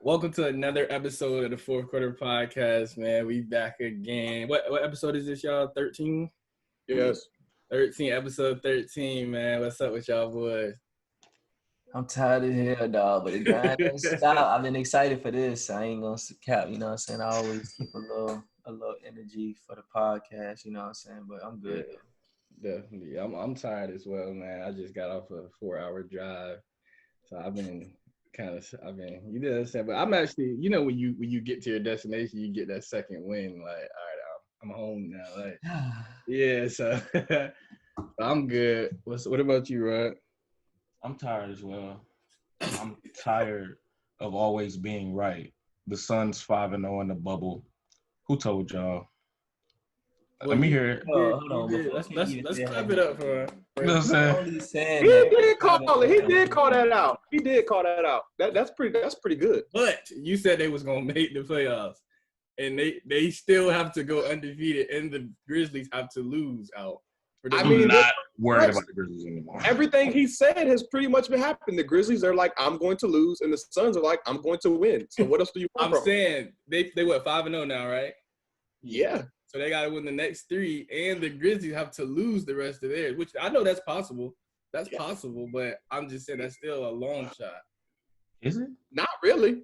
Welcome to another episode of the Fourth Quarter Podcast, man. We back again. What episode is this, y'all? 13? Yes. 13, episode 13, man. What's up with y'all boys? I'm tired of here, dog, but the grind don't stop. I've been excited for this. I ain't gonna cap, you know what I'm saying? I always keep a little energy for the podcast, you know what I'm saying? But I'm good. Yeah, definitely. I'm tired as well, man. I just got off a 4-hour drive. So I've been you know what I'm saying? But I'm actually, you know, when you get to your destination, you get that second win, like, all right, I'm home now. Like, yeah, so I'm good. What about you, Rod? I'm tired as well. I'm tired of always being right. The Suns 5-0 in the bubble. Who told y'all? Let me hear it. Hold on. Let's clap it up for him. You know what I'm saying? He did call it. He did call that out. He did call that out. That's pretty good. But you said they was gonna make the playoffs, and they still have to go undefeated, and the Grizzlies have to lose out. I'm not worried about the Grizzlies anymore. Everything he said has pretty much been happening. The Grizzlies are like, I'm going to lose, and the Suns are like, I'm going to win. So what else do you want? I'm saying they what 5-0 now, right? Yeah. So they got to win the next 3, and the Grizzlies have to lose the rest of theirs, which I know that's possible. That's possible, but I'm just saying that's still a long shot. Is it? Not really.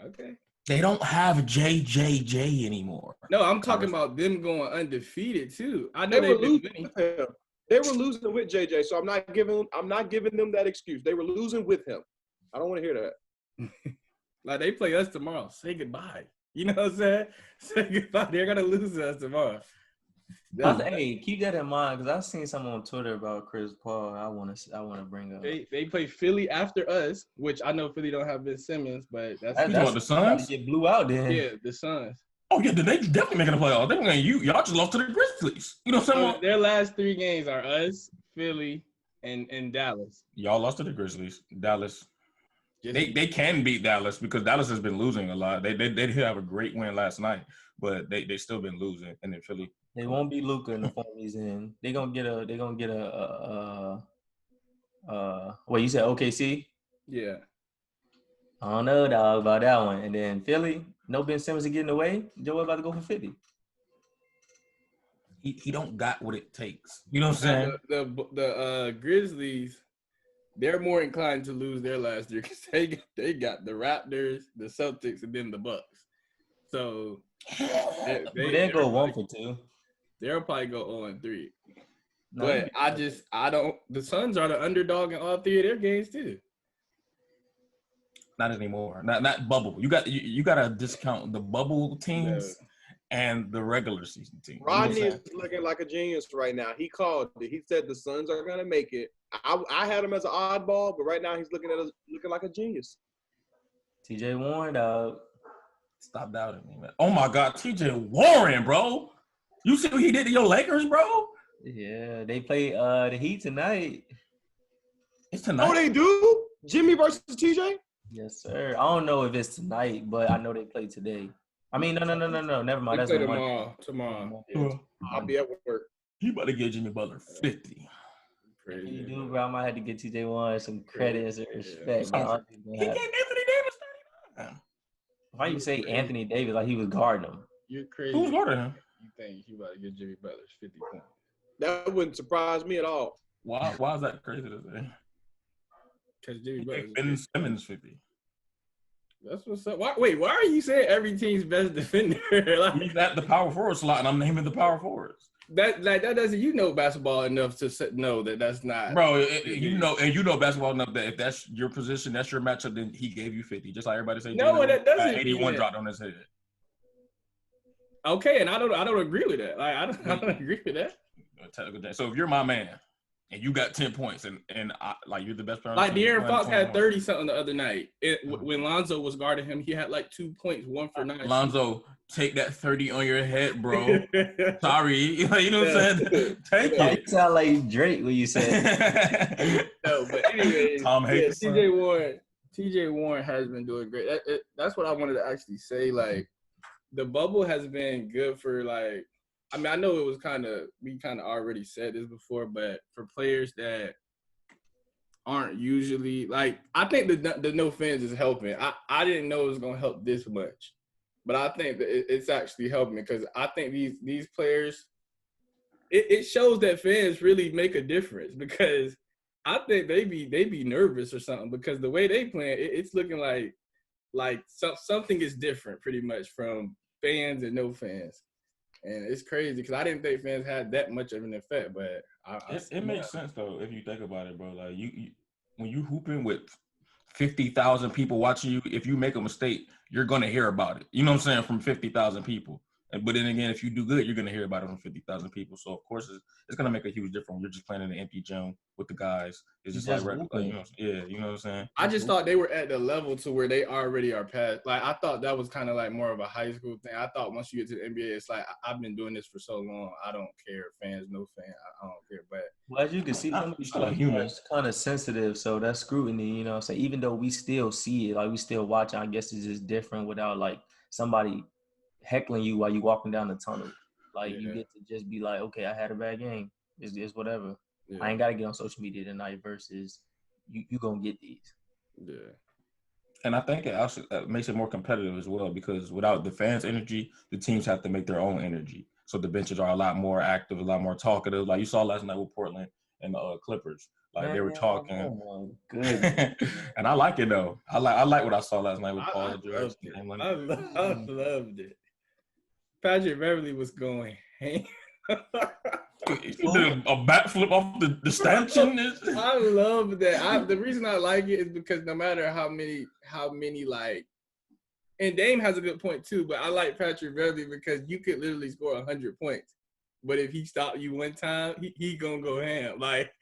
Okay. They don't have JJJ anymore. No, I'm talking about them going undefeated too. I know They were they've been losing winning. with him. They were losing with JJ, so I'm not giving them that excuse. They were losing with him. I don't want to hear that. Like they play us tomorrow. Say goodbye. You know what I'm saying? Say goodbye. They're gonna lose to us tomorrow. Hey, keep that in mind because I've seen something on Twitter about Chris Paul. I want to bring up. They play Philly after us, which I know Philly don't have Ben Simmons, but that's the Suns. Get blew out then. Yeah, the Suns. Oh yeah, they definitely making the playoffs. They're going y'all just lost to the Grizzlies. You know what I'm saying? Their last 3 games are us, Philly, and Dallas. Y'all lost to the Grizzlies. Dallas. They can beat Dallas because Dallas has been losing a lot. They did have a great win last night, but they still been losing. And then Philly. They won't be Luka in the form he's in. They're gonna get what you said, OKC? Yeah. I don't know, dog, about that one. And then Philly, no Ben Simmons is getting away. Joel about to go for 50. He don't got what it takes. You know what I'm saying? The Grizzlies, they're more inclined to lose their last year because they got the Raptors, the Celtics, and then the Bucks. So they go 1 for 2. They'll probably go 0-3. But the Suns are the underdog in all 3 of their games too. Not anymore. Not bubble. You got to discount the bubble teams and the regular season teams. Rodney is looking like a genius right now. He called it. He said the Suns are gonna make it. I had him as an oddball, but right now he's looking like a genius. TJ Warren, dog. Stop doubting me, man. Oh my God, TJ Warren, bro. You see what he did to your Lakers, bro? Yeah, they play the Heat tonight. It's tonight. Oh, they do? Jimmy versus TJ? Yes, sir. I don't know if it's tonight, but I know they play today. I mean, no. Never mind. They That's play tomorrow. I'll be at work. He about to get Jimmy Butler 50. Crazy. You do, bro. I might have to get TJ Warren some credit and some respect. He gave Anthony Davis 39. Why you say Anthony Davis like he was guarding him? You're crazy. Who's guarding him? You think he about to get Jimmy Butler 50 points? That wouldn't surprise me at all. Why is that crazy to say? Because Jimmy Butler. Ben Simmons 50. That's what's up. Why are you saying every team's best defender? Like, he's at the power forward slot, and I'm naming the power forwards. That doesn't basketball enough to know that's not. Bro, you know basketball enough that if that's your position, that's your matchup, then he gave you 50. Just like everybody say. No, that doesn't. 81 dropped on his head. Okay, and I don't agree with that. Like I don't agree with that. So if you're my man and you got 10 points and you're the best player. Like De'Aaron Fox had 30 something the other night. When Lonzo was guarding him, he had like 2 points, 1 for 9. Lonzo, take that 30 on your head, bro. Sorry, you know what I'm saying? Take it. You sound like Drake when you say. No, but anyways, Tom Hanks. TJ Warren has been doing great. That's what I wanted to actually say. Like the bubble has been good for like. I mean, I know it was we kind of already said this before, but for players that aren't usually like. I think the no fans is helping. I didn't know it was gonna help this much, but I think that it's actually helping because I think these players. It shows that fans really make a difference because I think they be nervous or something because the way they play it's looking like something is different pretty much from fans and no fans, and it's crazy because I didn't think fans had that much of an effect, but it makes sense though if you think about it, bro. Like you when you hooping with 50,000 people watching you, if you make a mistake, you're gonna hear about it. You know what I'm saying? From 50,000 people. But then again, if you do good, you're gonna hear about it from 50,000 people. So of course, it's gonna make a huge difference. You're just playing in an empty gym with the guys. It's just like you know, yeah, you know what I'm saying. I just thought they were at the level to where they already are past. Like I thought that was kind of like more of a high school thing. I thought once you get to the NBA, it's like I've been doing this for so long. I don't care, fans, no fan. I don't care. But well, as you can see, some of these humans kind of sensitive, so that scrutiny, you know what I'm saying? Even though we still see it, like we still watch it, I guess it's just different without like somebody heckling you while you walking down the tunnel. Like you get to just be like, okay, I had a bad game. It's whatever. Yeah. I ain't gotta get on social media tonight versus you gonna get these. Yeah. And I think it also makes it more competitive as well because without the fans' energy, the teams have to make their own energy. So the benches are a lot more active, a lot more talkative. Like you saw last night with Portland and the Clippers. Like they were talking. Oh my goodness. And I like it though. I like what I saw last night with Paul George. I loved it. Patrick Beverly was going ham. He did a backflip off the stanchion. I love that. The reason I like it is because no matter how many like, and Dame has a good point too, but I like Patrick Beverly because you could literally score 100 points, but if he stopped you one time, he gonna go ham like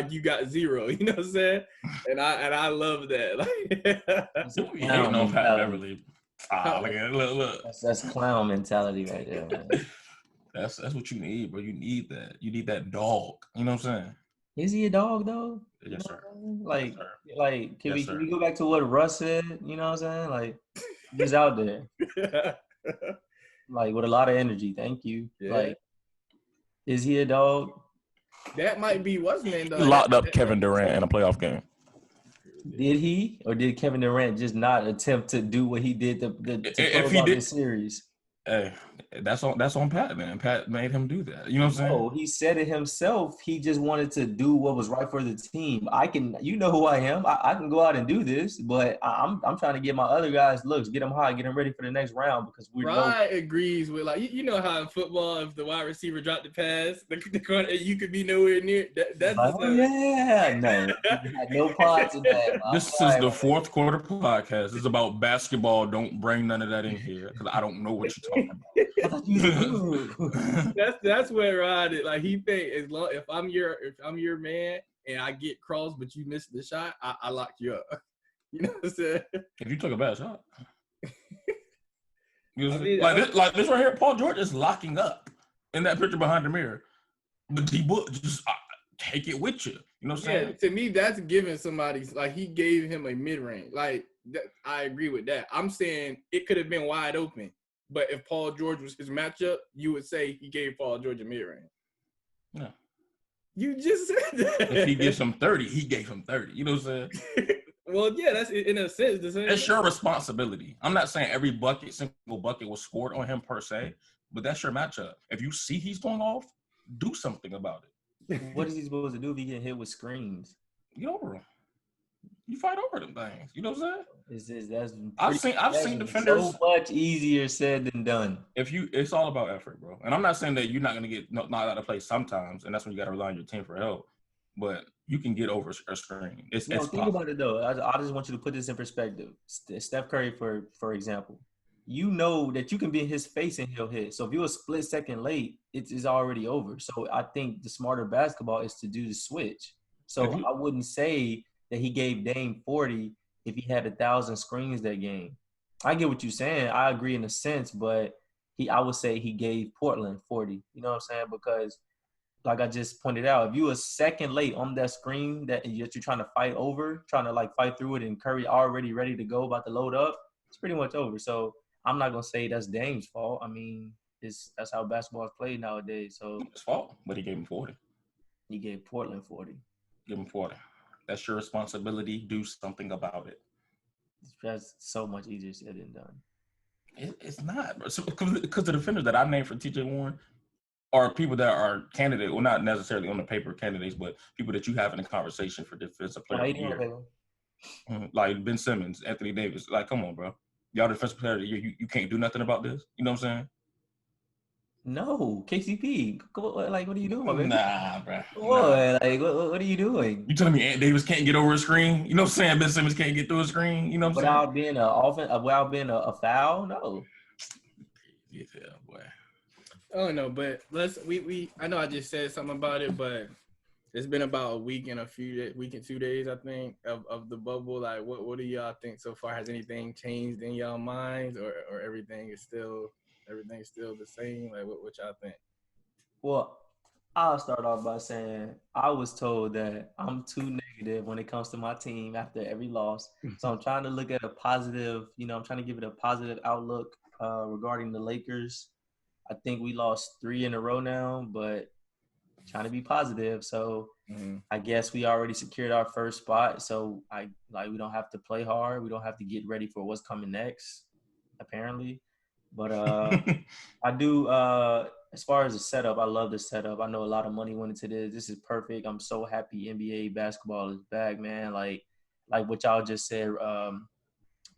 you got 0. You know what I'm saying? And I love that. Like, you hating on Pat Beverly. Look. That's clown mentality right there, man. That's what you need, bro. You need that. You need that dog. You know what I'm saying? Is he a dog though? Yes, sir. Like, yes, sir. Like, can we go back to what Russ said? You know what I'm saying? Like, he's out there, like with a lot of energy. Thank you. Yeah. Like, is he a dog? That might be what's name. He locked up Kevin Durant in a playoff game. Did he, or did Kevin Durant just not attempt to do what he did to close out the series? Hey, that's on Pat, man. Pat made him do that. You know what I'm saying? No, he said it himself. He just wanted to do what was right for the team. You know who I am. I can go out and do this, but I'm trying to get my other guys looks, get them high, get them ready for the next round because we agrees with like you know how in football if the wide receiver dropped the pass, the corner you could be nowhere near. That's no, no parts of that. This is the Fourth Quarter Podcast. It's about basketball. Don't bring none of that in here because I don't know what you're talking about. That's where Rod is. Like he think as long if I'm your man and I get crossed but you miss the shot, I lock you up. You know what I'm saying? If you took a bad shot. Like this right here, Paul George is locking up in that picture behind the mirror. But he would just take it with you. You know what I'm saying? Yeah, to me, that's giving somebody like he gave him a mid range. Like I agree with that. I'm saying it could have been wide open. But if Paul George was his matchup, you would say he gave Paul George a mid-range. No. You just said that. If he gives him 30, he gave him 30. You know what I'm saying? Well, yeah, that's in a sense the same. It's your responsibility. I'm not saying every single bucket was scored on him per se, but that's your matchup. If you see he's going off, do something about it. What is he supposed to do if he get hit with screens? Get over him. You fight over them things. You know what I'm saying? I've seen defenders so much easier said than done. It's all about effort, bro. And I'm not saying that you're not gonna get knocked out of place sometimes, and that's when you gotta rely on your team for help. But you can get over a screen. Think about it though. I just want you to put this in perspective. Steph Curry, for example, you know that you can be in his face and he'll hit. So if you're a split second late, it's already over. So I think the smarter basketball is to do the switch. So I wouldn't say that he gave Dame 40 if he had 1,000 screens that game. I get what you're saying. I agree in a sense, but I would say he gave Portland 40. You know what I'm saying? Because like I just pointed out, if you a second late on that screen that you're trying to fight over, trying to like fight through it and Curry already ready to go, about to load up, it's pretty much over. So I'm not going to say that's Dame's fault. I mean, that's how basketball is played nowadays. So it's his fault, but he gave him 40. He gave Portland 40. Give him 40. That's your responsibility. Do something about it. That's so much easier said than done. It's not. Because the defenders that I named for TJ Warren are people that are candidate, well, not necessarily on the paper candidates, but people that you have in a conversation for defensive player of the year. Like Ben Simmons, Anthony Davis. Like, come on, bro. Y'all defensive player of the year. You can't do nothing about this. You know what I'm saying? No, KCP. Like, what are you doing, man? Nah, bro. Boy, like, what are you doing? You telling me Ant Davis can't get over a screen? You know what I'm saying? Ben Simmons can't get through a screen? You know what I'm saying? Without being a foul? No. Yeah, boy. Oh no, but I know I just said something about it, but it's been about a week and 2 days, I think, of the bubble. Like, what do y'all think so far? Has anything changed in y'all minds, or everything is still the same? Like, what y'all think? Well, I'll start off by saying I was told that I'm too negative when it comes to my team after every loss. So I'm trying to look at a positive, I'm trying to give it a positive outlook regarding the Lakers. I think we lost 3 in a row now, but trying to be positive. So I guess we already secured our first spot. So we don't have to play hard. We don't have to get ready for what's coming next, apparently. But I do, as far as the setup, I love the setup. I know a lot of money went into this. This is perfect. I'm so happy NBA basketball is back, man. Like what y'all just said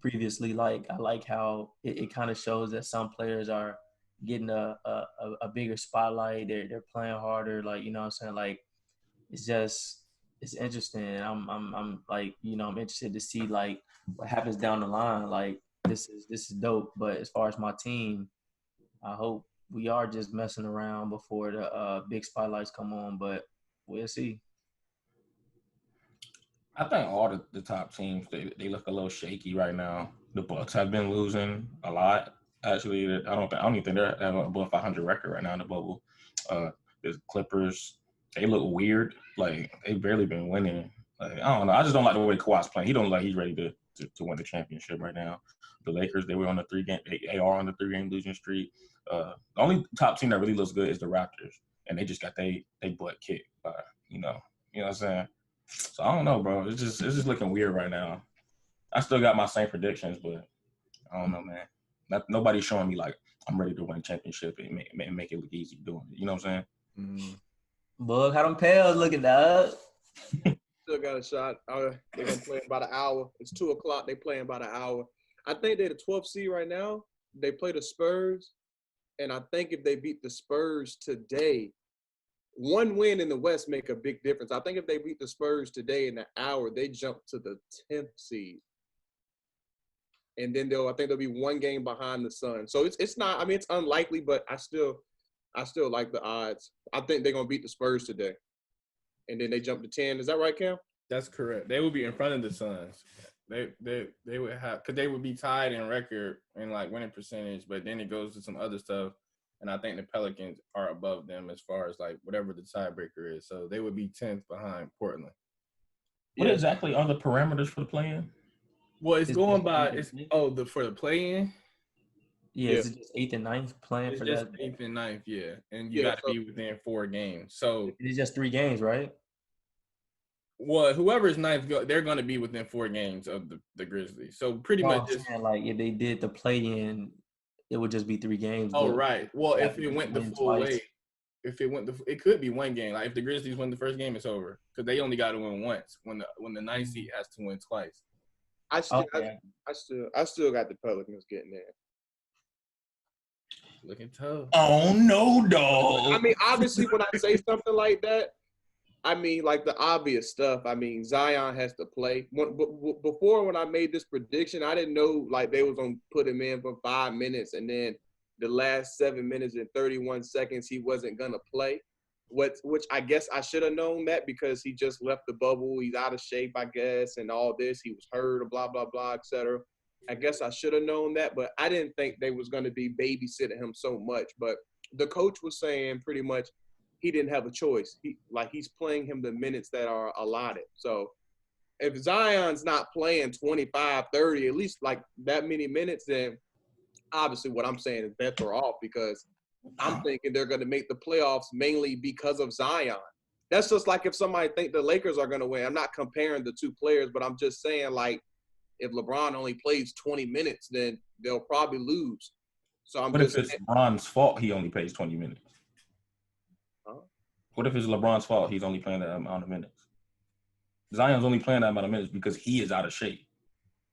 previously, like I like how it kind of shows that some players are getting a bigger spotlight. They're playing harder. Like, you know what I'm saying? Like, it's interesting. I'm like, I'm interested to see like what happens down the line. Like, this is dope. But as far as my team, I hope we are just messing around before the big spotlights come on, but we'll see. I think all the top teams, they look a little shaky right now. The Bucks have been losing a lot. Actually, I don't even think they're above 500 record right now in the bubble. The Clippers, they look weird. Like, they've barely been winning. Like, I don't know. I just don't like the way Kawhi's playing. He don't look like he's ready to win the championship right now. The Lakers, they are on the 3-game losing streak. The only top team that really looks good is the Raptors, and they just got they butt kicked by, you know what I'm saying? So I don't know, bro. It's just looking weird right now. I still got my same predictions, but I don't know, man. Nobody's showing me like I'm ready to win a championship and make it look easy doing it. You know what I'm saying? Bug, how them Pels looking, dog? Still got a shot. They're gonna play in about an hour. It's 2:00. They play in about an hour. I think they're the 12th seed right now. They play the Spurs, and I think if they beat the Spurs today, one win in the West make a big difference. I think if they beat the Spurs today in an hour, they jump to the 10th seed. And then I think they'll be 1 game behind the Suns. So it's not, I mean, it's unlikely, but I still like the odds. I think they're gonna beat the Spurs today. And then they jump to 10. Is that right, Cam? That's correct. They will be in front of the Suns. They would have, because they would be tied in record and like winning percentage, but then it goes to some other stuff. And I think the Pelicans are above them as far as like whatever the tiebreaker is. So they would be 10th behind Portland. What exactly are the parameters for the play-in? Well, it's going by for the play-in. Yeah, it's just 8th and 9th playing it's for just that. 8th and 9th, yeah, and you got to be within 4 games. So it's just 3 games, right? Well, whoever's 9th, they're going to be within 4 games of the Grizzlies. So pretty much, like if they did the play-in, it would just be 3 games. Oh, right. Well, if it went the full way, it could be 1 game. Like if the Grizzlies win the first game, it's over because they only got to win once. When the 9th seed has to win twice. I still got the Pelicans getting there. Looking tough. Oh no, dog. I mean, obviously, when I say something like that, I mean like the obvious stuff. I mean, Zion has to play. Before, when I made this prediction, I didn't know like they was gonna put him in for 5 minutes, and then the last 7 minutes and 31 seconds he wasn't gonna play. Which I guess I should have known that because he just left the bubble. He's out of shape, I guess, and all this. He was hurt, or blah blah blah, etc. I guess I should have known that, but I didn't think they was going to be babysitting him so much. But the coach was saying pretty much he didn't have a choice. He's playing him the minutes that are allotted. So if Zion's not playing 25, 30, at least like that many minutes, then obviously what I'm saying is bets are off because I'm thinking they're going to make the playoffs mainly because of Zion. That's just like if somebody think the Lakers are going to win. I'm not comparing the two players, but I'm just saying, like, if LeBron only plays 20 minutes, then they'll probably lose. So I'm What just if it's LeBron's fault he only plays 20 minutes? Huh? What if it's LeBron's fault he's only playing that amount of minutes? Zion's only playing that amount of minutes because he is out of shape.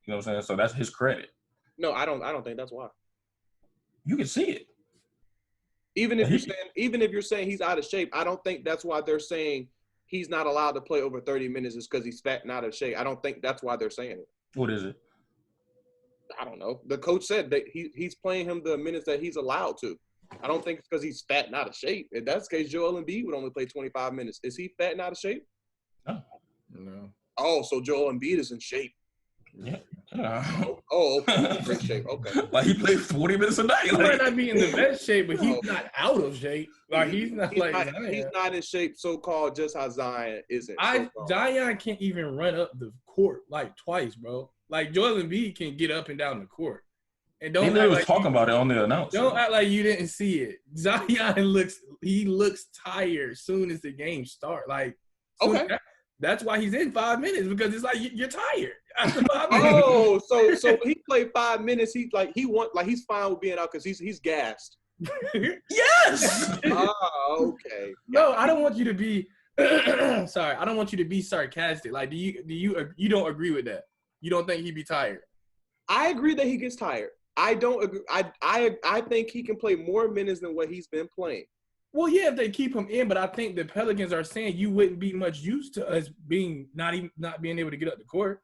You know what I'm saying? So that's his credit. No, I don't think that's why. You can see it. Even if you're saying he's out of shape, I don't think that's why they're saying he's not allowed to play over 30 minutes is because he's fat and out of shape. I don't think that's why they're saying it. What is it? I don't know. The coach said that he's playing him the minutes that he's allowed to. I don't think it's because he's fat and out of shape. If that's the case, Joel Embiid would only play 25 minutes. Is he fat and out of shape? No. Oh, so Joel Embiid is in shape. Yeah. Okay. Great shape. Okay. Like he plays 40 minutes a night. He might not be in the best shape, but he's not out of shape. Like he's not in shape so-called just how Zion isn't. Zion can't even run up the court like twice, bro. Like Joel Embiid can get up and down the court. And don't he was talking about it on the announcement. Don't act like you didn't see it. Zion looks tired soon as the game starts. Like okay. That's why he's in 5 minutes, because it's like you're tired after 5 minutes. Oh, so he played 5 minutes. He's fine with being out because he's gassed. Yes. Oh, okay. No, I don't want you to be. Sorry, I don't want you to be sarcastic. Like, do you don't agree with that? You don't think he'd be tired? I agree that he gets tired. I don't agree. I think he can play more minutes than what he's been playing. Well, yeah, if they keep him in, but I think the Pelicans are saying you wouldn't be much used to us not being able to get up the court.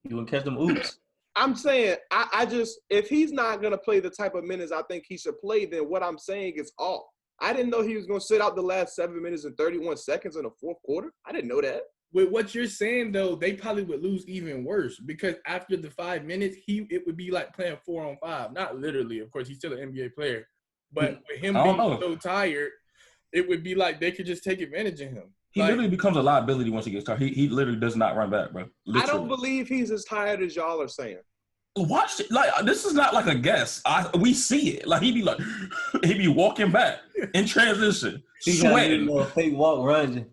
You wouldn't catch them oops. I'm saying I just if he's not gonna play the type of minutes I think he should play, then what I'm saying is off. I didn't know he was gonna sit out the last 7 minutes and 31 seconds in the fourth quarter. I didn't know that. With what you're saying though, they probably would lose even worse because after the 5 minutes, it would be like playing 4-on-5. Not literally, of course, he's still an NBA player. But with him being so tired, it would be like they could just take advantage of him. He literally becomes a liability once he gets tired. He literally does not run back, bro. Literally. I don't believe he's as tired as y'all are saying. Watch it. Like, this is not like a guess. We see it. Like, he be walking back in transition, sweating. A fake walk running.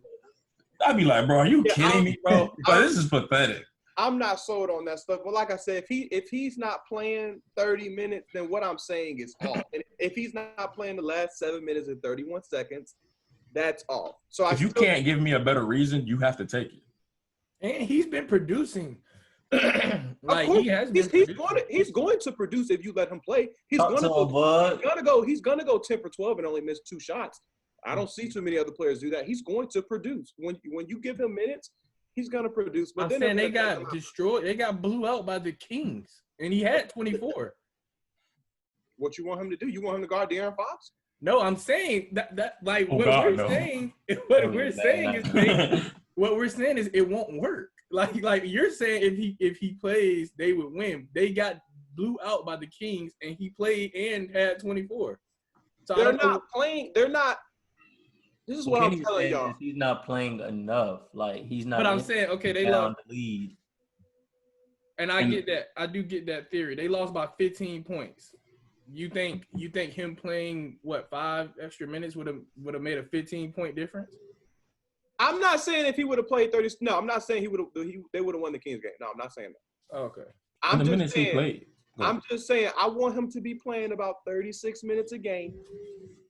I'd be like, bro, are you kidding me, bro? This is pathetic. I'm not sold on that stuff. But like I said, if he's not playing 30 minutes, then what I'm saying is off. And if he's not playing the last 7 minutes and 31 seconds, that's off. So if you can't give me a better reason, you have to take it. And he's been producing. Like he has been. He's going to produce if you let him play. He's gonna go 10 for 12 and only miss 2 shots. I don't see too many other players do that. He's going to produce when you give him minutes. He's gonna produce. But I'm saying they got destroyed. They got blew out by the Kings, and he had 24. What you want him to do? You want him to guard De'Aaron Fox? No, I'm saying that like what we're saying is it won't work. Like you're saying if he plays, they would win. They got blew out by the Kings, and he played and had 24. So they're not playing. They're not. This is what I'm telling y'all. He's not playing enough. Like he's not. But I'm saying, okay, they lost the lead. And I get that. I do get that theory. They lost by 15 points. You think him playing 5 extra minutes would have made a 15-point difference? I'm not saying if he would have played 30. No, I'm not saying they would have won the Kings game. No, I'm not saying that. Oh, okay. I'm just saying I want him to be playing about 36 minutes a game,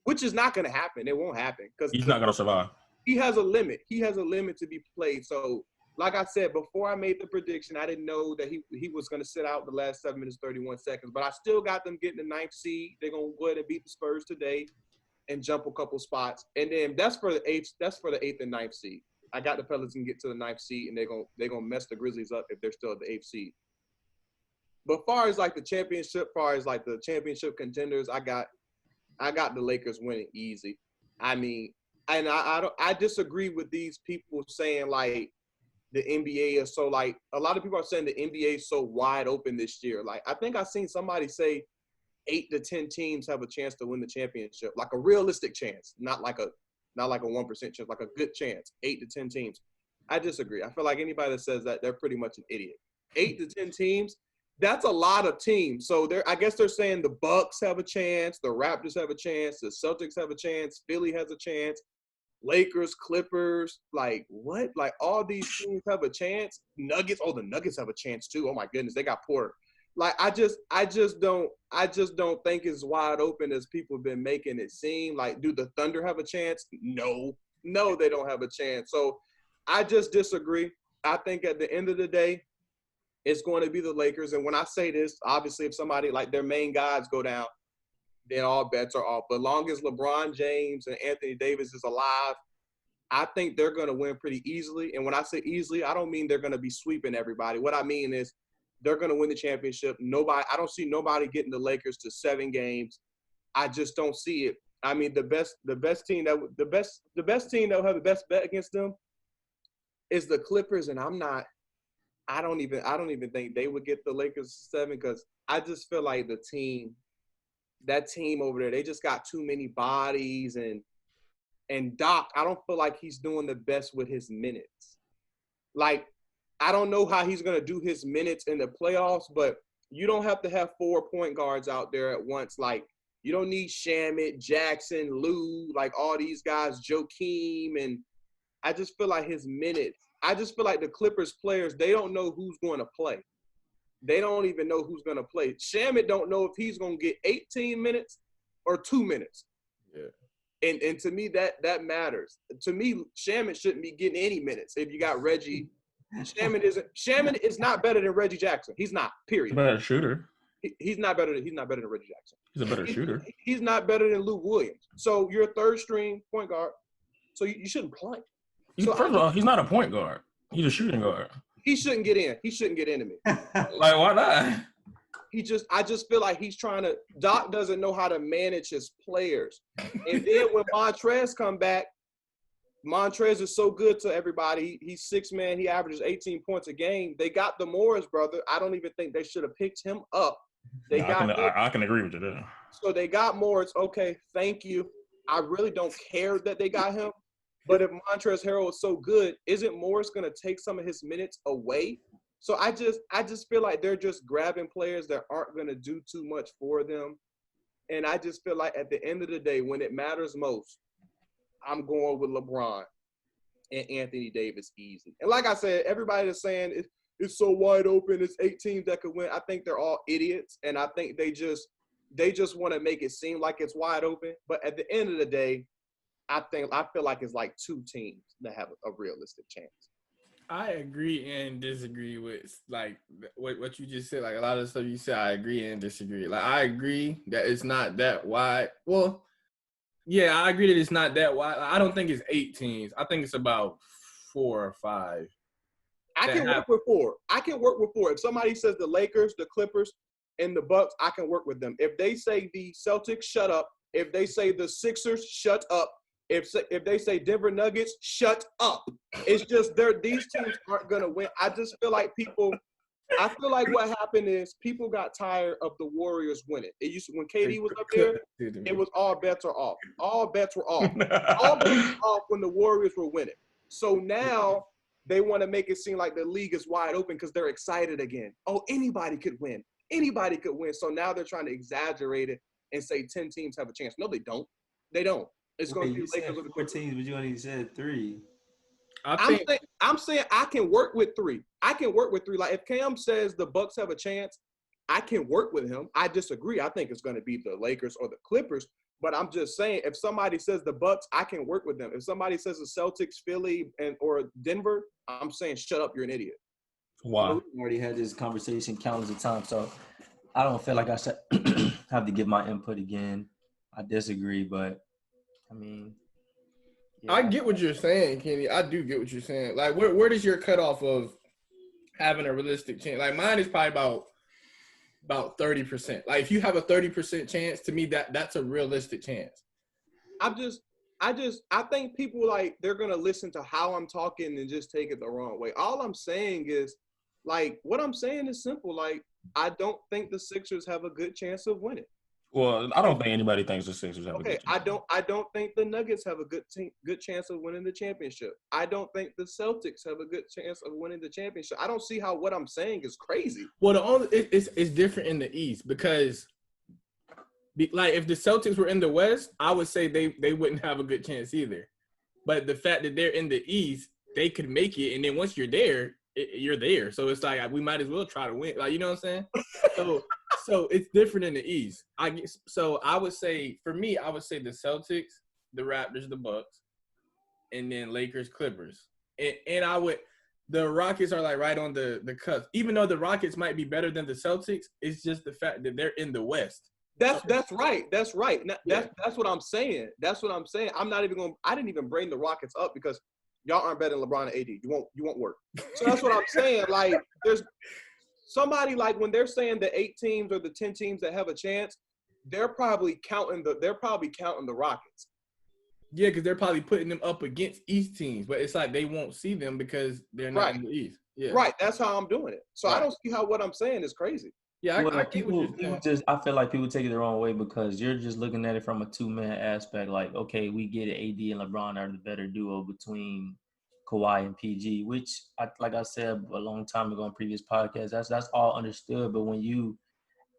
which is not going to happen. It won't happen because he's not going to survive. He has a limit. He has a limit to be played. So, like I said, before I made the prediction, I didn't know that he was going to sit out the last 7 minutes, 31 seconds. But I still got them getting the 9th seed. They're going to go ahead and beat the Spurs today and jump a couple spots. And then that's for the 8th and 9th seed. I got the Pelicans can get to the 9th seed, and they're gonna mess the Grizzlies up if they're still at the 8th seed. But far as like the championship contenders, I got the Lakers winning easy. I mean, and I disagree with these people saying like the NBA is so like a lot of people are saying the NBA is so wide open this year. Like I think I seen somebody say 8 to 10 teams have a chance to win the championship, like a realistic chance, not like a 1% chance, like a good chance. 8 to 10 teams. I disagree. I feel like anybody that says that, they're pretty much an idiot. 8 to 10 teams, that's a lot of teams. So I guess they're saying the Bucks have a chance, the Raptors have a chance, the Celtics have a chance, Philly has a chance. Lakers, Clippers, like what? Like all these teams have a chance. Nuggets, the Nuggets have a chance too. Oh my goodness, they got Porter. Like I just don't think it's wide open as people have been making it seem. Like, do the Thunder have a chance? No, they don't have a chance. So I just disagree. I think at the end of the day, it's going to be the Lakers. And when I say this, obviously, if somebody like their main guys go down, then all bets are off. But long as LeBron James and Anthony Davis is alive, I think they're going to win pretty easily. And when I say easily, I don't mean they're going to be sweeping everybody. What I mean is they're going to win the championship. I don't see nobody getting the Lakers to 7 games. I just don't see it. I mean, the best team that will have the best bet against them is the Clippers, and I don't even think they would get the Lakers to 7 because I just feel like that team over there, they just got too many bodies, and Doc, I don't feel like he's doing the best with his minutes. Like, I don't know how he's going to do his minutes in the playoffs, but you don't have to have 4 point guards out there at once. Like, you don't need Shamet, Jackson, Lou, like all these guys, Joakim, and I just feel like his minutes. I just feel like the Clippers players, they don't know who's going to play. They don't even know who's going to play. Shamet don't know if he's going to get 18 minutes or 2 minutes. Yeah. And to me, that matters. To me, Shamet shouldn't be getting any minutes if you got Reggie. Shamet is not better than Reggie Jackson. He's not, period. He's a better shooter. He's not better than Reggie Jackson. He's a better shooter. He's not better than Lou Williams. So you're a third string point guard. So you shouldn't play. First of all, he's not a point guard. He's a shooting guard. He shouldn't get in. He shouldn't get into me. Like, why not? I just feel like he's trying to – Doc doesn't know how to manage his players. And then when Montrez come back, Montrez is so good to everybody. He's 6-man. He averages 18 points a game. They got the Morris brother. I don't even think they should have picked him up. I can agree with you there. So they got Morris. Okay, thank you. I really don't care that they got him. But if Montrezl Harrell is so good, isn't Morris going to take some of his minutes away? So I just feel like they're just grabbing players that aren't going to do too much for them. And I just feel like at the end of the day, when it matters most, I'm going with LeBron and Anthony Davis easy. And like I said, everybody is saying it's so wide open. It's 8 teams that could win. I think they're all idiots, and I think they just want to make it seem like it's wide open. But at the end of the day, I feel like it's like 2 teams that have a realistic chance. I agree and disagree with like what you just said. Like a lot of the stuff you said, I agree and disagree. Like I agree that it's not that wide. Well, yeah, I agree that it's not that wide. I don't think it's 8 teams. I think it's about 4 or 5. I can work with 4. I can work with 4. If somebody says the Lakers, the Clippers, and the Bucks, I can work with them. If they say the Celtics, shut up. If they say the Sixers, shut up. If they say Denver Nuggets, shut up. It's just these teams aren't going to win. I just feel like what happened is people got tired of the Warriors winning. It used to, when KD was up there, it was all bets are off. All bets were off. All bets were off when the Warriors were winning. So now they want to make it seem like the league is wide open because they're excited again. Oh, anybody could win. Anybody could win. So now they're trying to exaggerate it and say 10 teams have a chance. No, they don't. They don't. It's going to be Lakers with 4 teams, but you only said 3. I'm saying I can work with 3. I can work with 3. Like if Cam says the Bucks have a chance, I can work with him. I disagree. I think it's going to be the Lakers or the Clippers. But I'm just saying, if somebody says the Bucks, I can work with them. If somebody says the Celtics, Philly, or Denver, I'm saying shut up. You're an idiot. Wow. We already had this conversation countless of times, so I don't feel like I should have to give my input again. I disagree, but I mean, yeah. I get what you're saying, Kenny. I do get what you're saying. Like, where does your cutoff of having a realistic chance? Like, mine is probably about 30%. Like, if you have a 30% chance, to me, that's a realistic chance. I think people, like, they're going to listen to how I'm talking and just take it the wrong way. All I'm saying is, like, what I'm saying is simple. Like, I don't think the Sixers have a good chance of winning. Well, I don't think anybody thinks the Sixers have a good chance. I don't think the Nuggets have a good chance of winning the championship. I don't think the Celtics have a good chance of winning the championship. I don't see how what I'm saying is crazy. Well, it's different in the East because, like, if the Celtics were in the West, I would say they wouldn't have a good chance either. But the fact that they're in the East, they could make it, and then once you're there, you're there. So it's like we might as well try to win. Like, you know what I'm saying? So it's different in the East. I guess. So I would say, for me, I would say the Celtics, the Raptors, the Bucks, and then Lakers, Clippers, and I would. The Rockets are like right on the cusp. Even though the Rockets might be better than the Celtics, it's just the fact that they're in the West. That's right. That's right. That's what I'm saying. That's what I'm saying. I'm not even going. I didn't even bring the Rockets up because y'all aren't better than LeBron and AD. You won't work. So that's what I'm saying. Like, there's somebody, like, when they're saying the 8 teams or the 10 teams that have a chance, they're probably counting the Rockets. Yeah, because they're probably putting them up against East teams, but it's like they won't see them because they're not in the East. Yeah. Right. That's how I'm doing it. So I don't see how what I'm saying is crazy. Yeah, I people just, I feel like people take it the wrong way because you're just looking at it from a two-man aspect. Like, okay, we get it. AD and LeBron are the better duo between Kawhi and PG, which, like I said a long time ago on previous podcasts, that's all understood. But when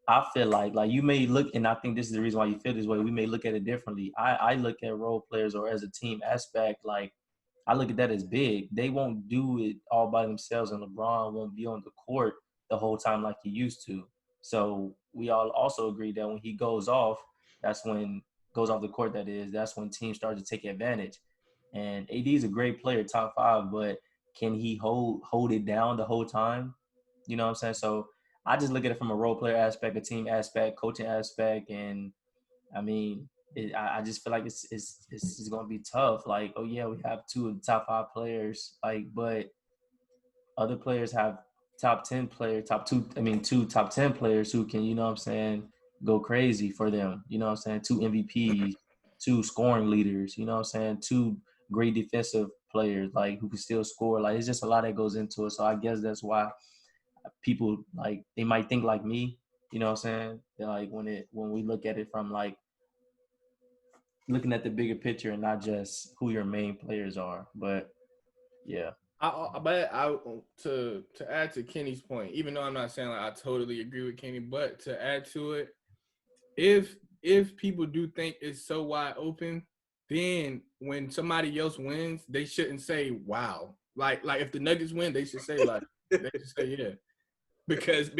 I feel like you may look, and I think this is the reason why you feel this way. We may look at it differently. I look at role players or as a team aspect, like I look at that as big. They won't do it all by themselves, and LeBron won't be on the court the whole time like he used to. So we all also agree that when he goes off the court, that's when teams start to take advantage. And AD is a great player, top 5, but can he hold it down the whole time? You know what I'm saying? So I just look at it from a role player aspect, a team aspect, coaching aspect, and I mean, I just feel like it's going to be tough. Like, oh yeah, we have 2 of the top 5 players, like, but other players have top 10 players, 2 top 10 players who can, you know what I'm saying, go crazy for them. You know what I'm saying? 2 MVPs, 2 scoring leaders, you know what I'm saying? 2 great defensive players, like, who can still score. Like, it's just a lot that goes into it. So I guess that's why people, like, they might think like me, you know what I'm saying? They're like, when we look at it from, like, looking at the bigger picture and not just who your main players are. But yeah. To add to Kenny's point, even though I'm not saying like I totally agree with Kenny, but to add to it, if people do think it's so wide open, then when somebody else wins, they shouldn't say wow. Like if the Nuggets win, they should say yeah, because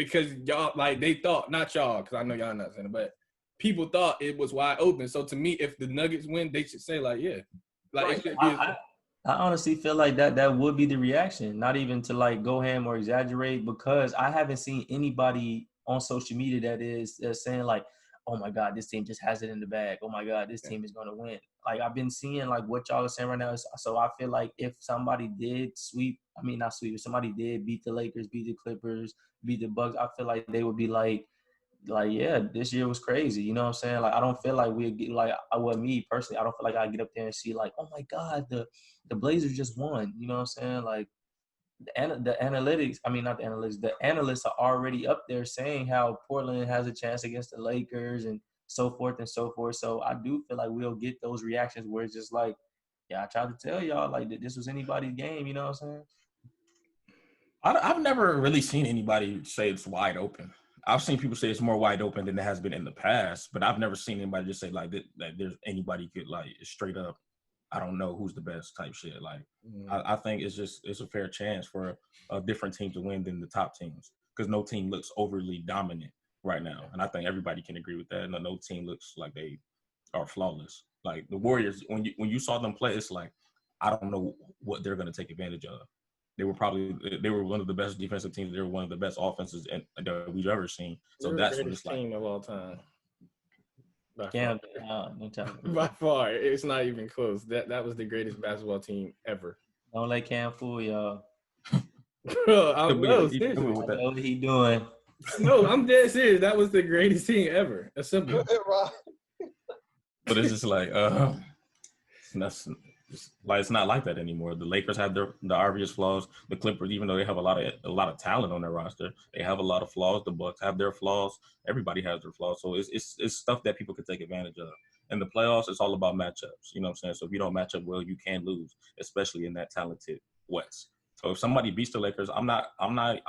y'all, like, they thought, not y'all, because I know y'all not saying it, but people thought it was wide open. So to me, if the Nuggets win, they should say like yeah, like it should be. I honestly feel like that would be the reaction, not even to like go ham or exaggerate, because I haven't seen anybody on social media that is saying like, oh my God, this team just has it in the bag. Oh my God, this team is going to win. Like, I've been seeing like what y'all are saying right now. So I feel like if somebody did if somebody did beat the Lakers, beat the Clippers, beat the Bucks, I feel like they would be like, yeah, this year was crazy. You know what I'm saying? Like, I don't feel like we get like, me personally, I don't feel like I get up there and see like, oh my God, the Blazers just won. You know what I'm saying? Like, the analytics, not the analytics, the analysts are already up there saying how Portland has a chance against the Lakers and so forth and so forth. So I do feel like we'll get those reactions where it's just like, yeah, I tried to tell y'all like that this was anybody's game. You know what I'm saying? I've never really seen anybody say it's wide open. I've seen people say it's more wide open than it has been in the past, but I've never seen anybody just say like that there's anybody could like straight up, I don't know who's the best type shit. Like, I think it's a fair chance for a different team to win than the top teams because no team looks overly dominant right now. And I think everybody can agree with that. No team looks like they are flawless. Like the Warriors, when you saw them play, it's like, I don't know what they're going to take advantage of. They were one of the best defensive teams. They were one of the best offenses that we've ever seen. So that's what it's like. Team of all time. By far, it's not even close. That was the greatest basketball team ever. Don't let Cam fool y'all. Bro, I know what he doing. No, I'm dead serious. That was the greatest team ever. That's simple. But it's just like it's not like that anymore. The Lakers have the obvious flaws. The Clippers, even though they have a lot of talent on their roster, they have a lot of flaws. The Bucks have their flaws. Everybody has their flaws. So it's stuff that people can take advantage of. In the playoffs, it's all about matchups. You know what I'm saying? So if you don't match up well, you can lose, especially in that talented West. So if somebody beats the Lakers, I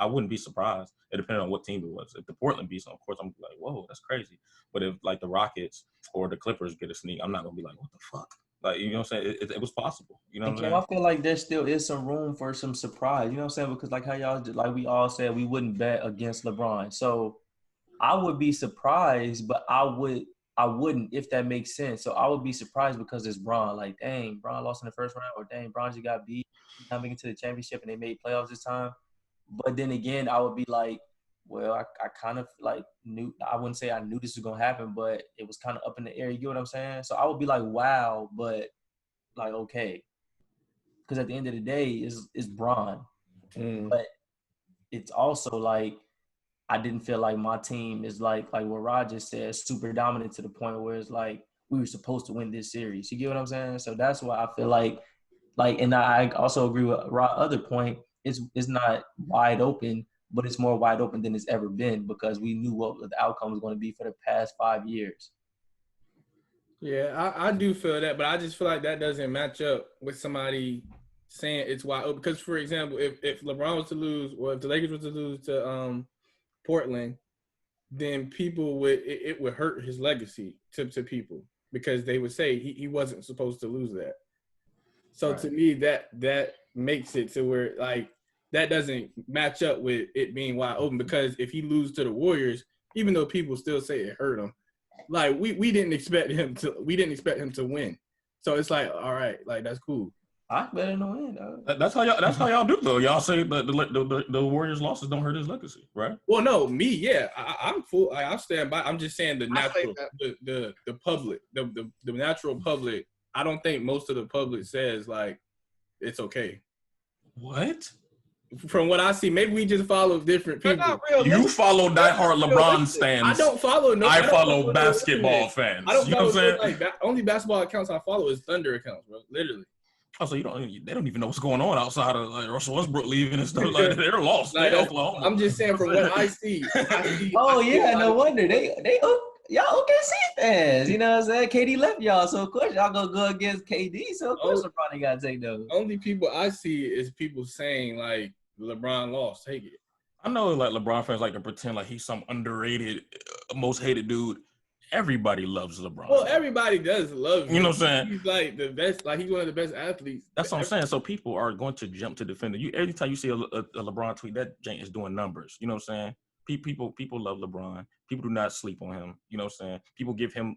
wouldn't be surprised. It depends on what team it was. If the Portland beats them, of course, I'm like, whoa, that's crazy. But if like the Rockets or the Clippers get a sneak, I'm not gonna be like, what the fuck? Like, you know what I'm saying? It was possible. You know what I'm I saying? feel like there still is some room for some surprise. You know what I'm saying? Because like how y'all, like we all said, we wouldn't bet against LeBron. So I would be surprised, but I wouldn't if that makes sense. So I would be surprised because it's Bron. Like, dang, Bron lost in the first round, or dang, Bron just got beat. Not making it to the championship, and they made playoffs this time. But then again, I would be like, well, I kind of like knew. I wouldn't say I knew this was gonna happen, but it was kind of up in the air. You get what I'm saying? So I would be like, wow, but like okay, because at the end of the day, it's Bron. But it's also like I didn't feel like my team is like what Roger said, super dominant to the point where it's like we were supposed to win this series. You get what I'm saying? So that's why I feel like, and I also agree with Rod's other point. It's not wide open, but it's more wide open than it's ever been because we knew what the outcome was going to be for the past 5 years. Yeah, I do feel that, but I just feel like that doesn't match up with somebody saying it's wide open. Because, for example, if LeBron was to lose, or if the Lakers was to lose to Portland, then people it would hurt his legacy to people because they would say he wasn't supposed to lose that. So right. To me, that makes it to where like that doesn't match up with it being wide open because if he loses to the Warriors, even though people still say it hurt him, like we didn't expect him to win. So it's like, all right, like that's cool. I better know win. That's how y'all do though. Y'all say the Warriors' losses don't hurt his legacy, right? Well, no, me, yeah, I'm full. I'll stand by. I'm just saying the natural, the public, the natural public. I don't think most of the public says like it's okay. What? From what I see, maybe we just follow different people. You follow diehard LeBron stands. I don't follow. No, I follow basketball fans. I don't you know follow. What I'm saying? Only basketball accounts I follow is Thunder accounts, bro. Literally. Oh, so they don't even know what's going on outside of like Russell Westbrook leaving and stuff like that. They're lost. Like, Oklahoma. I'm just saying from what I see. No wonder they y'all OKC fans. You know what I'm saying? KD left y'all, so of course y'all gonna go against KD. So of course LeBron ain't gotta take those. Only people I see is people saying like LeBron lost. Take it. I know like LeBron fans like to pretend like he's some underrated, most hated dude. Everybody loves LeBron. Well, everybody does love him. You know what I'm saying? He's like the best. Like he's one of the best athletes. That's what I'm saying. So people are going to jump to defend him. Every time you see a LeBron tweet, that jank is doing numbers. You know what I'm saying? People love LeBron. People do not sleep on him. You know what I'm saying? People give him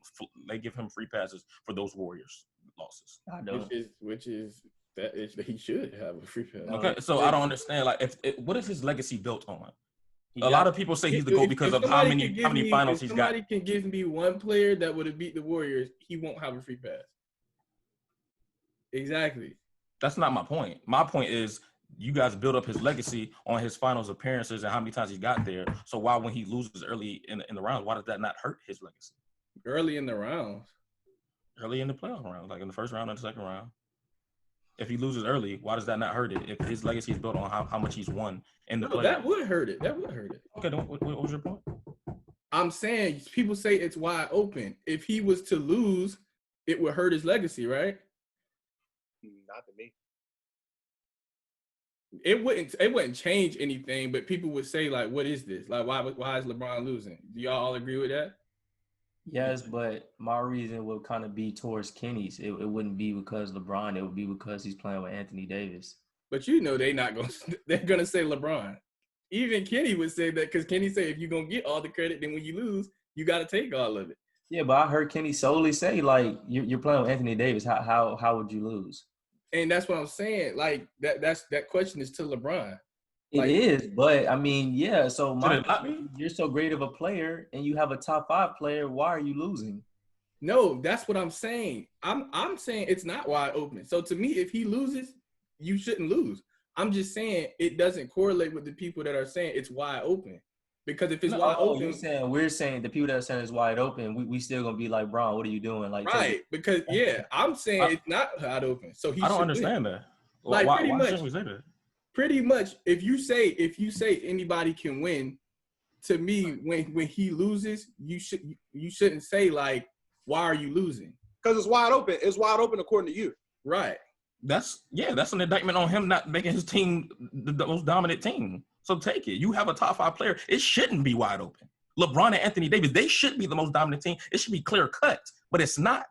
free passes for those Warriors losses. I know. Which is he should have a free pass. Okay, so I don't understand. Like, what is his legacy built on? A lot of people say he's the GOAT because of how many finals he's got. If somebody can give me one player that would have beat the Warriors, he won't have a free pass. Exactly. That's not my point. My point is you guys build up his legacy on his finals appearances and how many times he got there. So why, when he loses early in the rounds, why does that not hurt his legacy? Early in the rounds? Early in the playoff rounds, like in the first round and the second round. If he loses early, why does that not hurt it? If his legacy is built on how much he's won in the playoffs. That would hurt it. Okay, then what was your point? I'm saying people say it's wide open. If he was to lose, it would hurt his legacy, right? Not to me. It wouldn't change anything, but people would say like, "What is this? Like, why is LeBron losing?" Do y'all all agree with that? Yes, but my reason would kind of be towards Kenny's. It wouldn't be because LeBron. It would be because he's playing with Anthony Davis. But you know they're gonna say LeBron. Even Kenny would say that because Kenny said if you're gonna get all the credit, then when you lose, you got to take all of it. Yeah, but I heard Kenny solely say like you're playing with Anthony Davis. How would you lose? And that's what I'm saying. Like that question is to LeBron. It is, but I mean, yeah. So you're so great of a player, and you have a top 5 player. Why are you losing? No, that's what I'm saying. I'm saying it's not wide open. So to me, if he loses, you shouldn't lose. I'm just saying it doesn't correlate with the people that are saying it's wide open. Because if it's wide open, we're saying the people that are saying it's wide open, we still gonna be like, Bron, what are you doing? Like, right? Because I'm saying it's not wide open. So I don't understand that. Like why shouldn't we say that? Pretty much, if you say anybody can win, to me, when he loses, you shouldn't say like, why are you losing? Because it's wide open. It's wide open according to you. Right. That's an indictment on him not making his team the most dominant team. So take it. You have a top 5 player. It shouldn't be wide open. LeBron and Anthony Davis, they should be the most dominant team. It should be clear cut, but it's not.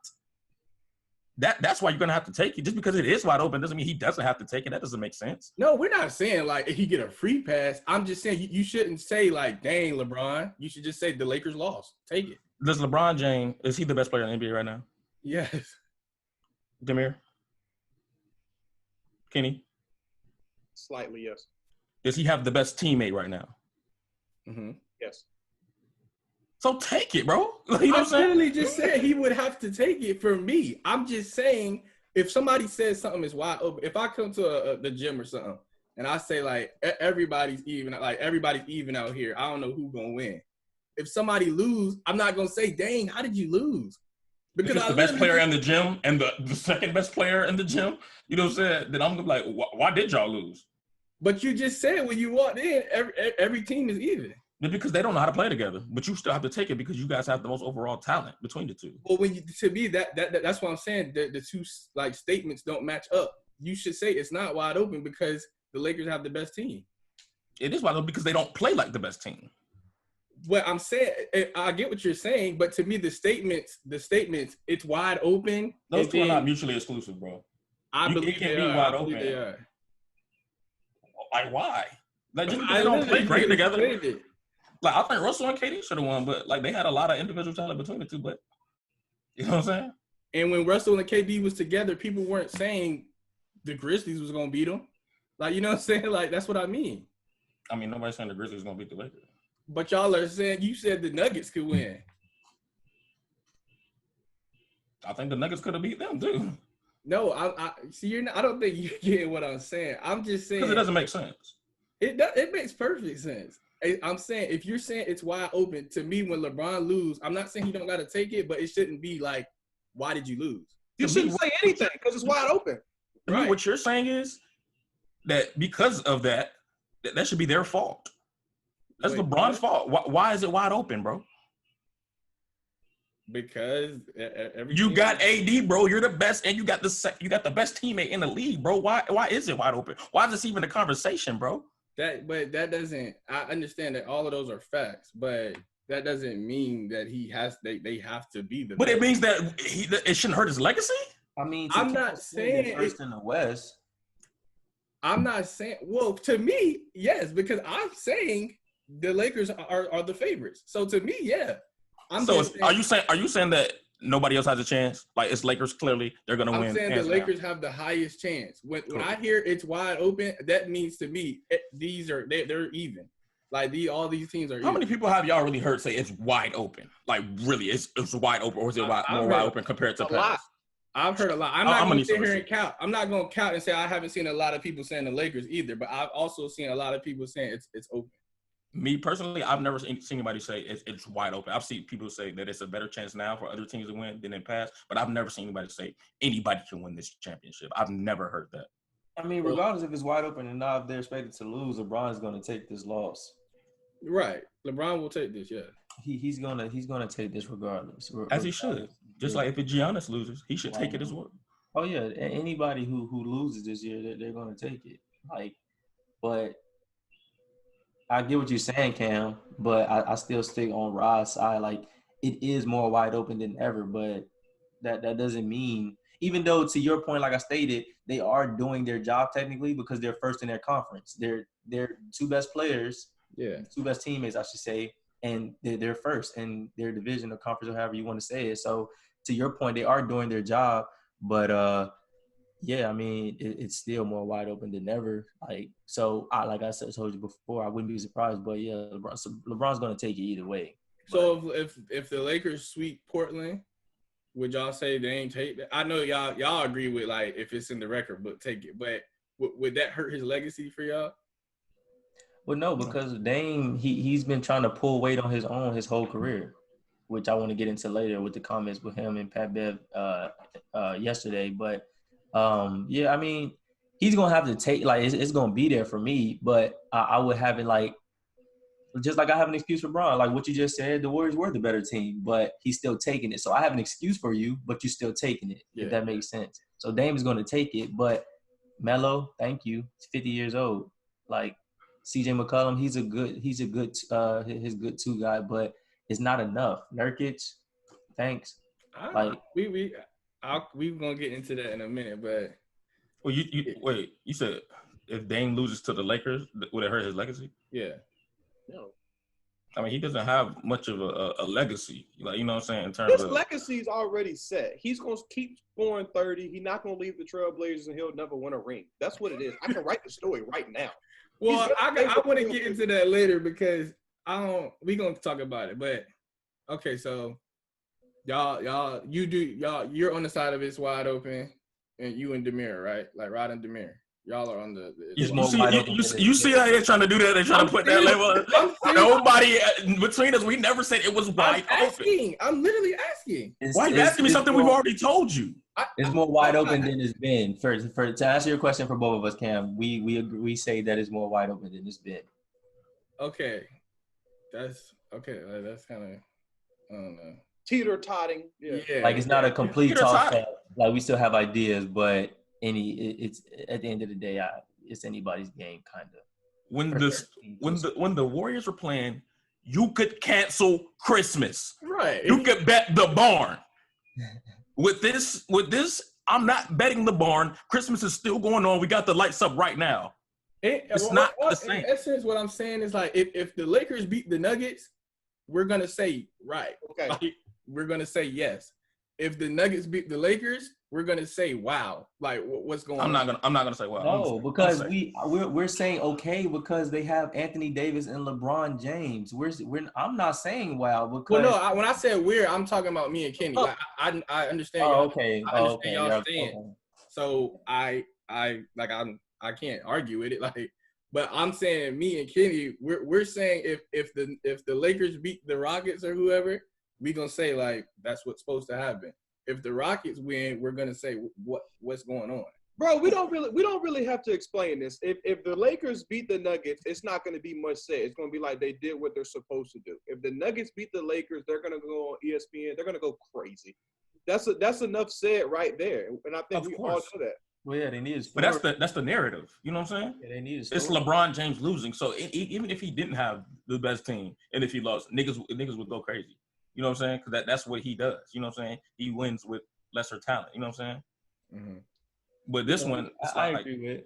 That's why you're gonna have to take it. Just because it is wide open doesn't mean he doesn't have to take it. That doesn't make sense. No, we're not saying like if he get a free pass. I'm just saying you shouldn't say like, dang, LeBron. You should just say the Lakers lost. Take it. Does LeBron James, is he the best player in the NBA right now? Yes. Damian? Kenny? Slightly, yes. Does he have the best teammate right now? Mm-hmm. Yes. So take it, bro. You know what I'm I saying? literally just said he would have to take it for me. I'm just saying if somebody says something is wide open, if I come to the gym or something and I say like everybody's even out here, I don't know who's gonna win. If somebody lose, I'm not gonna say, dang, how did you lose? Because the best player in the gym and the second best player in the gym, you know what I'm saying? Then I'm gonna be like, why did y'all lose? But you just said when you walked in, every team is even. Because they don't know how to play together, but you still have to take it because you guys have the most overall talent between the two. Well, to me, that's what I'm saying. The two like statements don't match up. You should say it's not wide open because the Lakers have the best team. It is wide open because they don't play like the best team. What I'm saying, I get what you're saying, but to me, the statements, it's wide open. Those two are not mutually exclusive, bro. I believe it can they be are. wide I believe open. they are. Like why? Like just because they don't play great together. It. Like I think Russell and KD should have won, but like they had a lot of individual talent between the two. But you know what I'm saying? And when Russell and KD was together, people weren't saying the Grizzlies was gonna beat them. Like you know what I'm saying? Like that's what I mean. I mean, nobody's saying the Grizzlies gonna beat the Lakers. But y'all are saying you said the Nuggets could win. I think the Nuggets could have beat them too. No, I see. I don't think you get what I'm saying. I'm just saying Because it doesn't make sense. It makes perfect sense. I'm saying if you're saying it's wide open, to me when LeBron lose, I'm not saying he don't got to take it, but it shouldn't be like, why did you lose? You shouldn't say anything because it's wide open. Right. What you're saying is that because of that should be their fault. That's LeBron's fault. Why is it wide open, bro? Because you got AD, bro. You're the best, and you got the best teammate in the league, bro. Why is it wide open? Why is this even a conversation, bro? That doesn't. I understand that all of those are facts, but that doesn't mean that they have to be the. But best. It means that it shouldn't hurt his legacy. I mean, I'm not saying first in the West. I'm not saying. Well, to me, yes, because I'm saying the Lakers are the favorites. So to me, yeah. Are you saying that nobody else has a chance? Like it's Lakers, clearly they're gonna win. I'm saying the Lakers have the highest chance. When I hear it's wide open, that means to me they're even. Like all these teams are. How many people have y'all really heard say it's wide open? Like really, it's wide open, or is it more wide open compared to past? I've heard a lot. I'm not going to sit here and count. I'm not going to count and say I haven't seen a lot of people saying the Lakers either, but I've also seen a lot of people saying it's open. Me personally, I've never seen anybody say it's wide open. I've seen people say that it's a better chance now for other teams to win than in past, but I've never seen anybody say anybody can win this championship. I've never heard that. I mean, regardless if it's wide open or not, if they're expected to lose, LeBron's going to take this loss. Right, LeBron will take this. Yeah, he's gonna take this regardless. As he should. Just like if Giannis loses, he should take it as well. Oh yeah, anybody who loses this year, they're going to take it. Like, but I get what you're saying, Cam, but I still stick on Rod's side. Like, it is more wide open than ever, but that doesn't mean, even though to your point, like I stated, they are doing their job technically because they're first in their conference. They're two best players, two best teammates, I should say, and they're first in their division or conference or however you want to say it. So to your point, they are doing their job, but yeah, I mean, it's still more wide open than ever. Like, so like I said, told you before, I wouldn't be surprised. But yeah, LeBron's going to take it either way. So if the Lakers sweep Portland, would y'all say they ain't take that? I know y'all agree with like if it's in the record book, take it. But would that hurt his legacy for y'all? Well, no, because Dame he's been trying to pull weight on his own his whole career, which I want to get into later with the comments with him and Pat Bev yesterday, but. Yeah, I mean, he's gonna have to take it's gonna be there for me, but I would have it like just like I have an excuse for Bron, like what you just said. The Warriors were the better team, but he's still taking it. So I have an excuse for you, but you're still taking it. If that makes sense. So Dame is gonna take it, but Melo, thank you. He's 50 years old. Like CJ McCollum, he's a good two guy, but it's not enough. Nurkic, thanks. We we're gonna get into that in a minute, but Well, wait. You said if Dame loses to the Lakers, would it hurt his legacy? yeah. No. I mean, he doesn't have much of a legacy, like, you know what I'm saying, in terms His of legacy's already set. He's going to keep scoring 30. He's not going to leave the Trailblazers, and he'll never win a ring. That's what it is. I can write the story right now. Well, I want to get into that later because we gonna talk about it. But okay, so you're on the side of it's wide open, and you and Demir, right? Like Rod and Demir. Y'all are on the. You see how they're trying to do that? They're trying to put that level. Nobody between us. We never said it was wide open. I'm literally asking. Why are you asking me something we've already told you? It's more wide open than it's been. To answer your question for both of us, Cam, we say that it's more wide open than it's been. Okay, that's okay. That's kind of I don't know. Teeter-totting. Yeah. Like it's not a complete toss up. Like we still have ideas, but it's at the end of the day, it's anybody's game, kind of. When the Warriors were playing, you could cancel Christmas. Right. You could bet the barn. With this, I'm not betting the barn. Christmas is still going on. We got the lights up right now. It's not the same. In essence, what I'm saying is like if the Lakers beat the Nuggets, we're gonna say right. Okay. Like, we're gonna say yes. If the Nuggets beat the Lakers, we're gonna say wow. Like what's going on? I'm not gonna say wow. No, because we're saying okay because they have Anthony Davis and LeBron James. I'm not saying wow because when I said I'm talking about me and Kenny. Like, I understand. Okay. I understand y'all saying. Okay. So I can't argue with it. Like, but I'm saying me and Kenny, we're saying if the Lakers beat the Rockets or whoever, we gonna say like that's what's supposed to happen. If the Rockets win, we're gonna say what's going on. Bro, we don't really have to explain this. If the Lakers beat the Nuggets, it's not gonna be much said. It's gonna be like they did what they're supposed to do. If the Nuggets beat the Lakers, they're gonna go on ESPN. They're gonna go crazy. That's enough said right there, and I think all know that. Well, yeah, they need a story. But that's the narrative. You know what I'm saying? Yeah, they need a story. It's LeBron James losing. So even if he didn't have the best team, and if he lost, niggas would go crazy. You know what I'm saying? Because that's what he does. You know what I'm saying? He wins with lesser talent. You know what I'm saying? Mm-hmm. But this one, I agree with.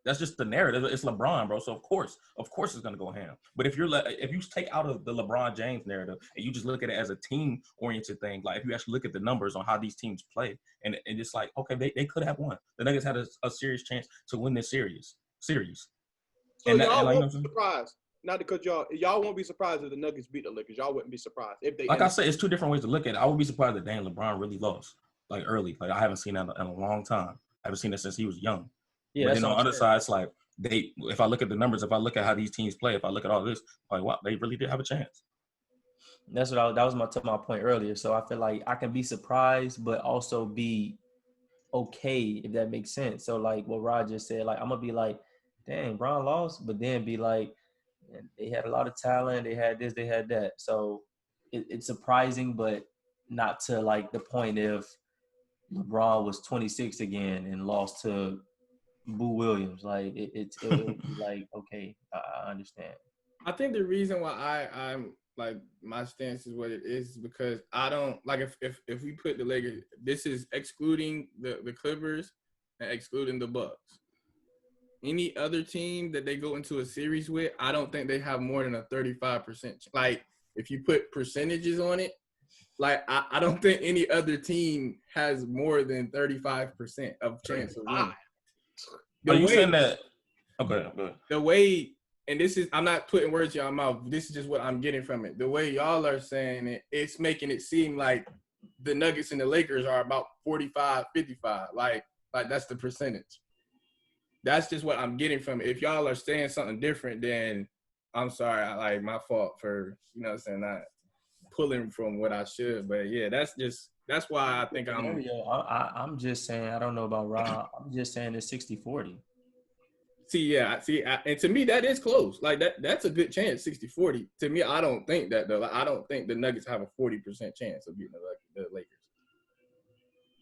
That's just the narrative. It's LeBron, bro. So of course it's gonna go ham. But if you take out of the LeBron James narrative and you just look at it as a team-oriented thing, like if you actually look at the numbers on how these teams play, and it's like, okay, they could have won. The Nuggets had a serious chance to win this series. So y'all won't be surprised. Not because y'all won't be surprised if the Nuggets beat the Lakers. Y'all wouldn't be surprised if they. Like I said, it's two different ways to look at it. I would be surprised that LeBron really lost like early. Like I haven't seen that in a long time. I haven't seen it since he was young. Yeah. But then on the other side, it's like if I look at the numbers, if I look at how these teams play, if I look at all this, like wow, they really did have a chance. That's what that was my point earlier. So I feel like I can be surprised, but also be okay if that makes sense. So like what Rod just said, like I'm gonna be like, dang, Bron lost, but then be like, they had a lot of talent. They had this, they had that. So it's surprising, but not to like the point if LeBron was 26 again and lost to Boo Williams. Like it would be like, okay, I understand. I think the reason why I'm like my stance is what it is because I don't like if we put the Lakers, this is excluding the Clippers and excluding the Bucks. Any other team that they go into a series with, I don't think they have more than a 35%. Like, if you put percentages on it, like, I don't think any other team has more than 35% of chance of winning. Are you saying that? Okay. The way, and this is, I'm not putting words in your mouth. This is just what I'm getting from it. The way y'all are saying it, it's making it seem like the Nuggets and the Lakers are about 45, 55. Like that's the percentage. That's just what I'm getting from it. If y'all are saying something different, then I'm sorry. My fault for, you know what I'm saying, not pulling from what I should. But, yeah, that's why I think I'm just saying, I don't know about Rob. I'm just saying it's 60-40. And to me, that is close. Like, that's a good chance, 60-40. To me, I don't think that, though. Like, I don't think the Nuggets have a 40% chance of beating the Lakers.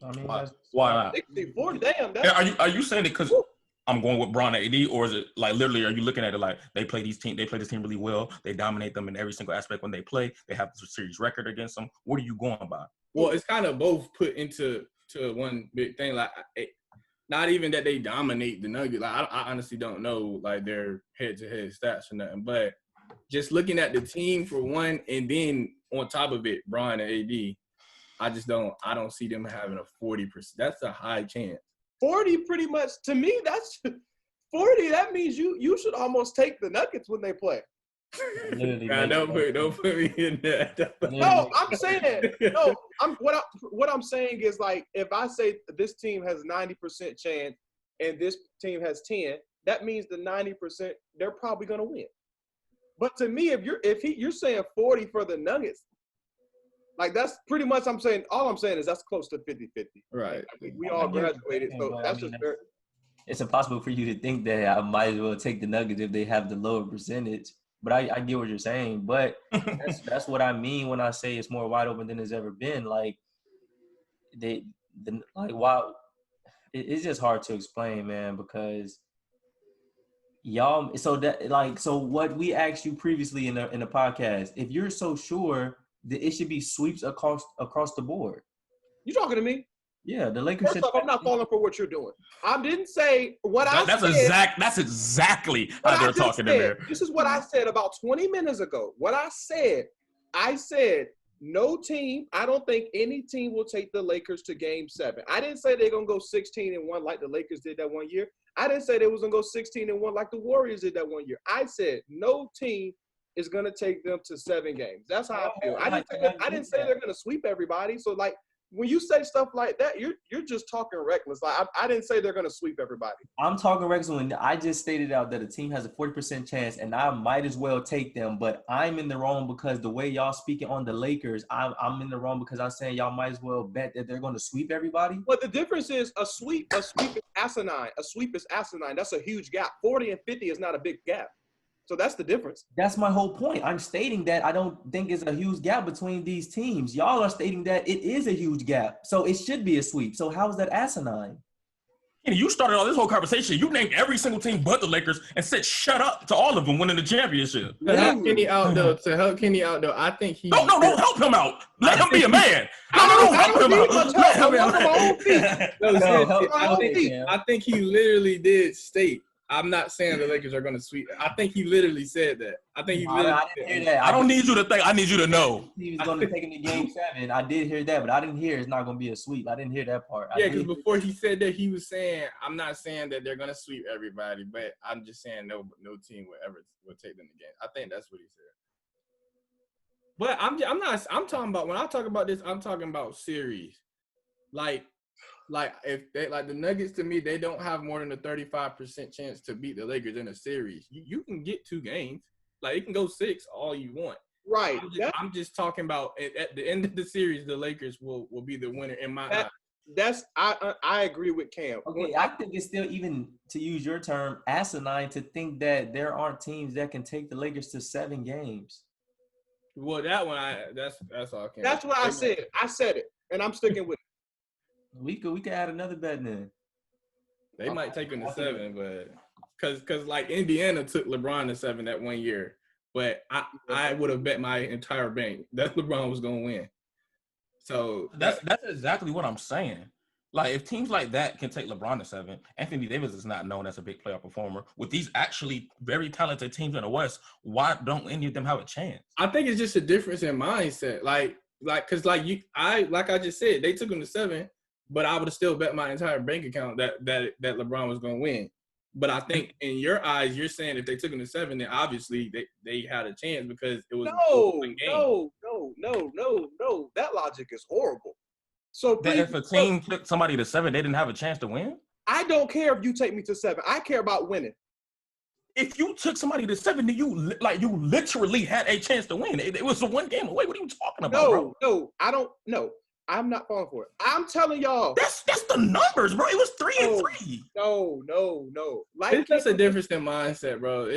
I mean, why not? 60-40, damn. Are you saying it because – I'm going with Bron and AD, or is it like literally? Are you looking at it like they play this team really well? They dominate them in every single aspect when they play. They have the series record against them. What are you going by? Well, it's kind of both put into to one big thing. Like, not even that they dominate the Nuggets. Like, I honestly don't know like their head-to-head stats or nothing. But just looking at the team for one, and then on top of it, Bron and AD, I don't see them having a 40%. That's a high chance. 40 pretty much, to me, that's 40. That means you should almost take the Nuggets when they play. God, don't put me in that. No, I'm saying what I'm saying is, like, if I say this team has 90% chance and this team has 10, that means the 90% they're probably gonna win. But to me, if you're saying 40 for the Nuggets, like, that's pretty much all I'm saying is that's close to 50-50. Right. We all graduated, so that's just fair. It's impossible for you to think that I might as well take the Nuggets if they have the lower percentage. But I get what you're saying. But that's what I mean when I say it's more wide open than it's ever been. Like, wow, it's just hard to explain, man, because y'all. So what we asked you previously in the podcast, if you're so sure that it should be sweeps across the board. You talking to me? Yeah, the Lakers. First off, I'm not falling for what you're doing. I didn't say what I said. That's exactly how they're talking in there. This is what I said about 20 minutes ago. What I said, no team, I don't think any team will take the Lakers to Game 7. I didn't say they're going to go 16-1 like the Lakers did that one year. I didn't say they was going to go 16-1 like the Warriors did that one year. I said no team is going to take them to 7 games. That's how I feel. I didn't say they're going to sweep everybody. So, like, when you say stuff like that, you're just talking reckless. Like, I didn't say they're going to sweep everybody. I'm talking reckless when I just stated out that a team has a 40% chance, and I might as well take them. But I'm in the wrong because the way y'all speaking on the Lakers, I'm in the wrong because I'm saying y'all might as well bet that they're going to sweep everybody. But the difference is a sweep is asinine. A sweep is asinine. That's a huge gap. 40 and 50 is not a big gap. So that's the difference. That's my whole point. I'm stating that I don't think it's a huge gap between these teams. Y'all are stating that it is a huge gap. So it should be a sweep. So how is that asinine? You started all this whole conversation. You named every single team but the Lakers and said shut up to all of them winning the championship. To help Kenny out, though, I think he... No, don't help him out. Let him be a man. Help him out. I think he literally did state, I'm not saying the Lakers are going to sweep. I think he literally said that. I think he literally I didn't hear that. I don't need you to think. I need you to know. He was going to take him to Game 7. I did hear that, but I didn't hear it's not going to be a sweep. I didn't hear that part. Yeah, because before he said that, he was saying, I'm not saying that they're going to sweep everybody, but I'm just saying no team will take them to game. I think that's what he said. But I'm talking about, when I talk about this, I'm talking about series. Like if they, like the Nuggets, to me, they don't have more than a 35% chance to beat the Lakers in a series. You can get 2 games. Like, it can go 6 all you want. Right. I'm just talking about at the end of the series, the Lakers will be the winner in my eyes. I agree with Cam. Okay, I think it's still, even to use your term, asinine to think that there aren't teams that can take the Lakers to 7 games. Well, that one, that's all. That's what I said. I said it, and I'm sticking with it. We could add another bet then. They might take him to 7, but because like Indiana took LeBron to 7 that one year, but I would have bet my entire bank that LeBron was gonna win. So that's exactly what I'm saying. Like, if teams like that can take LeBron to 7, Anthony Davis is not known as a big playoff performer. With these actually very talented teams in the West, why don't any of them have a chance? I think it's just a difference in mindset. Because I just said, they took him to 7. But I would have still bet my entire bank account that LeBron was going to win. But I think in your eyes, you're saying if they took him to 7, then obviously they had a chance because it was a game. No. That logic is horrible. So that if a team took somebody to 7, they didn't have a chance to win? I don't care if you take me to 7. I care about winning. If you took somebody to 7, then you literally had a chance to win. It was a 1 game away. What are you talking about, bro? No, I don't know. I'm not falling for it. I'm telling y'all. That's the numbers, bro. It was 3-3. No. It's just a difference in mindset, bro.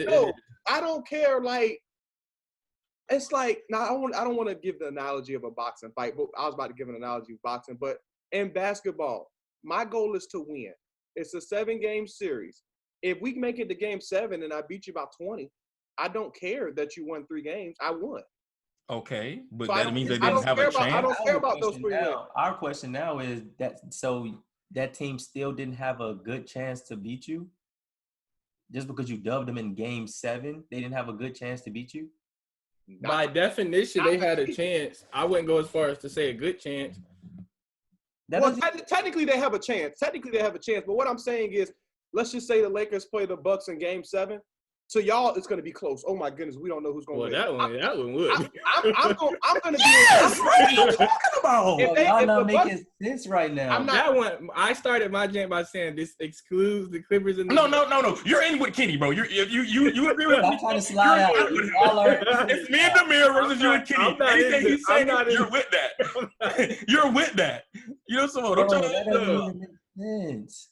I don't care. Like, it's like, now I don't want to give the analogy of a boxing fight, but I was about to give an analogy of boxing. But in basketball, my goal is to win. It's a 7-game series. If we make it to Game 7 and I beat you by 20, I don't care that you won 3 games. I won. Okay, but So that means they I didn't don't have care a about. I chance. don't care about those 3 wins. Our question now is that team still didn't have a good chance to beat you? Just because you dubbed them in game 7, they didn't have a good chance to beat you? By definition, they had a chance. I wouldn't go as far as to say a good chance. Well, technically they have a chance. But what I'm saying is, let's just say the Lakers play the Bucks in game 7. So y'all, it's going to be close. Oh my goodness, we don't know who's going to win. That one would. I'm going to be. Yes, what are you talking about? Y'all not making sense right now. That one, I started my jam by saying this excludes the Clippers and the No. You're in with Kenny, bro. You agree with me? I'm trying to slide out. It's me and Damian versus you and Kenny. Anything he's saying, you're with that. You're with that. You know, so don't try to. That doesn't make sense.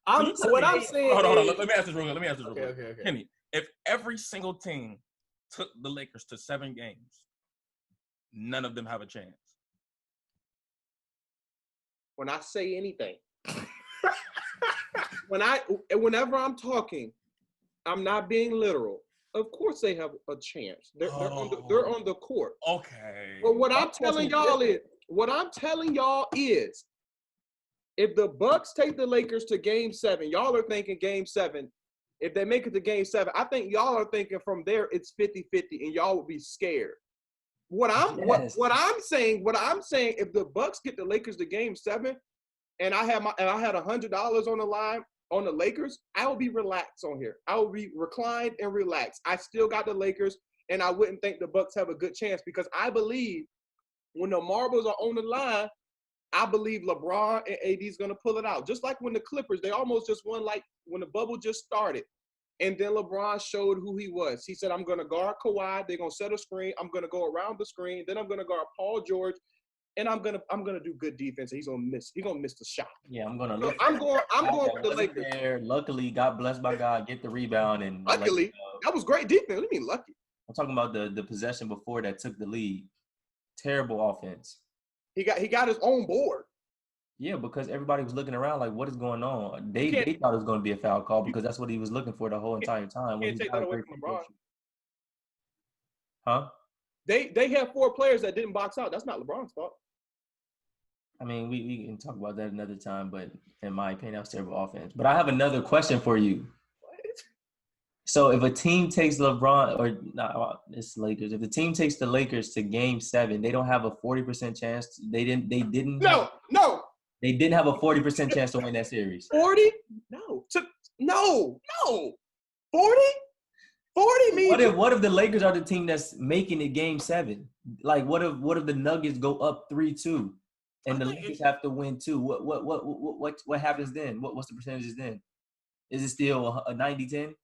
What I'm saying. Hold on. Let me ask this real quick. Okay. Kenny, if every single team took the Lakers to 7 games, none of them have a chance. When I say anything, whenever I'm talking, I'm not being literal. Of course, they have a chance. They're on the court. Okay. But what I'm telling y'all is, if the Bucks take the Lakers to game 7, y'all are thinking game 7. If they make it to game 7, I think y'all are thinking from there it's 50-50, and y'all will be scared. What I'm saying, if the Bucks get the Lakers to game 7, and I had $100 on the line on the Lakers, I will be relaxed on here. I will be reclined and relaxed. I still got the Lakers, and I wouldn't think the Bucks have a good chance, because I believe when the marbles are on the line, I believe LeBron and AD is going to pull it out. Just like when the Clippers, they almost just won, like when the bubble just started. And then LeBron showed who he was. He said, I'm going to guard Kawhi. They're going to set a screen. I'm going to go around the screen. Then I'm going to guard Paul George. And I'm gonna do good defense. And he's gonna miss the shot. Yeah, I'm going with the Lakers. There. Luckily, got blessed by God, get the rebound. And luckily, that was great defense. What do you mean lucky? I'm talking about the possession before that took the lead. Terrible offense. He got his own board. Yeah, because everybody was looking around like, what is going on? They thought it was going to be a foul call because that's what he was looking for the whole entire time. You can't take that away from LeBron. Huh? They have 4 players that didn't box out. That's not LeBron's fault. I mean, we can talk about that another time, but in my opinion, that was terrible offense. But I have another question for you. What? So if a team takes LeBron, or not, it's Lakers. If the team takes the Lakers to game 7, they don't have a 40% chance. They didn't. No. They didn't have a 40% chance to win that series. 40? No. 40? 40 means what if the Lakers are the team that's making it game 7? Like what if the Nuggets go up 3-2 and the Lakers have to win 2? What happens then? What's the percentages then? Is it still a 90-10?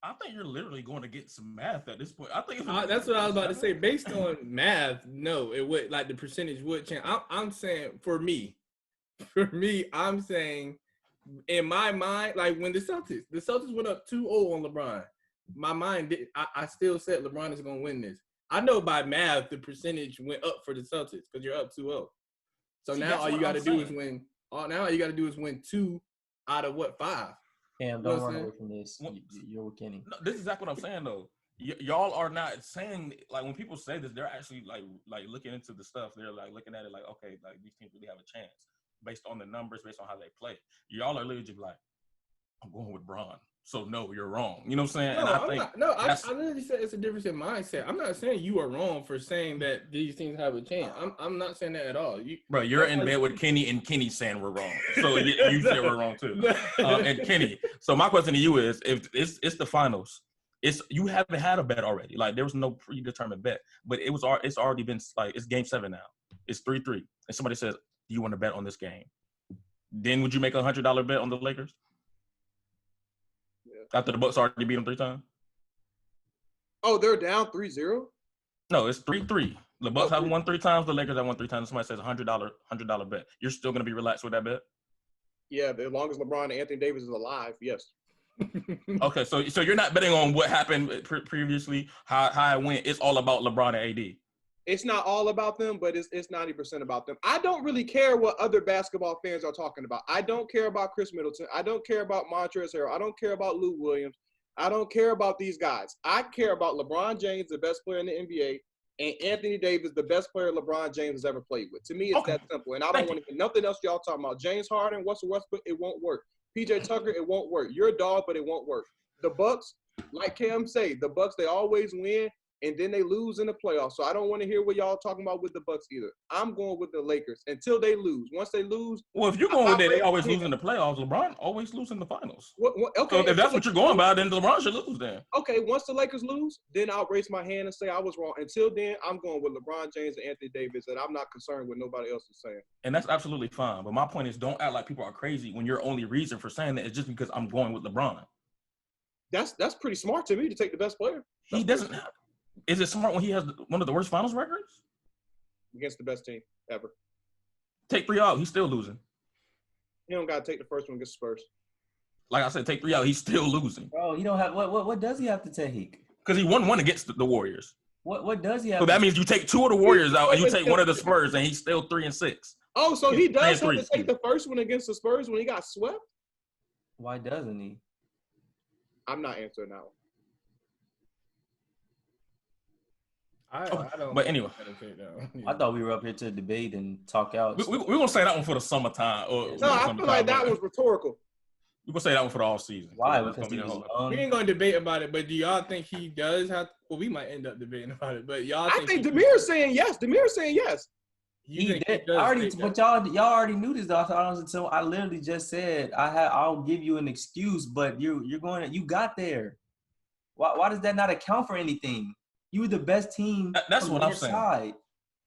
I think you're literally going to get some math at this point. I think that's what I was about to say. Based on math, no, it would, like, the percentage would change. I'm saying for me, I'm saying in my mind, like when the Celtics went up 2-0 on LeBron, my mind I still said LeBron is going to win this. I know by math the percentage went up for the Celtics because you're up 2-0. So now all you got to do is win. Now all you got to do is win 2 out of 5. Cam, don't run away from this. You're with Kenny. No, this is exactly what I'm saying, though. Y'all are not saying, like, when people say this, they're actually like looking into the stuff. They're like looking at it like, okay, like these teams really have a chance based on the numbers, based on how they play. Y'all are literally just like, I'm going with Bron. So no, you're wrong. You know what I'm saying? I literally said it's a difference in mindset. I'm not saying you are wrong for saying that these teams have a chance. I'm not saying that at all. You're in bed with Kenny, and Kenny's saying we're wrong. So you said we're wrong too. And Kenny, so my question to you is, if it's the finals, you haven't had a bet already. Like, there was no predetermined bet, but it's already been, like, it's game 7 now. It's 3-3, and somebody says, "Do you want to bet on this game?" Then would you make $100 bet on the Lakers? After the Bucks already beat them 3 times? Oh, they're down 3-0? No, it's 3-3. The Bucks have won 3 times. The Lakers have won 3 times. Somebody says $100 bet. You're still going to be relaxed with that bet? Yeah, as long as LeBron and Anthony Davis is alive, yes. Okay, so you're not betting on what happened previously, how it went. It's all about LeBron and AD. It's not all about them, but it's 90% about them. I don't really care what other basketball fans are talking about. I don't care about Chris Middleton. I don't care about Montrezl Harrell. I don't care about Lou Williams. I don't care about these guys. I care about LeBron James, the best player in the NBA, and Anthony Davis, the best player LeBron James has ever played with. To me, it's that simple. And I don't want to hear nothing else y'all talking about. James Harden, Russell Westbrook, it won't work. PJ Tucker, it won't work. You're a dog, but it won't work. The Bucks, like Cam say, the Bucks, they always win, and then they lose in the playoffs. So I don't want to hear what y'all talking about with the Bucks either. I'm going with the Lakers until they lose. Once they lose, well, if you're going with that, they always lose in the playoffs. LeBron always lose in the finals. Okay, so if that's what you're going by, then LeBron should lose then. Okay, once the Lakers lose, then I'll raise my hand and say I was wrong. Until then, I'm going with LeBron James and Anthony Davis, and I'm not concerned with nobody else is saying. And that's absolutely fine. But my point is, don't act like people are crazy when your only reason for saying that is just because I'm going with LeBron. That's pretty smart to me to take the best player. He doesn't. Is it smart when he has one of the worst finals records against the best team ever? Take 3 out, he's still losing. He don't got to take the first one against Spurs. Like I said, take 3 out, he's still losing. Bro, you don't have what does he have to take? Because he won one against the Warriors. What does he have? So that means you take 2 of the Warriors out and you take one of the Spurs, and he's still 3-6. Oh, so he does have to take the first one against the Spurs when he got swept? Why doesn't he? I'm not answering that one. I don't. But anyway, I thought we were up here to debate and talk out. We're gonna say that one for the summertime. No, I feel like that was rhetorical. We're gonna say that one for the all season. Why? We ain't gonna debate about it. But do y'all think he does have? Well, we might end up debating about it. But y'all, I think Damir's saying yes. Damir's saying yes. He did. But y'all already knew this. So I literally just said I'll give you an excuse, but you got there. Why does that not account for anything? You were the best team. That's what I'm saying.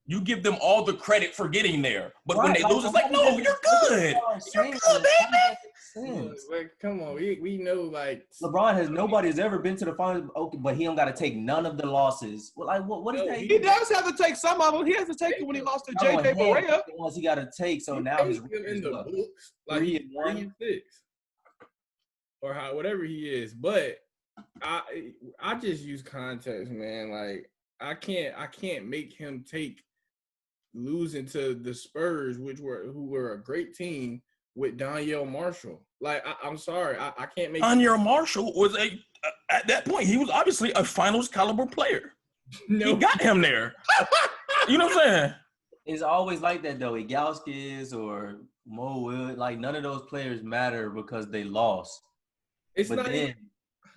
You give them all the credit for getting there, but when they lose, it's like, no, you're good. You're good, baby. Like, come on, we know like nobody has ever been to the finals, but he don't got to take none of the losses. Well, like what is that? He does have to take some of them. He has to take it when he lost to JJ Barea. The ones he got to take. So now he's in the books, like 3-6, or whatever he is. But I just use context, man. Like I can't make him take losing to the Spurs, who were a great team with Daniel Marshall. Like I'm sorry, I can't make. Daniel Marshall was at that point he was obviously a finals caliber player. No. He got him there. You know what I'm saying? It's always like that though. Igauskis or Mo Wood, like none of those players matter because they lost.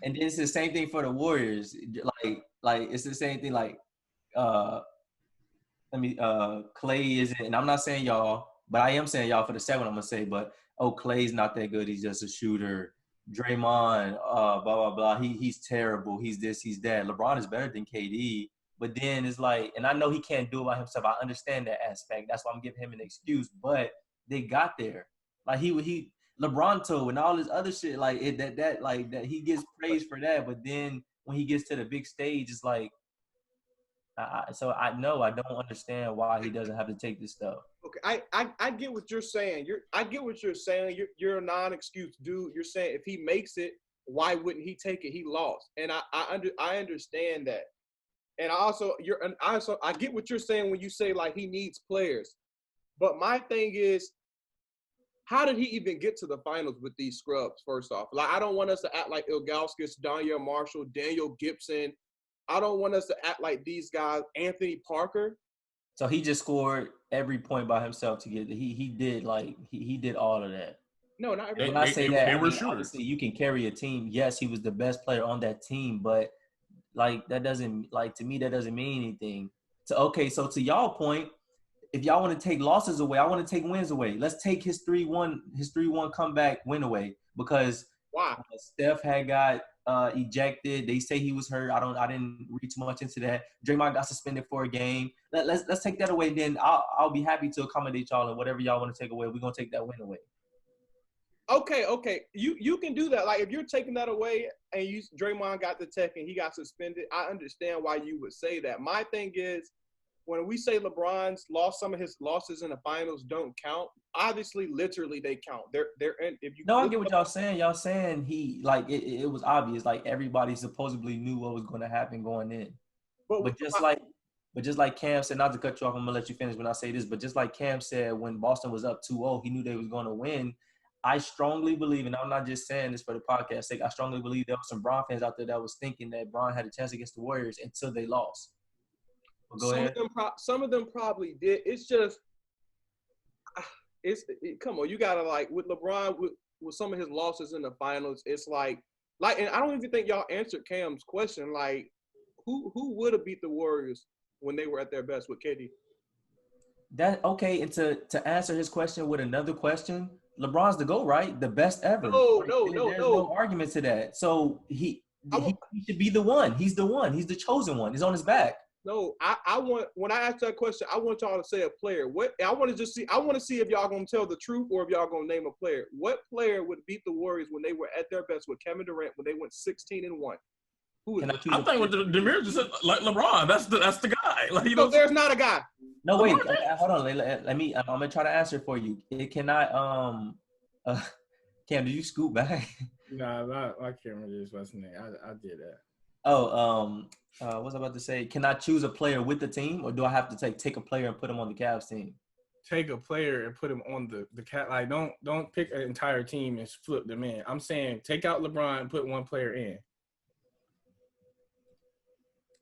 And it's the same thing for the Warriors. Like it's the same thing. Like, Clay isn't, and I'm not saying y'all, but I am saying y'all for the second. I'm gonna say, but Clay's not that good. He's just a shooter. Draymond, blah blah blah. He's terrible. He's this. He's that. LeBron is better than KD. But then it's like, and I know he can't do it by himself. I understand that aspect. That's why I'm giving him an excuse. But they got there. Like LeBron told and all this other shit, like that he gets praised for that, but then when he gets to the big stage, it's like, so I know I don't understand why he doesn't have to take this stuff. Okay, I get what you're saying. I get what you're saying. You're a non-excuse dude. You're saying if he makes it, why wouldn't he take it? He lost, and I understand that, and I get what you're saying when you say like he needs players, but my thing is, how did he even get to the finals with these scrubs, first off? Like, I don't want us to act like Ilgauskas, Daniel Marshall, Daniel Gibson. I don't want us to act like these guys, Anthony Parker. So he just scored every point by himself to get – he did all of that. No, not every When I say that, obviously you can carry a team. Yes, he was the best player on that team, but, like, that doesn't – like, to me, that doesn't mean anything. So to y'all point – if y'all want to take losses away, I want to take wins away. Let's take his 3-1 comeback win away because Steph had got ejected. They say he was hurt. I didn't read too much into that. Draymond got suspended for a game. Let's take that away. Then I'll be happy to accommodate y'all and whatever y'all want to take away. We're gonna take that win away. Okay. You can do that. Like if you're taking that away and Draymond got the tech and he got suspended, I understand why you would say that. My thing is, when we say LeBron's lost, some of his losses in the finals don't count. Obviously, literally, they count. They're in. If you I get what y'all saying. Y'all saying he like it was obvious. Like everybody supposedly knew what was going to happen going in. But just like Cam said, not to cut you off, I'm gonna let you finish when I say this. But just like Cam said, when Boston was up 2-0, he knew they was going to win. I strongly believe, and I'm not just saying this for the podcast sake, I strongly believe there were some Bron fans out there that was thinking that Bron had a chance against the Warriors until they lost. Well, go ahead. Some of them probably did. It's just, come on, you gotta like with LeBron with some of his losses in the finals. It's like, and I don't even think y'all answered Cam's question. Like, who would have beat the Warriors when they were at their best with KD? That okay, and to answer his question with another question, LeBron's the GOAT, right? The best ever. No. There's no argument to that. So he should be the one. He's the one. He's the chosen one. He's on his back. No, I want, when I ask that question, I want y'all to say a player. I want to see if y'all gonna tell the truth or if y'all gonna name a player. What player would beat the Warriors when they were at their best with Kevin Durant when they went 16-1? Who is it? I think with Damian just said, like LeBron. That's the guy. Like, you know, there's not a guy. No, wait. Hold on. Let me. I'm gonna try to answer for you. It cannot. Cam, did you scoot back? Nah, my camera just wasn't there. I did that. Oh, what was I about to say? Can I choose a player with the team, or do I have to take a player and put him on the Cavs team? Take a player and put him on the cat. Like, don't pick an entire team and flip them in. I'm saying take out LeBron and put one player in.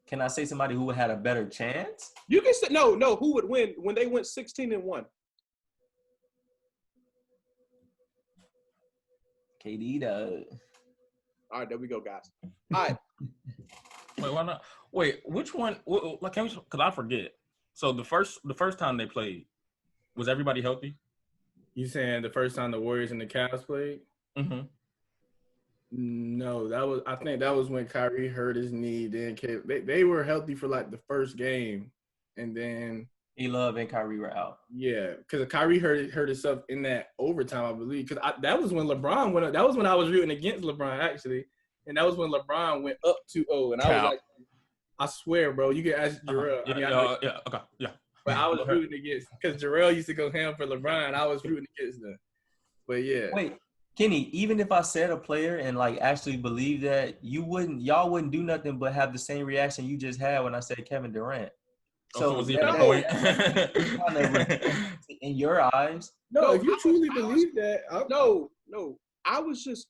Can I say somebody who had a better chance? You can say no. Who would win when they went 16-1? KD does. All right, there we go, guys. All right. Wait, why not? Wait, which one? Like, because I forget. So the first time they played, was everybody healthy? You saying the first time the Warriors and the Cavs played? Mm-hmm. No, I think that was when Kyrie hurt his knee. Then they were healthy for like the first game, and then Lillard and Kyrie were out. Yeah, because Kyrie hurt himself in that overtime, I believe. Because that was when LeBron went up. That was when I was rooting against LeBron, actually. And that was when LeBron went up 2-0. And I was like, I swear, bro, you can ask Jarrell. Yeah. But I was rooting against, because Jarrell used to go ham for LeBron. I was rooting against them. But yeah. Wait, Kenny, even if I said a player and like actually believe that, y'all wouldn't do nothing but have the same reaction you just had when I said Kevin Durant. So was even a point. In your eyes. No, if you truly believe that. No. I was just.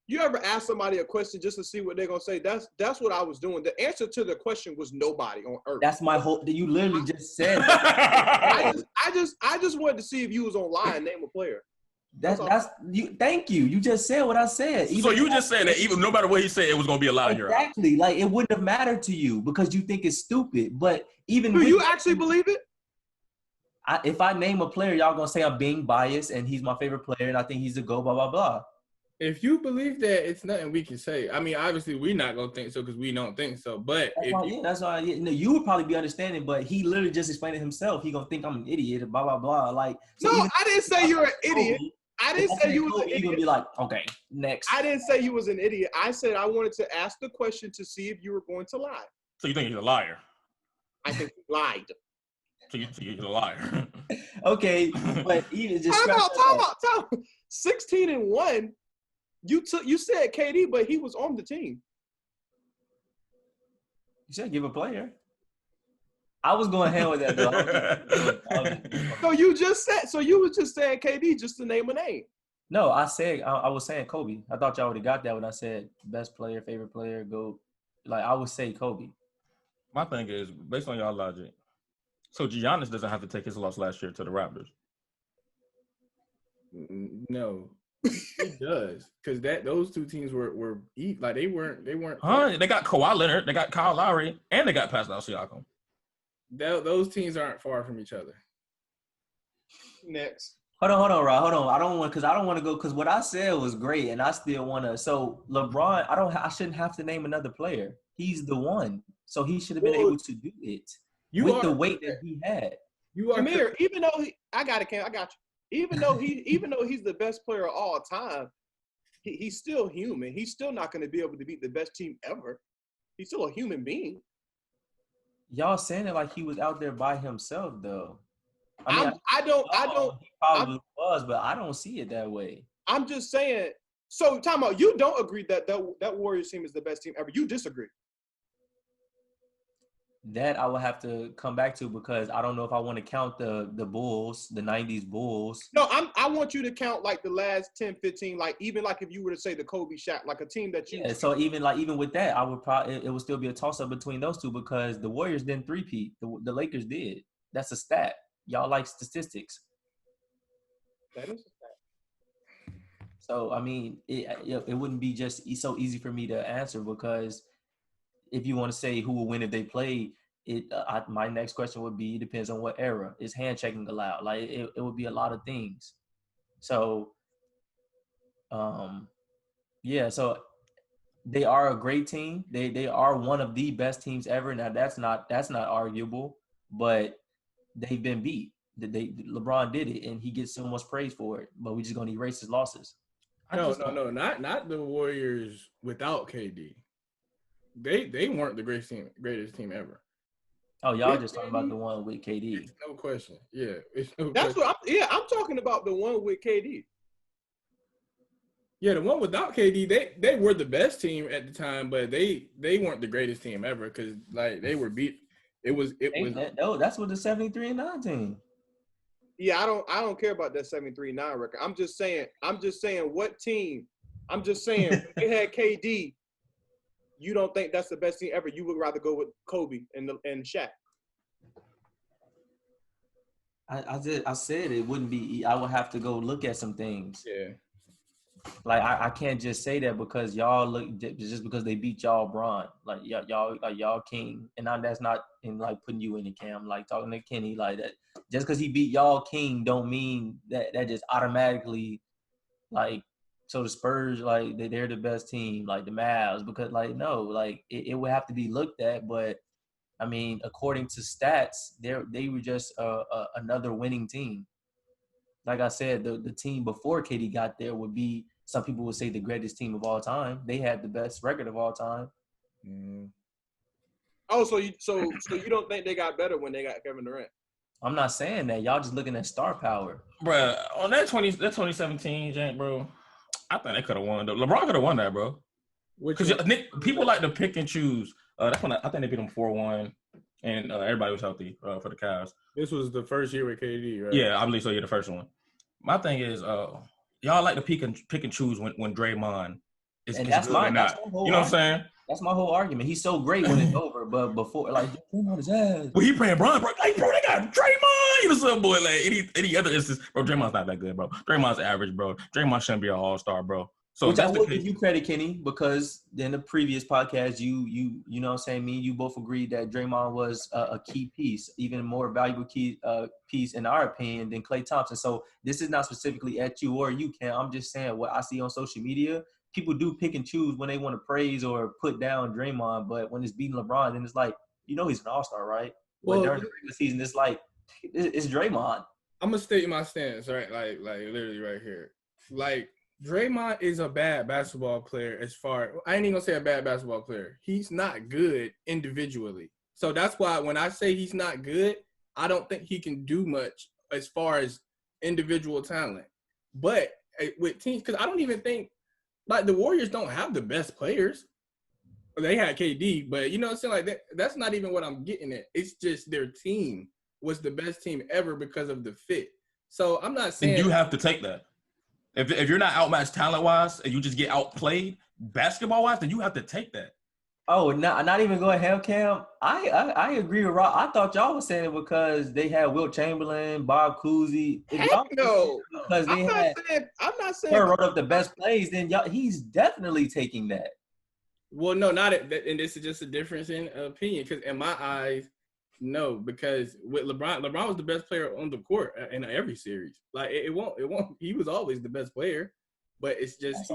You ever ask somebody a question just to see what they're gonna say? That's what I was doing. The answer to the question was nobody on earth. That's my whole. You literally just said. I just wanted to see if you was online. Name a player. That's you. Thank you. You just said what I said. So you just said that even no matter what he said, it was gonna be a lie in your eyes. Exactly. Like it wouldn't have mattered to you because you think it's stupid. But even do you actually believe it? If I name a player, y'all gonna say I'm being biased and he's my favorite player and I think he's the GOAT. Blah blah blah. If you believe that, it's nothing we can say. I mean, obviously, we're not gonna think so because we don't think so. But that's why you would probably be understanding. But he literally just explained it himself. He gonna think I'm an idiot. Blah blah blah. Like so no, I didn't say you're an idiot. I didn't say you was an idiot. You're gonna be like, okay, next. I didn't say you was an idiot. I said I wanted to ask the question to see if you were going to lie. So you think he's a liar? I think he lied. So you're a liar. Okay, but even just time out. 16-1. You said KD, but he was on the team. You said give a player. I was going hand with that though. So you was just saying KD just to name a name. No, I was saying Kobe. I thought y'all would have got that when I said best player, favorite player, GOAT. Like I would say Kobe. My thing is based on y'all logic. So Giannis doesn't have to take his loss last year to the Raptors. No. It does, because those two teams were like they weren't. Huh? They got Kawhi Leonard, they got Kyle Lowry, and they got Pascal Siakam. Those teams aren't far from each other. Next. Hold on, Rob. Hold on. I don't want to go because what I said was great, and I still want to. So LeBron, I shouldn't have to name another player. He's the one, so he should have been able to do it with the weight that he had. You are Amir, even though I got you. Even though he's the best player of all time, he's still human. He's still not going to be able to beat the best team ever. He's still a human being. Y'all saying it like he was out there by himself, though. I don't. He probably was, but I don't see it that way. I'm just saying. So, time out. You don't agree that Warriors team is the best team ever. You disagree. That I will have to come back to because I don't know if I want to count the Bulls, the 90s Bulls. No, I I want you to count like the last 10, 15, like even like if you were to say the Kobe Shaq, like a team that you. Yeah, so even with that, I would probably it would still be a toss up between those two because the Warriors didn't three-peat. The Lakers did. That's a stat. Y'all like statistics. That is a fact. So I mean, it wouldn't be just so easy for me to answer because if you want to say who will win if they played, my next question would be depends on what era. Is hand checking allowed? Like it would be a lot of things. So, yeah. So they are a great team. They are one of the best teams ever. Now that's not arguable, but they've been beat. LeBron did it, and he gets so much praise for it. But we're just gonna erase his losses. No, not the Warriors without KD. They weren't the greatest team ever. Oh, y'all just talking about the one with KD. It's no question. Yeah, I'm talking about the one with KD. Yeah, the one without KD, they were the best team at the time, but they weren't the greatest team ever because like they were beat. That's with the 73-9 team. Yeah, I don't care about that 73-9 record. I'm just saying what team. I'm just saying when they had KD, you don't think that's the best team ever. You would rather go with Kobe and Shaq. I said it wouldn't be. I would have to go look at some things. Yeah. Like I can't just say that because y'all look just because they beat y'all Bron. Like y'all king. And that's not in like putting you in the cam. Like talking to Kenny like that. Just because he beat y'all king don't mean that just automatically like so the Spurs like they're the best team, like the Mavs, because like no, like it would have to be looked at, but I mean, according to stats, they were just another winning team. Like I said, the team before KD got there would be, some people would say, the greatest team of all time. They had the best record of all time. Mm. Oh, so you don't think they got better when they got Kevin Durant? I'm not saying that. Y'all just looking at star power. Bruh, on that 2017 jank, bro, I think they could have won. LeBron could have won that, bro. Because people like to pick and choose. That's when I think they beat them 4-1, and everybody was healthy for the Cavs. This was the first year with KD, right? Yeah, I believe so. Yeah, the first one. My thing is, y'all like to pick and choose when Draymond is good or not. You know what I'm saying? That's my whole argument. He's so great when it's over, but before, like, Draymond is ass. Well, he playing Bron, bro. Like, bro, they got Draymond. You know, some boy. Like any other instance, bro. Draymond's not that good, bro. Draymond's average, bro. Draymond shouldn't be an all-star, bro. So which I will give you credit, Kenny, because in the previous podcast, you know what I'm saying, me and you both agreed that Draymond was a key piece, even more valuable key piece in our opinion than Klay Thompson. So this is not specifically at you or you, Ken. I'm just saying what I see on social media. People do pick and choose when they want to praise or put down Draymond, but when it's beating LeBron, then it's like, you know, he's an all-star, right? Well, during the regular season, it's like, it's Draymond. I'm gonna state my stance, right? Like literally right here. Like, Draymond is a bad basketball player I ain't even gonna say a bad basketball player. He's not good individually. So that's why when I say he's not good, I don't think he can do much as far as individual talent. But with teams, because I don't even think, like, the Warriors don't have the best players. They had KD, but you know what I'm saying? Like, that's not even what I'm getting at. It's just their team was the best team ever because of the fit. So I'm not saying. And you have to take that. If you're not outmatched talent-wise and you just get outplayed basketball-wise, then you have to take that. Oh, not even going ham cam. I agree with Rob. I thought y'all was saying it because they had Wilt Chamberlain, Bob Cousy. Heck no. Because I'm not saying wrote up the best plays, then he's definitely taking that. Well, no, not it. And this is just a difference in opinion. Because in my eyes, no, because with LeBron was the best player on the court in every series. Like it won't. He was always the best player, but it's just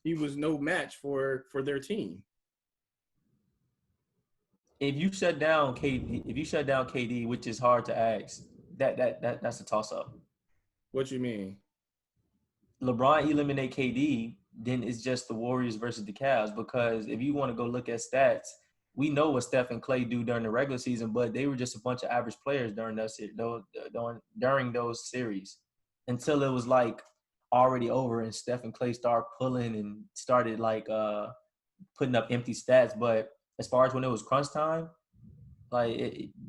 he was no match for their team. If you shut down KD, which is hard to ask, that's a toss up. What you mean? LeBron eliminate KD, then it's just the Warriors versus the Cavs. Because if you want to go look at stats, we know what Steph and Klay do during the regular season, but they were just a bunch of average players during those series until it was like already over and Steph and Klay started pulling and started like putting up empty stats. But as far as when it was crunch time, we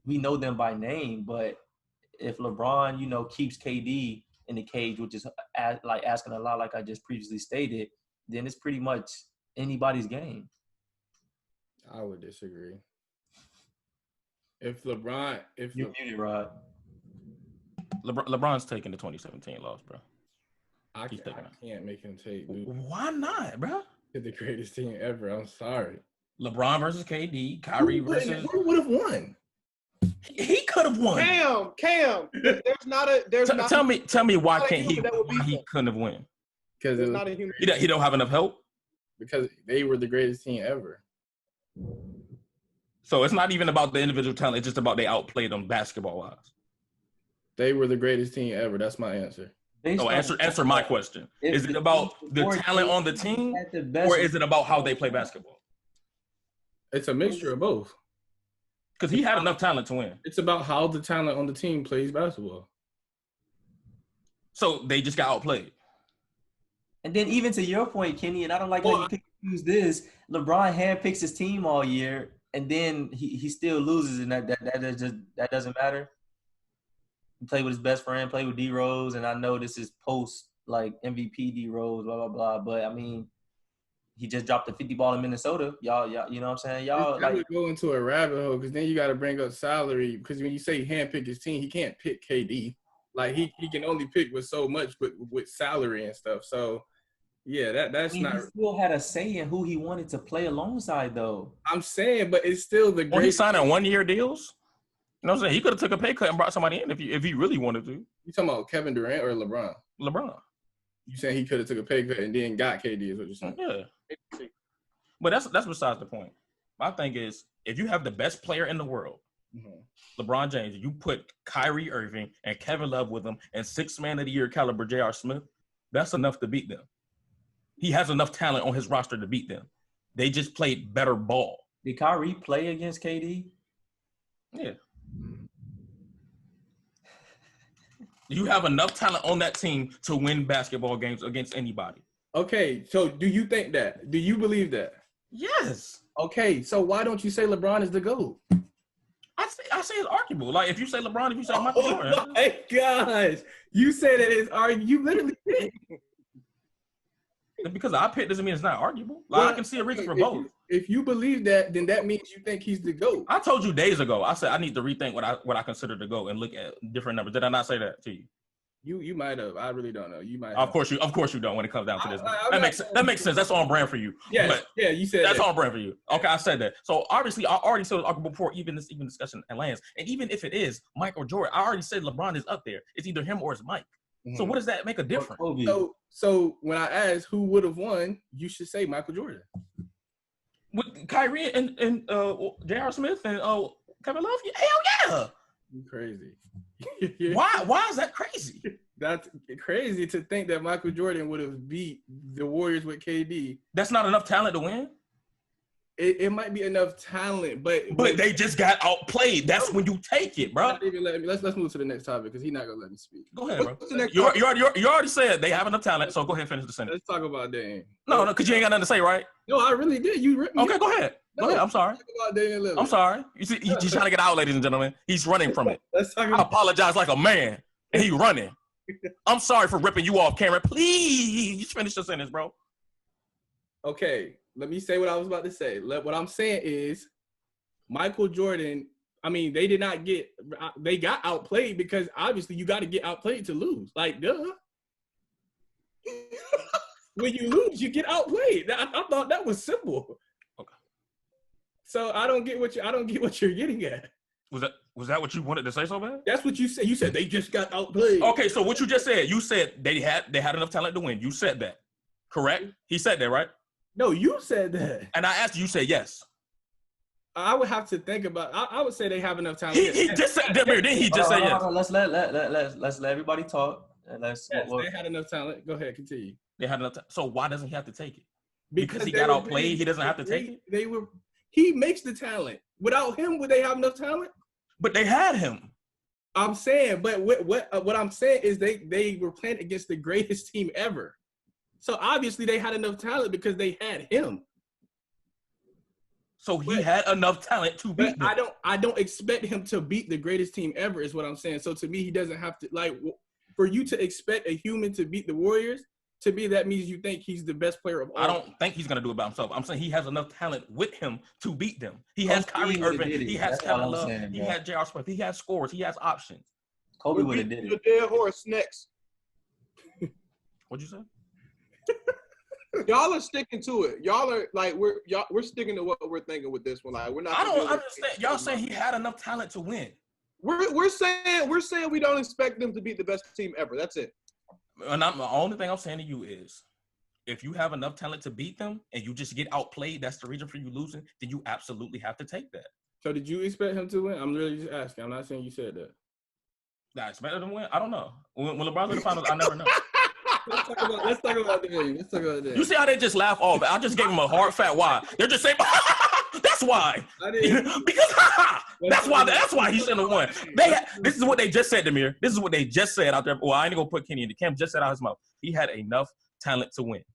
know them by name, but if LeBron, keeps KD in the cage, which is like asking a lot, like I just previously stated, then it's pretty much anybody's game. I would disagree. You're muted, Rod. LeBron's taking the 2017 loss, bro. I can't make him take. Dude, why not, bro? the greatest team ever. I'm sorry. LeBron versus KD, Kyrie versus. Who would have won? He could have won. Cam. Tell me why can't he? Why he couldn't have won? Because there's not a human. He don't have enough help. Because they were the greatest team ever. So it's not even about the individual talent. It's just about they outplayed them basketball-wise. They were the greatest team ever. That's my answer. Answer my question. Is it about the talent on the team, or is it about how they play basketball? It's a mixture of both. Because he had enough talent to win. It's about how the talent on the team plays basketball. So they just got outplayed. And then even to your point, Kenny, and I don't like how you use this, LeBron handpicks his team all year, and then he still loses, and that doesn't matter. He played with his best friend, played with D Rose, and I know this is post like MVP D Rose, blah blah blah. But I mean, he just dropped a 50 ball in Minnesota. Y'all, you know what I'm saying? Y'all like go into a rabbit hole because then you got to bring up salary because when you say handpick his team, he can't pick KD. Like he can only pick with so much with salary and stuff. So yeah, that's not. He still had a say in who he wanted to play alongside, though. I'm saying, but it's still the. When he signed 1-year deals, you know what I'm saying? He could have took a pay cut and brought somebody in if he really wanted to. You talking about Kevin Durant or LeBron? LeBron. You saying he could have took a pay cut and then got KD? Is what you're saying? Yeah. But that's besides the point. My thing is, if you have the best player in the world, LeBron James, you put Kyrie Irving and Kevin Love with him and 6th man of the year caliber J.R. Smith, that's enough to beat them. He has enough talent on his roster to beat them. They just played better ball. Did Kyrie play against KD? Yeah. You have enough talent on that team to win basketball games against anybody. Okay, so do you think that? Do you believe that? Yes. Okay, so why don't you say LeBron is the GOAT? I say it's arguable. Like, if you say LeBron, if you say Michael Jordan. Oh, my gosh. You say that it's arguable. You literally did. Because I picked doesn't mean it's not arguable. Like, I can see a reason for both. If you believe that, then that means you think he's the GOAT. I told you days ago. I said I need to rethink what I consider the GOAT and look at different numbers. Did I not say that to you? You might have. I really don't know. You might. Of course you don't. When it comes down to this, that makes sense. That's on brand for you. Yeah, you said that's on brand for you. Okay, I said that. So obviously, I already said it was arguable before even discussion lands. And even if it is Michael Jordan, I already said LeBron is up there. It's either him or it's Mike. Mm-hmm. So what does that make a difference? So when I asked who would have won, you should say Michael Jordan. With Kyrie and J.R. Smith and Kevin Love? Hell yeah! You're crazy. Why is that crazy? That's crazy to think that Michael Jordan would have beat the Warriors with KD. That's not enough talent to win? It might be enough talent, but they just got outplayed. That's when you take it, bro. Let's move to the next topic because he's not gonna let me speak. Go ahead, bro. You already said they have enough talent, so go ahead and finish the sentence. Let's talk about Damian. No, because you ain't got nothing to say, right? No, I really did. You ripped me. Okay, go ahead. Go ahead. I'm sorry. Let's talk about Damian Lillard. I'm sorry. You see, he's trying to get out, ladies and gentlemen. He's running from it. I apologize like a man, and he's running. I'm sorry for ripping you off, Cameron. Please finish the sentence, bro. Okay. Let me say what I was about to say. What I'm saying is Michael Jordan, I mean, they got outplayed because obviously you got to get outplayed to lose. Like, duh. When you lose, you get outplayed. I thought that was simple. Okay. So I don't get what you're getting at. Was that what you wanted to say so bad? That's what you said. You said they just got outplayed. Okay, so what you just said, you said they had enough talent to win. You said that. Correct? He said that, right? No, you said that. And I asked you, said yes. I would have to think about. I would say they have enough talent. He just said. Didn't he just say yes? Let's let everybody talk. And they had enough talent. Go ahead, continue. They had enough. So why doesn't he have to take it? Because he got outplayed. He doesn't have to take it. He makes the talent. Without him, would they have enough talent? But they had him. I'm saying, but what I'm saying is they were playing against the greatest team ever. So obviously they had enough talent because they had him. So he had enough talent to beat them. I don't expect him to beat the greatest team ever is what I'm saying. So to me, he doesn't have to, like, for you to expect a human to beat the Warriors, to me, that means you think he's the best player of all. I don't think he's going to do it by himself. I'm saying he has enough talent with him to beat them. He has Kyrie Irving. He has Kevin Love. He has J.R. Smith. He has scores. He has options. Kobe would have did it. The dead horse next. What'd you say? Y'all are sticking to it. Y'all are like we're sticking to what we're thinking with this one. Like we're not. I don't understand. Y'all saying he had enough talent to win. We're saying we don't expect them to beat the best team ever. That's it. And the only thing I'm saying to you is, if you have enough talent to beat them and you just get outplayed, that's the reason for you losing. Then you absolutely have to take that. So did you expect him to win? I'm really just asking. I'm not saying you said that. I expected him to win. I don't know. When LeBron's in the finals, I never know. Let's talk about the game. You see how they just laugh off? I just gave them a hard fat why. They're just saying, that's why. Because that's why. That's why he shouldn't have won. This is what they just said, Damir. This is what they just said out there. Well, I ain't gonna put Kenny in the camp. Just said out his mouth. He had enough talent to win.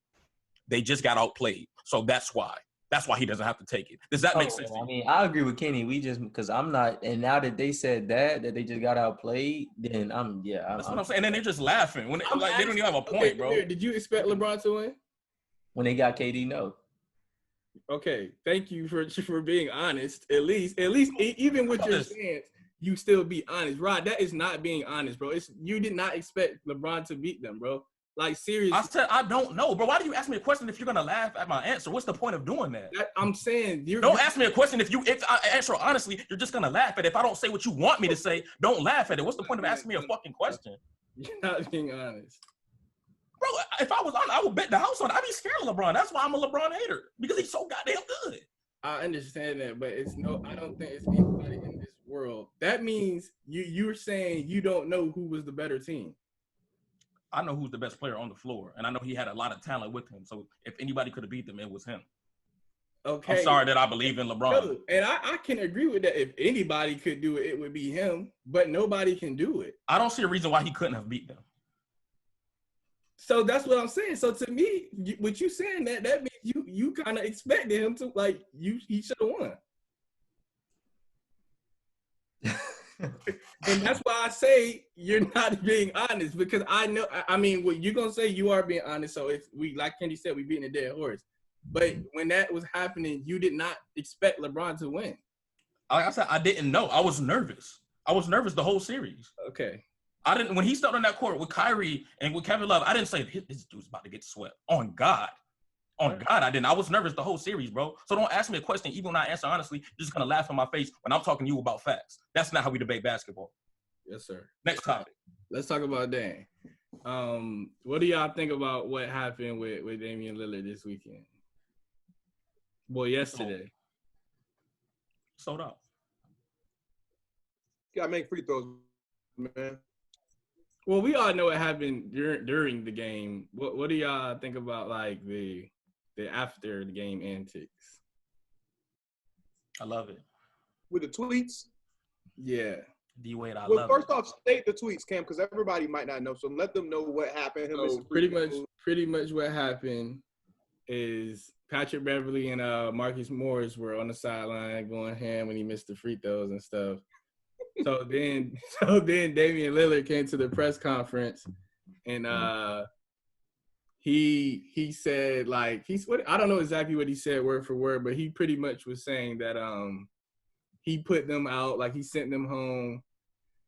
They just got outplayed. So that's why. That's why he doesn't have to take it. Does that make sense? I mean, I agree with Kenny. We just because I'm not, and now that they said that they just got outplayed, then That's what I'm saying. And then they're just laughing when they don't even have a point, bro. Did you expect LeBron to win? When they got KD, no. Okay, thank you for being honest. At least, even with your stance, you still be honest, Rod. That is not being honest, bro. You did not expect LeBron to beat them, bro. Like, seriously. I said I don't know, bro. Why do you ask me a question if you're gonna laugh at my answer? What's the point of doing that? I'm saying don't ask me a question if I answer honestly, you're just gonna laugh at it. If I don't say what you want me to say, don't laugh at it. What's the point of asking me a fucking question? You're not being honest. Bro, if I was honest, I would bet the house on it. I'd be scared of LeBron. That's why I'm a LeBron hater. Because he's so goddamn good. I understand that, but I don't think it's anybody in this world. That means you're saying you don't know who was the better team. I know who's the best player on the floor, and I know he had a lot of talent with him. So if anybody could have beat them, it was him. Okay. I'm sorry that I believe in LeBron. And I can agree with that. If anybody could do it, it would be him, but nobody can do it. I don't see a reason why he couldn't have beat them. So that's what I'm saying. So to me, with you saying that means you kind of expected him to, like, he should have won. And that's why I say you're not being honest, because I know, I mean, what you're gonna say, you are being honest. So if like Kenny said, we beating a dead horse. But when that was happening, you did not expect LeBron to win. Like I said, I didn't know. I was nervous. The whole series. Okay. I didn't, when he stepped on that court with Kyrie and with Kevin Love, I didn't say this dude's about to get swept. On God, I didn't. I was nervous the whole series, bro. So don't ask me a question, even when I answer honestly, you're just gonna laugh in my face when I'm talking to you about facts. That's not how we debate basketball. Yes, sir. Next topic. Let's talk about Dame. What do y'all think about what happened with Damian Lillard this weekend? Well, yesterday. Sold out. Gotta make free throws, man. Well, we all know what happened during the game. What do y'all think about, like, the after the game antics? I love it. With the tweets? Yeah. D-Wade, I love it. Well, first off, state the tweets, Cam, because everybody might not know. So let them know what happened. So pretty much what happened is Patrick Beverly and Marcus Morris were on the sideline going ham when he missed the free throws and stuff. So then Damian Lillard came to the press conference and he said, like, I don't know exactly what he said word for word, but he pretty much was saying that he put them out, like he sent them home,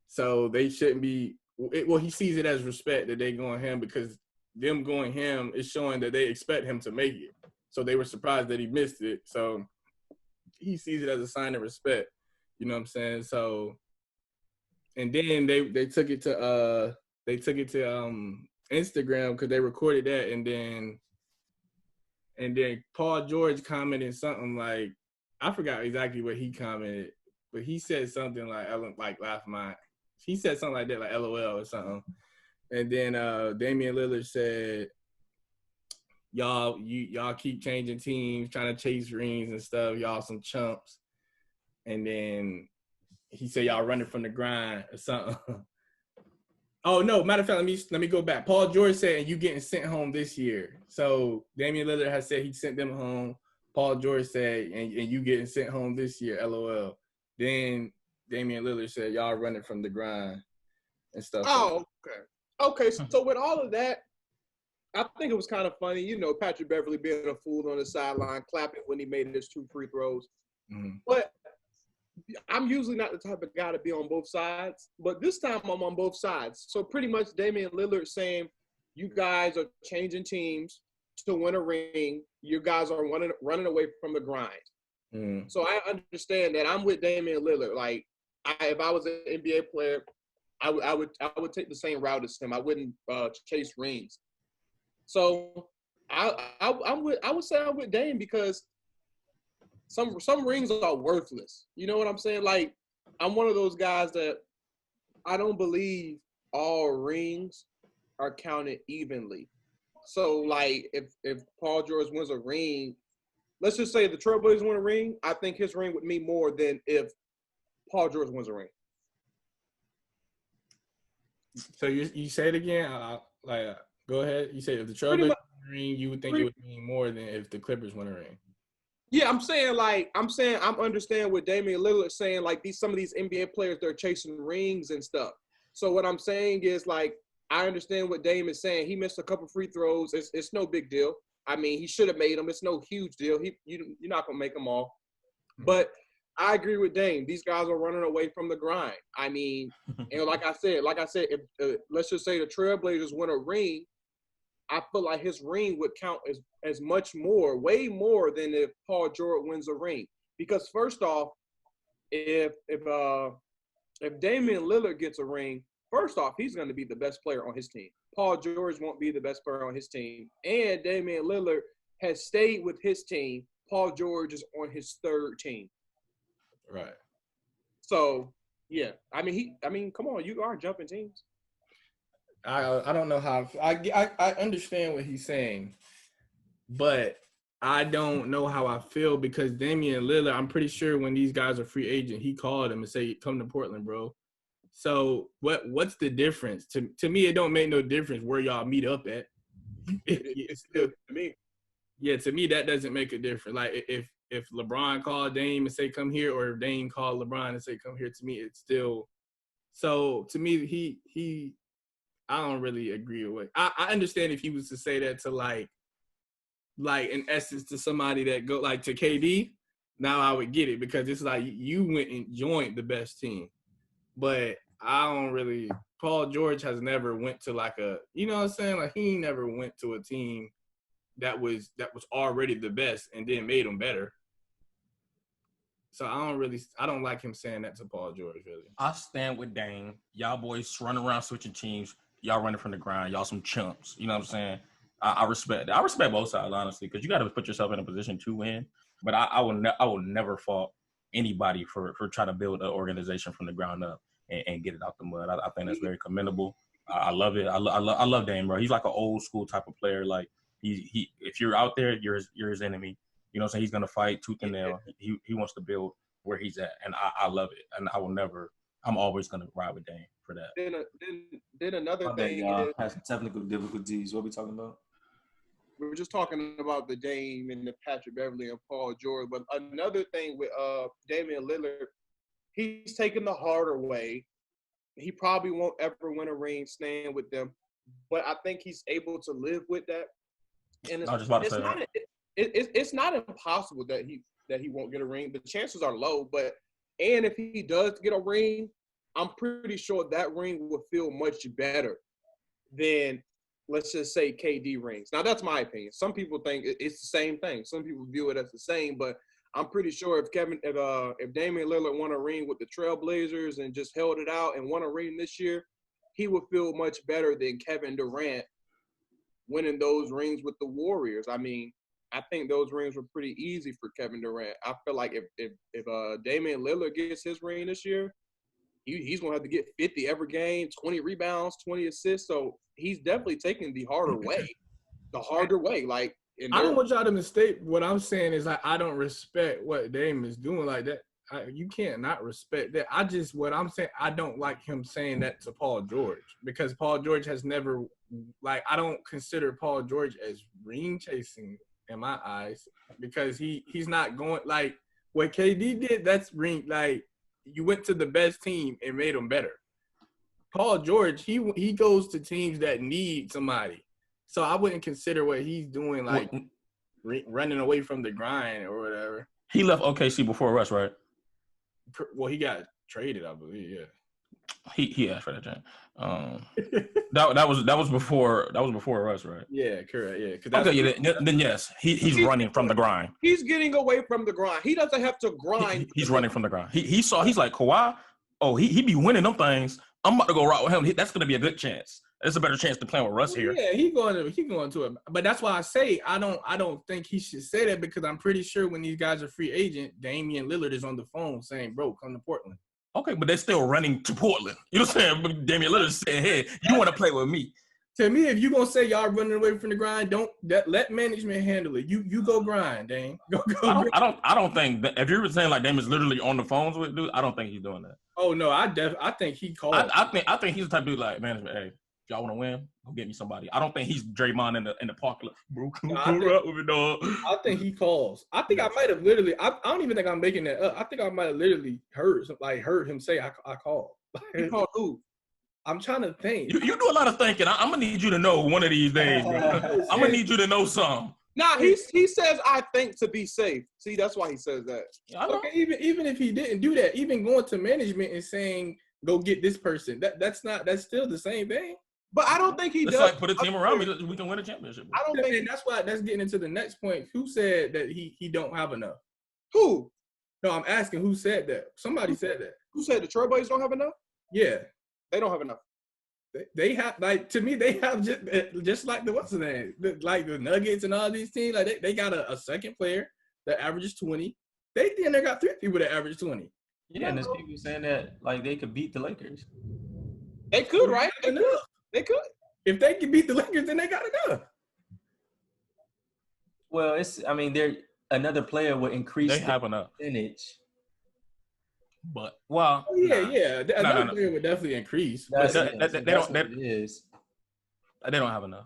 so they shouldn't be. Well, he sees it as respect that they going ham, because them going ham is showing that they expect him to make it. So they were surprised that he missed it. So he sees it as a sign of respect. You know what I'm saying? So. And then they took it to Instagram because they recorded that, and then Paul George commented something like, I forgot exactly what he commented, but he said something like laugh my. He said something like that, like LOL or something. And then Damian Lillard said, y'all keep changing teams, trying to chase rings and stuff. Y'all some chumps. And then he said y'all running from the grind or something. Oh no, matter of fact, let me go back. Paul George said, and you getting sent home this year. So Damian Lillard has said he sent them home. Paul George said, and you getting sent home this year, LOL. Then Damian Lillard said, y'all running from the grind and stuff. Oh, okay. Okay, so with all of that, I think it was kind of funny. You know, Patrick Beverly being a fool on the sideline, clapping when he made his 2 free throws. Mm-hmm. But I'm usually not the type of guy to be on both sides. But this time I'm on both sides. So pretty much Damian Lillard saying, you guys are changing teams to win a ring. You guys are running away from the grind. Mm-hmm. So I understand that. I'm with Damian Lillard. Like, if I was an NBA player, I would take the same route as him. I wouldn't chase rings. So I would say I'm with Dame because some rings are worthless. You know what I'm saying? Like, I'm one of those guys that I don't believe all rings are counted evenly. So, like, if Paul George wins a ring, let's just say the Trailblazers win a ring, I think his ring would mean more than if Paul George wins a ring. So you say it again? Go ahead. You say if the Trailblazers win a ring, you would think it would mean more than if the Clippers win a ring. Yeah, I'm understanding what Damian Lillard saying, like some of these NBA players, they're chasing rings and stuff. So what I'm saying is, like, I understand what Dame is saying. He missed a couple free throws. It's no big deal. I mean, he should have made them. It's no huge deal. You're not gonna make them all. But I agree with Dame. These guys are running away from the grind. I mean, and like I said, if let's just say the Trailblazers win a ring, I feel like his ring would count as much more, way more than if Paul George wins a ring. Because first off, if Damian Lillard gets a ring, first off, he's going to be the best player on his team. Paul George won't be the best player on his team. And Damian Lillard has stayed with his team. Paul George is on his 3rd team. Right. So, yeah. I mean, come on, you are jumping teams. I don't know how I understand what he's saying, but I don't know how I feel because Damian Lillard, I'm pretty sure when these guys are free agent, he called them and say, "Come to Portland, bro." So what's the difference? To me, it don't make no difference where y'all meet up at. It's still to me. Yeah, to me that doesn't make a difference. Like if LeBron called Dame and say come here, or if Dame called LeBron and say come here, to me it's still. So to me, he I don't really agree with it. I understand if he was to say that to like in essence to somebody that go like to KD, now I would get it because it's like you went and joined the best team. But I don't really – Paul George has never went to like a – you know what I'm saying? Like he never went to a team that was already the best and then made them better. So I don't like him saying that to Paul George, really. I stand with Dame. Y'all boys run around switching teams. Y'all running from the grind. Y'all some chumps. You know what I'm saying? I respect that. I respect both sides, honestly, because you got to put yourself in a position to win. But I will never fault anybody for trying to build an organization from the ground up and get it out the mud. I think that's very commendable. I love it. I love Dame, bro. He's like an old school type of player. Like he if you're out there, you're his enemy. You know what I'm saying? He's gonna fight tooth and nail. He wants to build where he's at, and I love it. And I will never. I'm always gonna ride with Dame for that. Then another thing, y'all had some technical difficulties. What are we talking about? We were just talking about the Dame and the Patrick Beverly and Paul George, but another thing with Damian Lillard, he's taking the harder way. He probably won't ever win a ring staying with them, but I think he's able to live with that. And it's not impossible that he won't get a ring. The chances are low, and if he does get a ring, I'm pretty sure that ring will feel much better than, let's just say, KD rings. Now, that's my opinion. Some people think it's the same thing. Some people view it as the same, but I'm pretty sure if Damian Lillard won a ring with the Trailblazers and just held it out and won a ring this year, he would feel much better than Kevin Durant winning those rings with the Warriors. I mean, I think those rings were pretty easy for Kevin Durant. I feel like if Damian Lillard gets his ring this year, he's going to have to get 50 every game, 20 rebounds, 20 assists. So he's definitely taking the harder way. Like, I don't want y'all to mistake what I'm saying is I don't respect what Dame is doing like that. You can't not respect that. What I'm saying, I don't like him saying that to Paul George because Paul George has never, like, I don't consider Paul George as ring chasing in my eyes. because he's not going like what KD did. That's like you went to the best team and made them better. Paul George, he goes to teams that need somebody, so I wouldn't consider what he's doing like running away from the grind or whatever. He left OKC before Russ, right? Well, he got traded, I believe. Yeah. He asked for that, Jan. That was before Russ, right? Yeah, correct. Yeah. Okay, yeah. Then yes, he's running from the grind. He's getting away from the grind. He doesn't have to grind. He's running from the grind. He's like Kawhi. Oh, he be winning them things. I'm about to go right with him. That's going to be a good chance. There's a better chance to play with Russ here. Yeah, he going to it. But that's why I say I don't think he should say that, because I'm pretty sure when these guys are free agent, Damian Lillard is on the phone saying, "Bro, come to Portland." Okay, but they're still running to Portland. You know what I'm saying? But Damian Lillard said, "Hey, you want to play with me?" To me, if you're gonna say y'all running away from the grind, let management handle it. You go grind, Dame. Go. I don't think that, if you're saying like Damian's literally on the phones with dude, I don't think he's doing that. Oh no, I think he called. I think he's the type of dude like management. Hey, if y'all want to win, go get me somebody. I don't think he's Draymond in the park. Like, bro, come up with it, dog. I think he calls. I think I might have literally. I don't even think I'm making that up. I think I might have literally heard him say I called. He called who? I'm trying to think. You do a lot of thinking. I'm gonna need you to know one of these days, bro. I'm gonna need you to know something. Nah, he says I think to be safe. See, that's why he says that. Okay, even if he didn't do that, even going to management and saying go get this person, that's still the same thing. But I don't think he does. Like put a team around me, we can win a championship. Bro. I don't think that's getting into the next point. Who said that he don't have enough? Who? No, I'm asking who said that. Somebody said that. Who said the Trailblazers don't have enough? Yeah. They don't have enough. They have, like, to me, they have just like the what's the name, like the Nuggets and all these teams. Like they got a second player that averages 20. They got 3 people that average 20. Yeah, and there's people saying that like they could beat the Lakers. They could, right? They could. If they can beat the Lakers, then they got enough. Well, they're another player would increase. They have enough percentage. But another player would definitely increase. They don't have enough.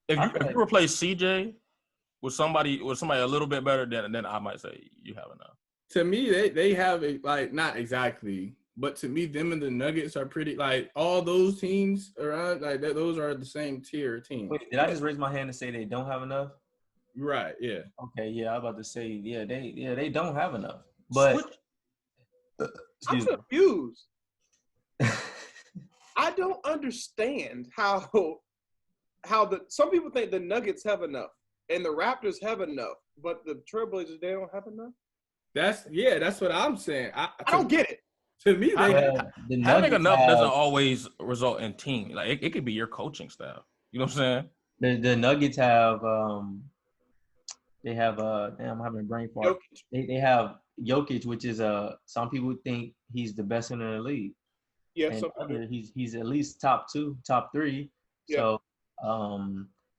If you replace CJ with somebody a little bit better, then I might say you have enough. To me, they have it, like, not exactly, but to me, them and the Nuggets are pretty, like, all those teams around, like, those are the same tier team. Wait, did I just raise my hand and say they don't have enough? Right. Yeah. Okay. Yeah, I'm about to say they don't have enough, but. I'm confused. I don't understand how some people think the Nuggets have enough and the Raptors have enough, but the Trailblazers, they don't have enough. That's what I'm saying. I don't get it. To me, having enough doesn't always result in team. Like it could be your coaching staff. You know what I'm saying? The Nuggets have they have damn, I'm having a brain fart. They have Jokic, which is some people think he's the best in the league. Yeah, he's at least top 2, top 3. Yeah. So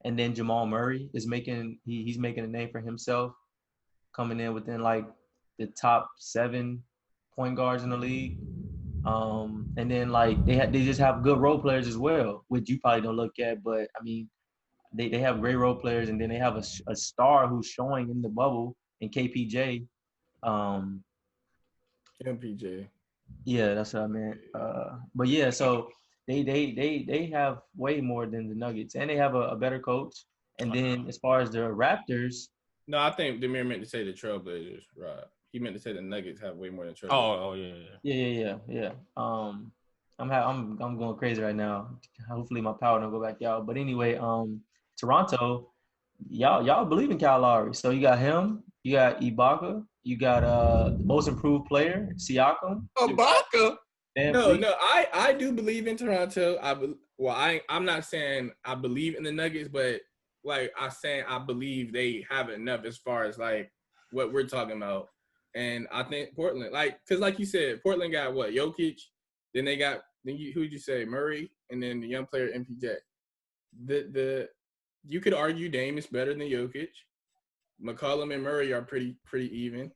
and then Jamal Murray is he's making a name for himself, coming in within like the top 7 point guards in the league. And then like they just have good role players as well, which you probably don't look at, but I mean they have great role players, and then they have a star who's showing in the bubble in KPJ. MPJ. Yeah, that's what I meant. But yeah, so they have way more than the Nuggets, and they have a better coach. And then as far as the Raptors, no, I think Damian meant to say the Trailblazers. Right, he meant to say the Nuggets have way more than Trailblazers. Oh yeah. I'm going crazy right now. Hopefully my power don't go back out. But anyway, Toronto, y'all believe in Kyle Lowry, so you got him. You got Ibaka. You got the most improved player, Siakam. Ibaka? No, I do believe in Toronto. I'm not saying I believe in the Nuggets, but like I'm saying I believe they have enough as far as like what we're talking about. And I think Portland, because like you said, Portland got what, Jokic, then who'd you say, Murray, and then the young player MPJ. You could argue Dame is better than Jokic. McCollum and Murray are pretty even,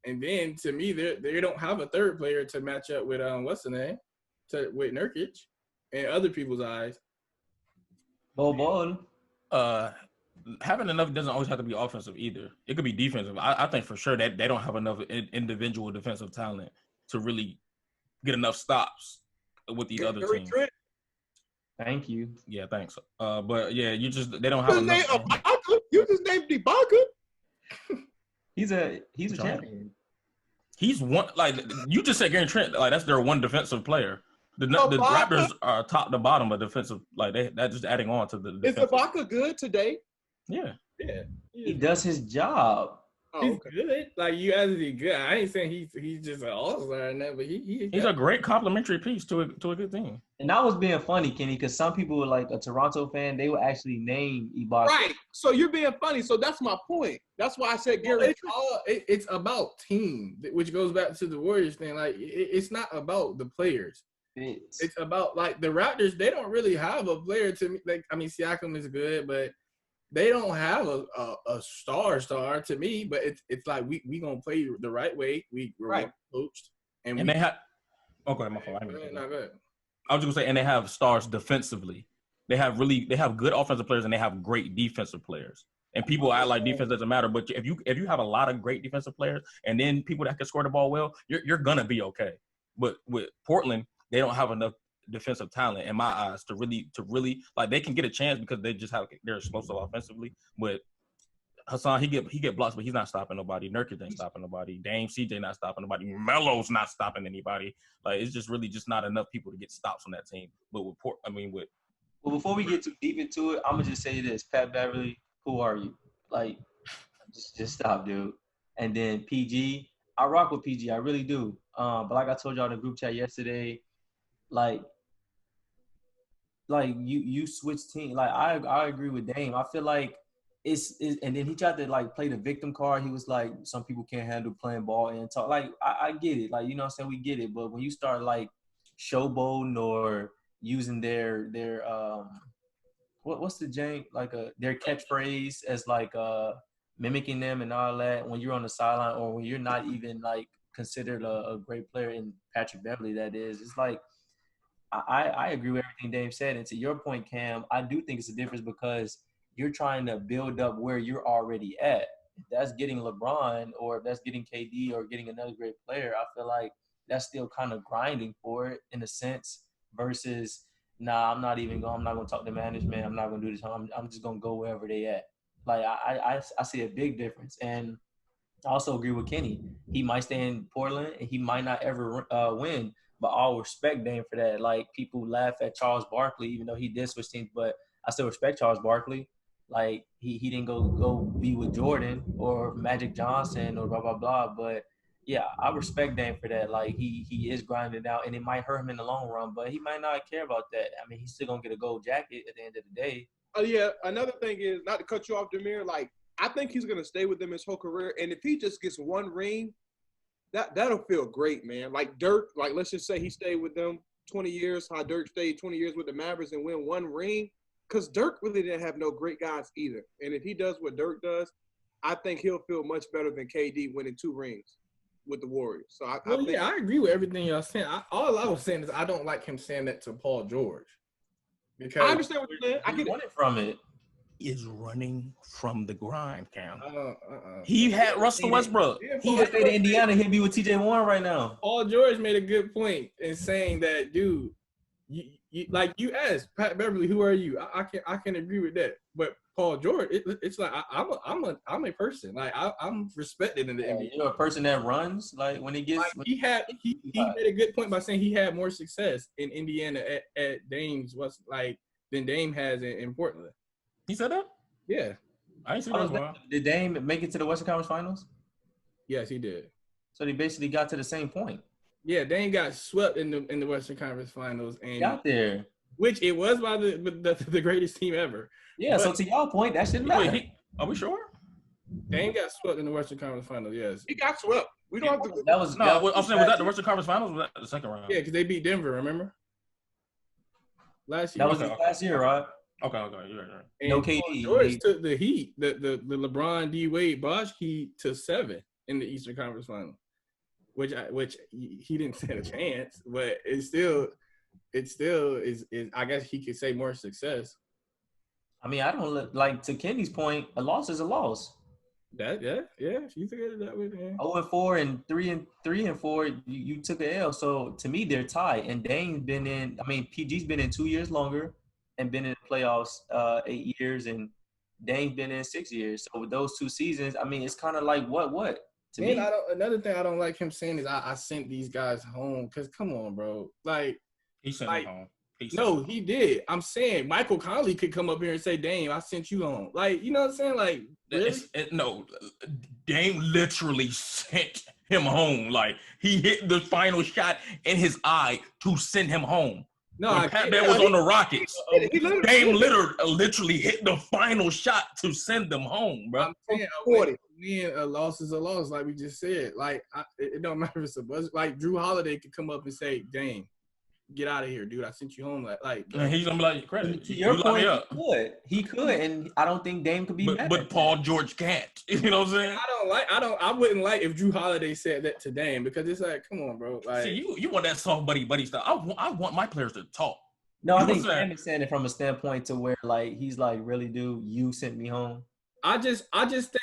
and then to me, they don't have a third player to match up with with Nurkic, in other people's eyes. Ball. having enough doesn't always have to be offensive either. It could be defensive. I think for sure that they don't have enough individual defensive talent to really get enough stops with these other teams. Trent. Thank you. Yeah, thanks. But yeah, they don't have enough. You just named Ibaka. He's a champion. He's one, like you just said, Gary Trent. Like that's their one defensive player. The Raptors are top to bottom of defensive. Like that's just adding on to the. Is Ibaka good today? Yeah. He does his job. He's good. Like you asked, is he good? I ain't saying he's just an all-star and that, but he's a great complimentary piece to a good team. And I was being funny, Kenny, because some people were like a Toronto fan, they would actually name Ibaka. Right. So you're being funny. So that's my point. That's why I said Gary. It's about team, which goes back to the Warriors thing. Like it's not about the players. It's about like the Raptors. They don't really have a player to me. Like I mean, Siakam is good, but they don't have a star to me. But it's like we gonna play the right way. We're coached, and they have. Okay, my fault. Not good. I was just gonna say, and they have stars defensively. They have good offensive players and they have great defensive players. And people act like defense doesn't matter, but if you have a lot of great defensive players and then people that can score the ball well, you're gonna be okay. But with Portland, they don't have enough defensive talent in my eyes to really like they can get a chance because they're explosive offensively. But Hassan, he get blocks, but he's not stopping nobody. Nurkic ain't stopping nobody. Dame, CJ not stopping nobody. Melo's not stopping anybody. Like it's just really just not enough people to get stops on that team. But with Well, before we get too deep into it, I'm gonna just say this: Pat Beverly, who are you? Like, just stop, dude. And then PG, I rock with PG, I really do. But like I told y'all in the group chat yesterday, like you switch team. Like I agree with Dame. I feel like it's and then he tried to like play the victim card. He was like, some people can't handle playing ball and talk. Like I get it. Like, you know what I'm saying? We get it. But when you start like showboating or using their what's the jank, like their catchphrase as like mimicking them and all that when you're on the sideline or when you're not even like considered a great player in Patrick Beverly, that is, it's like I agree with everything Dave said. And to your point, Cam, I do think it's a difference because you're trying to build up where you're already at. If that's getting LeBron or if that's getting KD or getting another great player, I feel like that's still kind of grinding for it in a sense versus, I'm not going to talk to management. I'm not going to do this. I'm just going to go wherever they at. Like, I see a big difference. And I also agree with Kenny. He might stay in Portland and he might not ever win, but I'll respect Dame for that. Like, people laugh at Charles Barkley, even though he did switch teams, but I still respect Charles Barkley. Like, he didn't go be with Jordan or Magic Johnson or blah, blah, blah. But, yeah, I respect Dame for that. Like, he is grinding out, and it might hurt him in the long run, but he might not care about that. I mean, he's still going to get a gold jacket at the end of the day. Yeah, another thing is, not to cut you off, Demir, like, I think he's going to stay with them his whole career. And if he just gets one ring, that'll feel great, man. Like Dirk, like let's just say he stayed with them 20 years, how Dirk stayed 20 years with the Mavericks and win one ring. Because Dirk really didn't have no great guys either. And if he does what Dirk does, I think he'll feel much better than KD winning 2 rings with the Warriors. So I agree with everything y'all saying. All I was saying is I don't like him saying that to Paul George. Because I understand what you're saying. I get it from it. Is running from the grind, Cam. He had Russell Westbrook. He stayed in Indiana. He'd be with TJ Warren right now. Paul George made a good point in saying that, dude, you like you asked Pat Beverly, who are you? I can agree with that. But Paul George, it's like I'm a person. Like I'm respected in the NBA. You're a person that runs. Like when he gets, like, he made a good point by saying he had more success in Indiana at Dame's than Dame has in Portland. He said that? Yeah. I ain't seen that. Did Dame make it to the Western Conference Finals? Yes, he did. So they basically got to the same point. Yeah, Dame got swept in the Western Conference Finals and got there, which it was by the greatest team ever. Yeah. But, so to y'all point, that shouldn't matter. Are we sure? Dame got swept in the Western Conference Finals. Yes, he got swept. We don't have to. I'm saying was that the Western Conference Finals? Or was that the second round? Yeah, because they beat Denver. Remember? Last year. That was last year, right? Okay, you're right. And no KD. George took the Heat, the LeBron D Wade Bosh Heat to 7 in the Eastern Conference Final, which he didn't stand a chance, but it still is I guess he could say more success. I mean, I don't like to Kenny's point. A loss is a loss. That yeah. If you think of it that way, man. 0-4 and 3-4. You took a L. So to me, they're tied. And Dame's been in. I mean, PG's been in 2 years longer and been in the playoffs 8 years, and Dame's been in 6 years. So with those 2 seasons, I mean, it's kind of like what to me. Another thing I don't like him saying is I sent these guys home because come on, bro, like He sent him home. He did. I'm saying Michael Conley could come up here and say, Dame, I sent you home. Like, you know what I'm saying? Like, really? No, Dame literally sent him home. Like, he hit the final shot in his eye to send him home. No, when Pat Bear was on the Rockets, Dame literally hit the final shot to send them home, bro. I'm saying, a loss is a loss, like we just said. Like, it don't matter if it's a buzz. Like, Drew Holiday could come up and say, Dame, get out of here, dude. I sent you home. And he's gonna be like, credit. To your point, he could, and I don't think Dame could be mad. But Paul George can't. You know what I'm saying? I wouldn't like if Drew Holiday said that to Dame because it's like, come on, bro. Like, see, you want that soft buddy stuff. I want my players to talk. No, I think Dame is saying it from a standpoint to where like he's like, really, dude, you sent me home. I just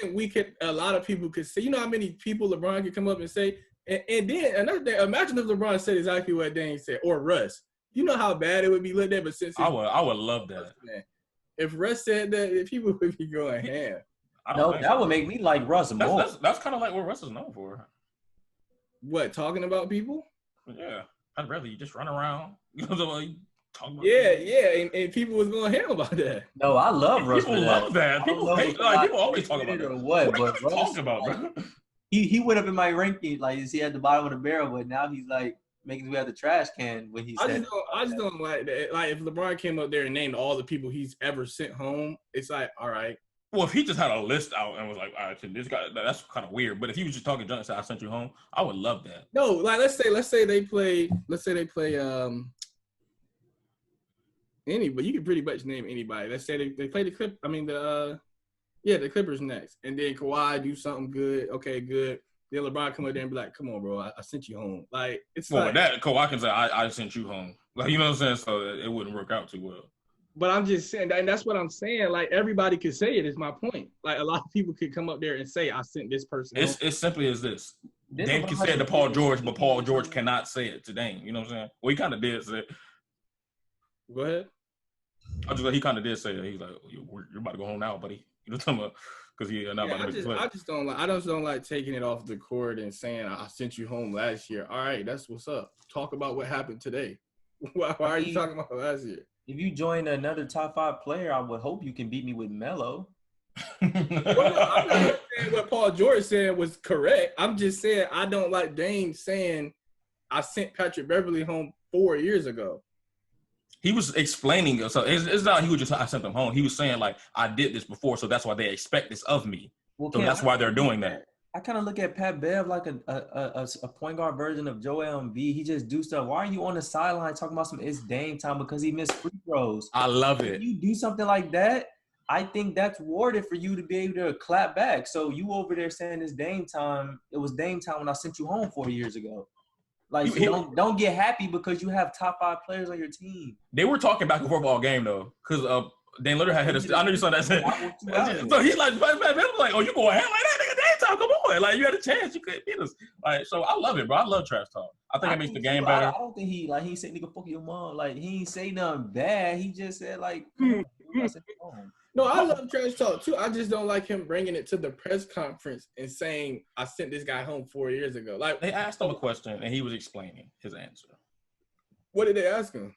think a lot of people could say, you know how many people LeBron could come up and say. And then another thing, imagine if LeBron said exactly what Dame said, or Russ. You know how bad it would be looked at, but since I would love that. Man, if Russ said that, people would be going ham. That would make me like Russ more. That's kind of like what Russ is known for. What, talking about people? Yeah, I'd rather you just run around. You know what I'm talking about? Yeah, and people was going ham about that. No, I love Russ. People love that. People hate. People always talk about that. What are you talking about, bro? He went up in my ranking, like, is he at the bottom of the barrel, but now he's like making me have the trash can when he said. I just don't like that. Like, if LeBron came up there and named all the people he's ever sent home, it's like, all right. Well, if he just had a list out and was like, all right, this guy, that's kind of weird. But if he was just talking junk and said, I sent you home, I would love that. No, like let's say they play anybody. You can pretty much name anybody. Let's say they play the Clip. I mean the Clippers next, and then Kawhi do something good. Okay, good. Then LeBron come up there and be like, "Come on, bro, I sent you home." Like it's like that. Kawhi can say, "I sent you home." Like, you know what I'm saying? So it wouldn't work out too well. But I'm just saying, and that's what I'm saying. Like, everybody could say it. Is my point. Like, a lot of people could come up there and say, "I sent this person." It's simply as this. Dame can say it to Paul George, but Paul George cannot say it to Dame. You know what I'm saying? Well, he kind of did say it. Go ahead. He kind of did say it. He's like, "You're about to go home now, buddy." You know what I'm talking about? Because I just don't like taking it off the court and saying I sent you home last year. All right, that's what's up. Talk about what happened today. Why are you talking about last year? If you join another top 5 player, I would hope you can beat me with Melo. Well, no, I'm not saying what Paul George said was correct. I'm just saying I don't like Dame saying I sent Patrick Beverly home 4 years ago. He was explaining it. So it's not he was just, I sent them home. He was saying, like, I did this before, so that's why they expect this of me. Well, so that's why they're doing that. I kind of look at Pat Bev like a point guard version of Joel Embiid. He just do stuff. Why are you on the sideline talking about it's Dame time because he missed free throws? I love it. When you do something like that, I think that's warranted for you to be able to clap back. So you over there saying it's Dame time. It was Dame time when I sent you home 4 years ago. Like, don't get happy because you have top 5 players on your team. They were talking back and forth all game though, because Dame Lillard had hit. I know you saw that. So he's like, oh, you going ham like that, nigga? Dame time, come on, like you had a chance, you couldn't beat us. Like, so I love it, bro. I love trash talk. I think it makes the game better. I don't think he said nigga fuck your mom. Like, he ain't say nothing bad. He just said like. No, I love trash talk too. I just don't like him bringing it to the press conference and saying I sent this guy home 4 years ago. Like, they asked him a question and he was explaining his answer. What did they ask him?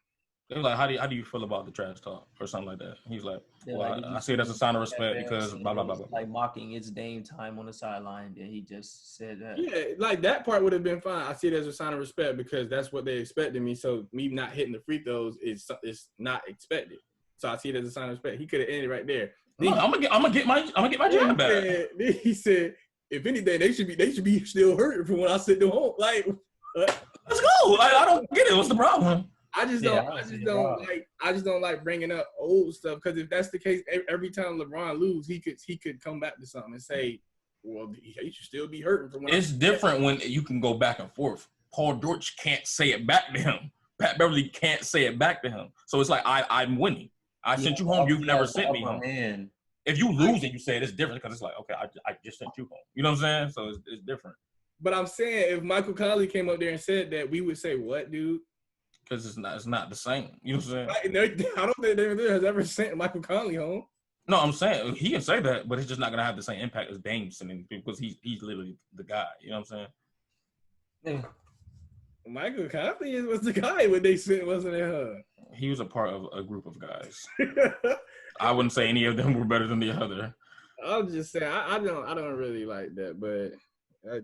They were like, how do you feel about the trash talk or something like that? He's like, well, I see it as a sign of respect because blah blah blah blah. Like mocking it's Dame time on the sideline. Then he just said that. Yeah, like that part would have been fine. I see it as a sign of respect because that's what they expected me. So me not hitting the free throws is not expected. So I see it as a sign of respect. He could have ended right there. No, I'm gonna get my jam back. Then he said, if anything, they should be still hurting from when I sent them home. Like, let's go. Like, I don't get it. What's the problem? I just don't like bringing up old stuff because if that's the case, every time LeBron lose, he could come back to something and say, well, he should still be hurting from when it's different when you can go back and forth. Paul George can't say it back to him. Pat Beverly can't say it back to him. So it's like I'm winning. I sent you home. You've never sent me home. Man. If you lose and you say it, it's different because it's like, okay, I just sent you home. You know what I'm saying? So it's different. But I'm saying if Michael Conley came up there and said that, we would say, what, dude? Because it's not the same. You know what I'm saying? I don't think Damian Lillard has ever sent Michael Conley home. No, I'm saying he can say that, but it's just not gonna have the same impact as Dame sending because he's literally the guy. You know what I'm saying? Yeah. Michael Conley was the guy when they sent, wasn't it? He was a part of a group of guys. I wouldn't say any of them were better than the other. I'll just say I don't really like that, but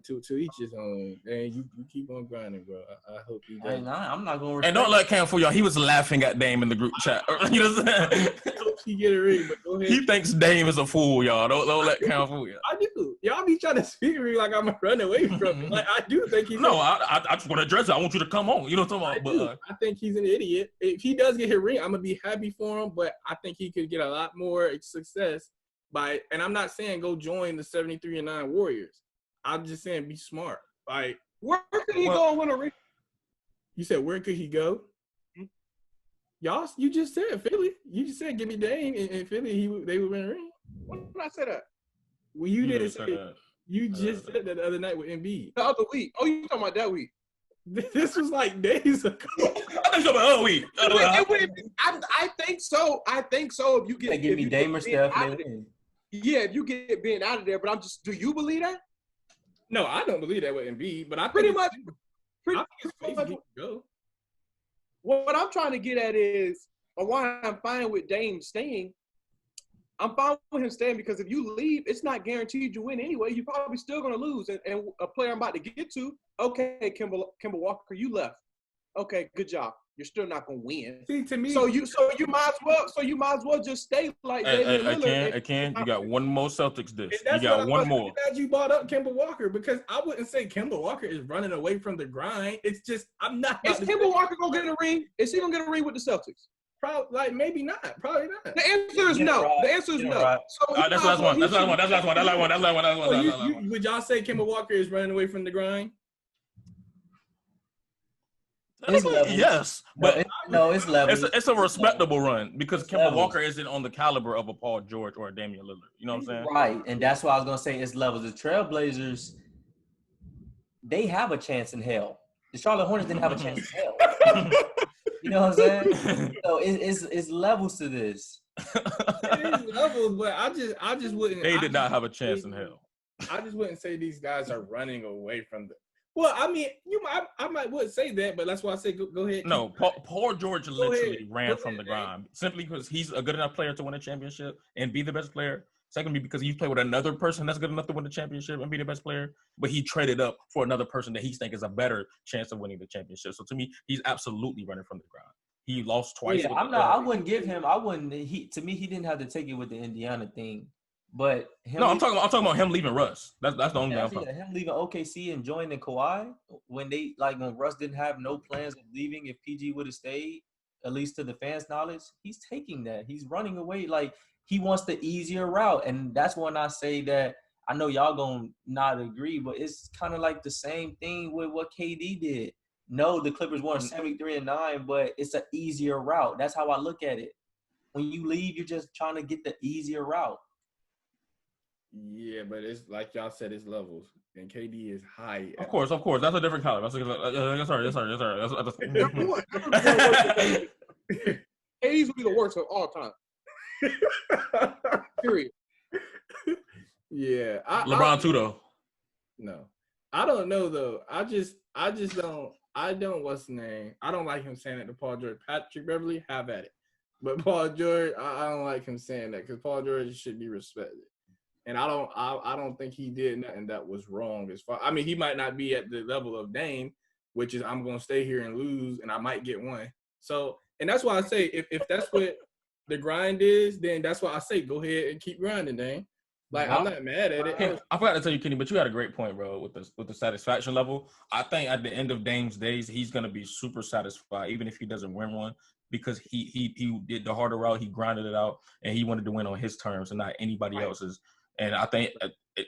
to each his own. And you keep on grinding, bro. I hope you. I'm not gonna. And don't let Cam fool y'all. He was laughing at Dame in the group chat. You know what I'm saying? I hope he get a ring, but go ahead. He thinks Dame is a fool, y'all. Don't let Cam fool y'all. I do. Y'all be trying to speak to me like I'm running away from him. Like I do think he's. No, I just want to address it. I want you to come on. You know what I'm talking about? I think he's an idiot. If he does get his ring, I'm gonna be happy for him. But I think he could get a lot more success by. And I'm not saying go join the 73-9 Warriors. I'm just saying be smart. Like where could he go and win a ring? You said where could he go? Y'all, you just said Philly. You just said give me Dame in Philly. They would win a ring. When did I say that? Well, you didn't say that. You just said that the other night with Embiid. The other week. Oh, you talking about that week? This was like days ago. I think so about other week. I think so. I think so. If you get give me Dame or Steph, yeah, if you get Ben out of there. But I'm just. Do you believe that? No, I don't believe that with Embiid. But I pretty much go. What I'm trying to get at is, or why I'm fine with Dame staying. I'm fine with him staying because if you leave, it's not guaranteed you win anyway. You're probably still going to lose. And a player I'm about to get to, okay, Kemba Walker, you left. Okay, good job. You're still not going to win. See, to me, so you might as well just stay like Damian Lillard. You got one more Celtics dish. You That's got one more. Glad you brought up Kemba Walker because I wouldn't say Kemba Walker is running away from the grind. It's just I'm not. Is Kemba Walker gonna get a ring? Is he gonna get a ring with the Celtics? Probably, like maybe not. Probably not. The answer is no. Right. The answer is no. Right. So that's the last one. That's the last one. Would y'all say Kemba Walker is running away from the grind? Yes, but it's level. It's a respectable run because Kemba Walker isn't on the caliber of a Paul George or a Damian Lillard. You know what I'm saying? Right, and that's why I was gonna say it's levels. The Trailblazers, they have a chance in hell. The Charlotte Hornets didn't have a chance in hell. You know what I'm saying? So it's levels to this. It is levels, but I just wouldn't. They did not have a chance in hell. I just wouldn't say these guys are running away from the. Well, I mean, I would say that, but that's why I say go ahead. No, Paul George literally ran from the grind simply because he's a good enough player to win a championship and be the best player. Secondly, because he's played with another person that's good enough to win the championship and be the best player, but he traded up for another person that he thinks is a better chance of winning the championship. So to me, he's absolutely running from the grind. He lost twice. Yeah, I wouldn't give him. I wouldn't. To me, he didn't have to take it with the Indiana thing. But I'm talking about him leaving Russ. That's the only thing I'm talking about. Him leaving OKC and joining Kawhi when Russ didn't have no plans of leaving. If PG would have stayed, at least to the fans' knowledge, he's taking that. He's running away. Like he wants the easier route, and that's when I say that. I know y'all gonna not agree, but it's kind of like the same thing with what KD did. No, the Clippers won 73-9, but it's an easier route. That's how I look at it. When you leave, you're just trying to get the easier route. Yeah, but it's like y'all said, it's levels, and KD is high. Of course, that's a different color. Sorry. KD's will be the worst of all time. Period. Yeah, LeBron too though. No, I don't know though. I just don't. I don't. What's the name? I don't like him saying that to Paul George. Patrick Beverly, have at it. But Paul George, I don't like him saying that because Paul George should be respected. And I don't think he did nothing that was wrong as far. I mean, he might not be at the level of Dame, which is I'm gonna stay here and lose, and I might get one. So, and that's why I say if that's what the grind is, then that's why I say go ahead and keep grinding, Dame. Like I'm not mad at it. I forgot to tell you, Kenny, but you had a great point, bro, with the satisfaction level. I think at the end of Dame's days, he's gonna be super satisfied, even if he doesn't win one, because he did the harder route, he grinded it out, and he wanted to win on his terms and not anybody else's. And I think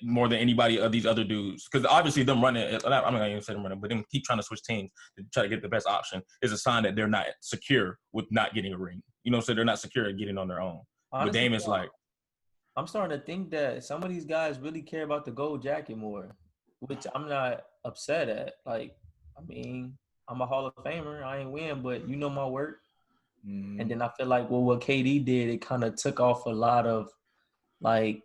more than anybody of these other dudes, because obviously them running, I'm not going to even say them running, but them keep trying to switch teams to try to get the best option is a sign that they're not secure with not getting a ring. so they're not secure at getting on their own. Honestly, but Damian's like, I'm starting to think that some of these guys really care about the gold jacket more, which I'm not upset at. Like, I mean, I'm a Hall of Famer. I ain't win, but you know my work. Mm-hmm. And then I feel like, well, what KD did, it kind of took off a lot of, like,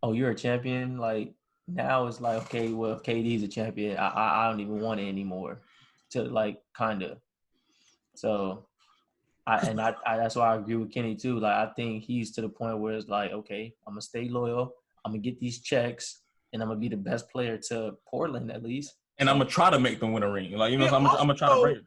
oh, you're a champion. Like, now it's like, okay, well, if KD's a champion, I don't even want it anymore. To, like, kind of. So, that's why I agree with Kenny, too. Like, I think he's to the point where it's like, okay, I'm going to stay loyal. I'm going to get these checks, and I'm going to be the best player to Portland, at least. And I'm going to try to make them win a ring. Like, so I'm going to try to bring it.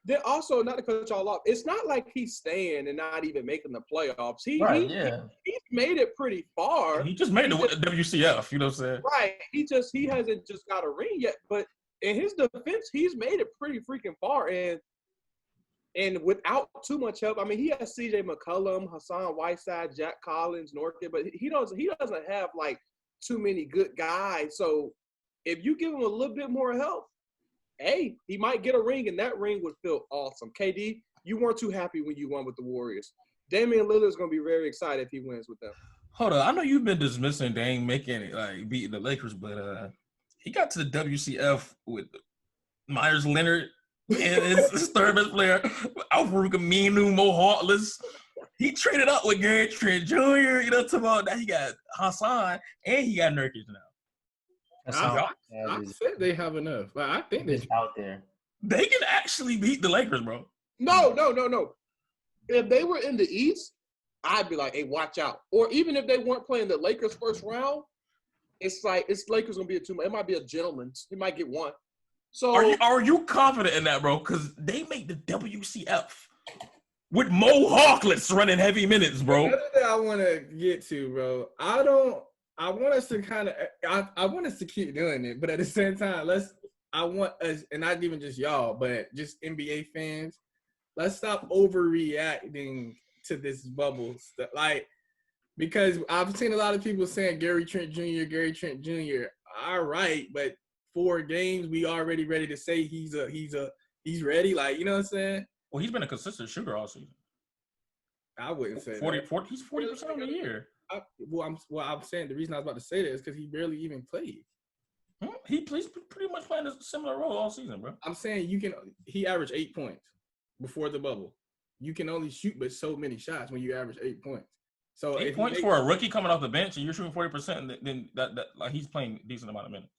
Then also, not to cut y'all off, it's not like he's staying and not even making the playoffs. He's made it pretty far. He just made the WCF, you know what I'm saying? Right. He hasn't just got a ring yet. But in his defense, he's made it pretty freaking far. And without too much help, I mean, he has C.J. McCollum, Hassan Whiteside, Jack Collins, Norkin, but he doesn't have like too many good guys. So if you give him a little bit more help, hey, he might get a ring, and that ring would feel awesome. KD, you weren't too happy when you won with the Warriors. Damian Lillard is going to be very excited if he wins with them. Hold on. I know you've been dismissing Dame making it, like, beating the Lakers, but he got to the WCF with Myers Leonard and his third best player, Al-Farouq Aminu, Mo Harkless. He traded up with Gary Trent Jr., talking about that. He got Hassan, and he got Nurkic now. I said they have enough. Like, I think they're out there. They can actually beat the Lakers, bro. No. If they were in the East, I'd be like, hey, watch out. Or even if they weren't playing the Lakers first round, it's like Lakers gonna be a two. It might be a gentleman's. He might get one. So are you confident in that, bro? Because they make the WCF with Mo Harkless running heavy minutes, bro. Another thing I want to get to, bro. I want us to I want us to keep doing it, but at the same time, I want us, and not even just y'all, but just NBA fans, let's stop overreacting to this bubble stuff. Like, because I've seen a lot of people saying Gary Trent Jr. All right, but 4 games, we already ready to say he's ready. Like, you know what I'm saying? Well, he's been a consistent shooter all season. I wouldn't say 40, he's 40% of the year. I'm saying the reason I was about to say that is because he barely even played. He plays pretty much playing a similar role all season, bro. I'm saying he averaged 8 points before the bubble. You can only shoot but so many shots when you average 8 points. So 8 points for a rookie coming off the bench and you're shooting 40%, then that like he's playing a decent amount of minutes.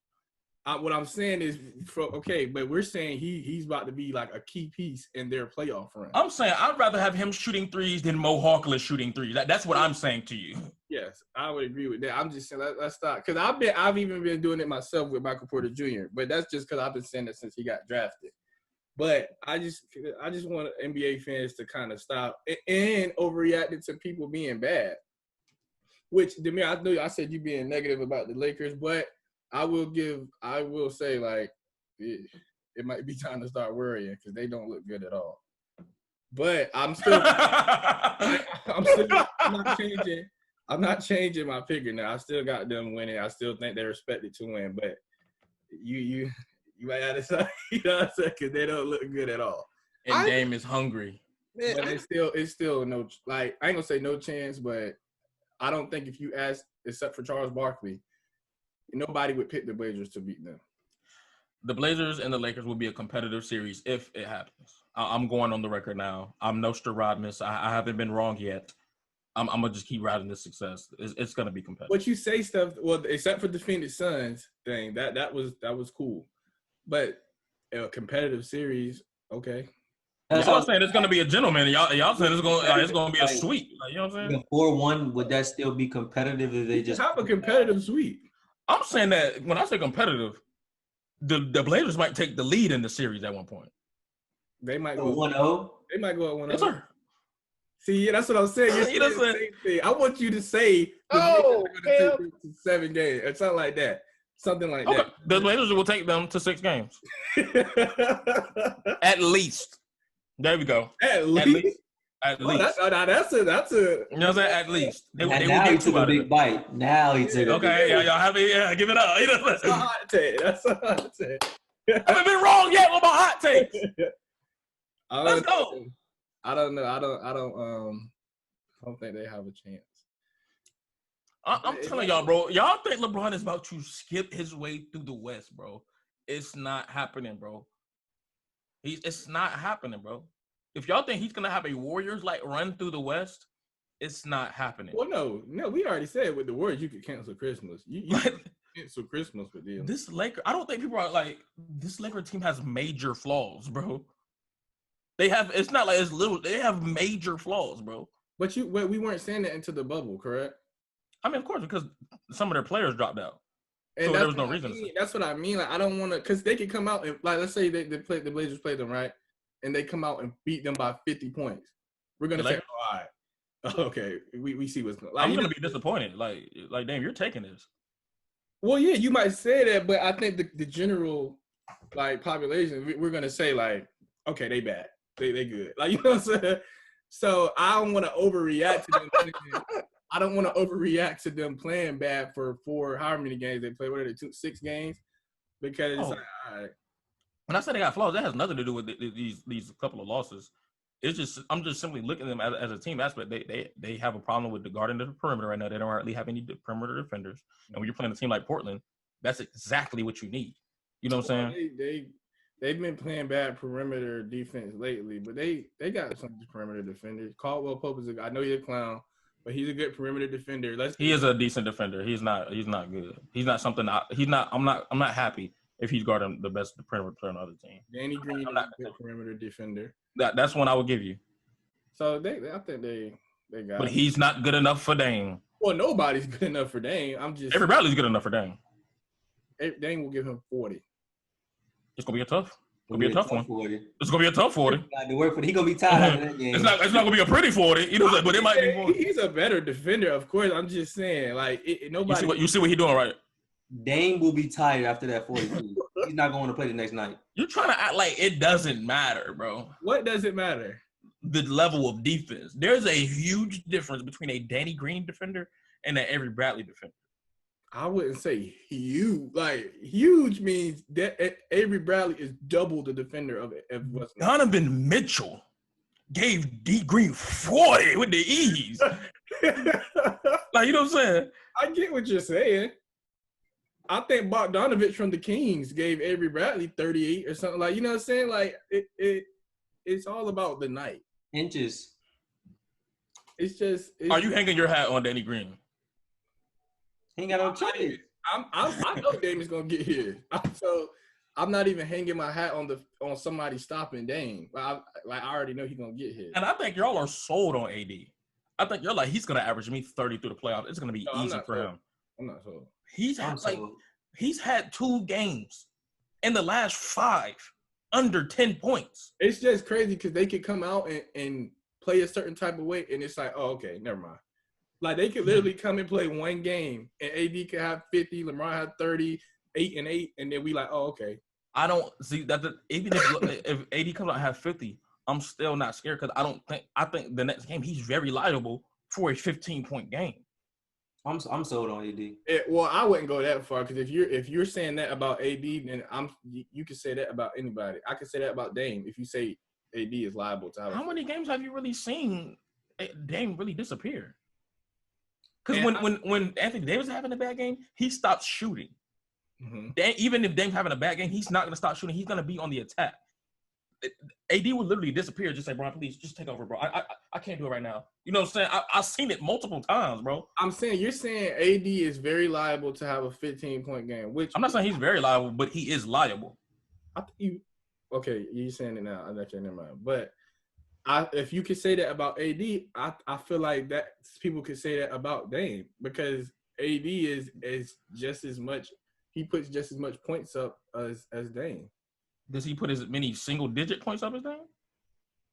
What I'm saying is, but we're saying he's about to be like a key piece in their playoff run. I'm saying I'd rather have him shooting threes than Mo Harkless shooting threes. That's what I'm saying to you. Yes, I would agree with that. I'm just saying let's stop, because I've even been doing it myself with Michael Porter Jr. But that's just because I've been saying that since he got drafted. But I just want NBA fans to kind of stop and overreacting to people being bad. Which, Damian, I know I said you being negative about the Lakers, but I will say, like, it might be time to start worrying because they don't look good at all. But I'm not changing my figure now. I still got them winning. I still think they're expected to win. But you might have to say, you know what I'm saying, because they don't look good at all. And Dame is hungry. But it's still no, like, I ain't gonna say no chance, but I don't think if you ask, except for Charles Barkley, nobody would pick the Blazers to beat them. The Blazers and the Lakers will be a competitive series if it happens. I'm going on the record now. I'm Nostradamus. I haven't been wrong yet. I'm gonna just keep riding this success. It's gonna be competitive. But you say stuff, well, except for the Phoenix Suns thing, that was cool. But a competitive series, okay. Y'all saying it's gonna be a gentleman. Y'all saying it's gonna be a sweep. Like, you know what I'm saying? 4-1, would that still be competitive if they just have a competitive sweep? I'm saying that when I say competitive, the Blazers might take the lead in the series at one point. They might go 1-0. They might go at 1-0. Yes, sir. See, that's what I'm saying. You're saying the same thing. I want you to say the Blazers are going to take them to 7 games or something like that. Something like that. The Blazers will take them to 6 games. At least. There we go. At least. At least. That's a. You know what I'm saying? At least. Now he took a big bite. Now he took a big bite. Y'all have it. Yeah, give it up. You know, that's a hot take. I haven't been wrong yet with my hot takes. Let's go. I don't know. I don't think they have a chance. I'm telling y'all, bro. Y'all think LeBron is about to skip his way through the West, bro? It's not happening, bro. It's not happening, bro. If y'all think he's gonna have a Warriors like run through the West, it's not happening. Well, no, we already said with the Warriors you could cancel Christmas. You cancel Christmas with them. This Laker, I don't think people are like this Laker team has major flaws, bro. They have. It's not like it's little. They have major flaws, bro. But we weren't saying that into the bubble, correct? I mean, of course, because some of their players dropped out. And so there was no reason. That's what I mean. Like, I don't want to, because they could come out and, like, let's say the Blazers played them, right? And they come out and beat them by 50 points. We're going to say, all right, okay, we see what's going on. Like, I'm going to be disappointed. Like, damn, you're taking this. Well, yeah, you might say that, but I think the general, like, population, we're going to say, like, okay, they bad. They good. Like, you know what I'm saying? So I don't want to overreact to them. I don't want to overreact to them playing bad for however many games they play. What are they, 6 games? Because all right. When I say they got flaws, that has nothing to do with these couple of losses. It's just I'm just simply looking at them as a team aspect. They have a problem with the guarding of the perimeter right now. They don't hardly have any perimeter defenders. And when you're playing a team like Portland, that's exactly what you need. You know what I'm saying? They've been playing bad perimeter defense lately, but they got some perimeter defenders. Caldwell Pope is I know he's a clown. But he's a good perimeter defender. He is a decent defender. He's not good. He's not something. I'm not happy if he's guarding the best perimeter player on the other team. Danny Green is a good perimeter defender. That's one I would give you. So I think they got. But he's not good enough for Dame. Well, nobody's good enough for Dame. Avery Bradley's good enough for Dame. Dame will give him 40. It's gonna be a tough. It's gonna be a tough one. 40. It's gonna be a tough 40. He gonna be tired of that game. It's not gonna be a pretty 40, you know. But it might be 40. He's a better defender, of course. I'm just saying, like nobody. You see what he's doing, right? Dame will be tired after that 42. He's not going to play the next night. You're trying to act like it doesn't matter, bro. What does it matter? The level of defense. There's a huge difference between a Danny Green defender and an Avery Bradley defender. I wouldn't say huge. Like, huge means that Avery Bradley is double the defender of what's Donovan Mitchell gave D Green 40 with the ease. Like, you know what I'm saying? I get what you're saying. I think Bogdanovich from the Kings gave Avery Bradley 38 or something. Like, you know what I'm saying? Like, it's all about the night. Inches. Are you hanging your hat on Danny Green? He ain't got no choice. I know Damian's gonna get here. So I'm not even hanging my hat on somebody stopping Dame. I already know he's gonna get here. And I think y'all are sold on AD. I think you're like he's gonna average me 30 through the playoffs. It's gonna be easy for him. I'm not sold. He's had 2 games in the last 5 under 10 points. It's just crazy because they could come out and play a certain type of way, and it's like, oh, okay, never mind. Like, they could literally come and play one game, and AD could have 50, LeBron had 30, 8 and 8, and then we like, oh, okay. I don't see that. Even if AD comes out and have 50, I'm still not scared because I think the next game he's very liable for a 15-point game. I'm sold on AD. Well, I wouldn't go that far because if you're saying that about AD, then you can say that about anybody. I could say that about Dame if you say AD is liable to. How many games have you really seen Dame really disappear? Because when Anthony Davis is having a bad game, he stops shooting. Mm-hmm. Even if Dame's having a bad game, he's not going to stop shooting. He's going to be on the attack. AD would literally disappear. Just say, Brian, please, just take over, bro. I can't do it right now. You know what I'm saying? I've seen it multiple times, bro. I'm saying you're saying AD is very liable to have a 15-point game. Which I'm not saying he's very liable, but he is liable. Okay, you're saying it now. Okay, never mind. But if you could say that about AD, I feel like that people could say that about Dame because AD is just as much. He puts just as much points up as Dame. Does he put as many single-digit points up as Dame?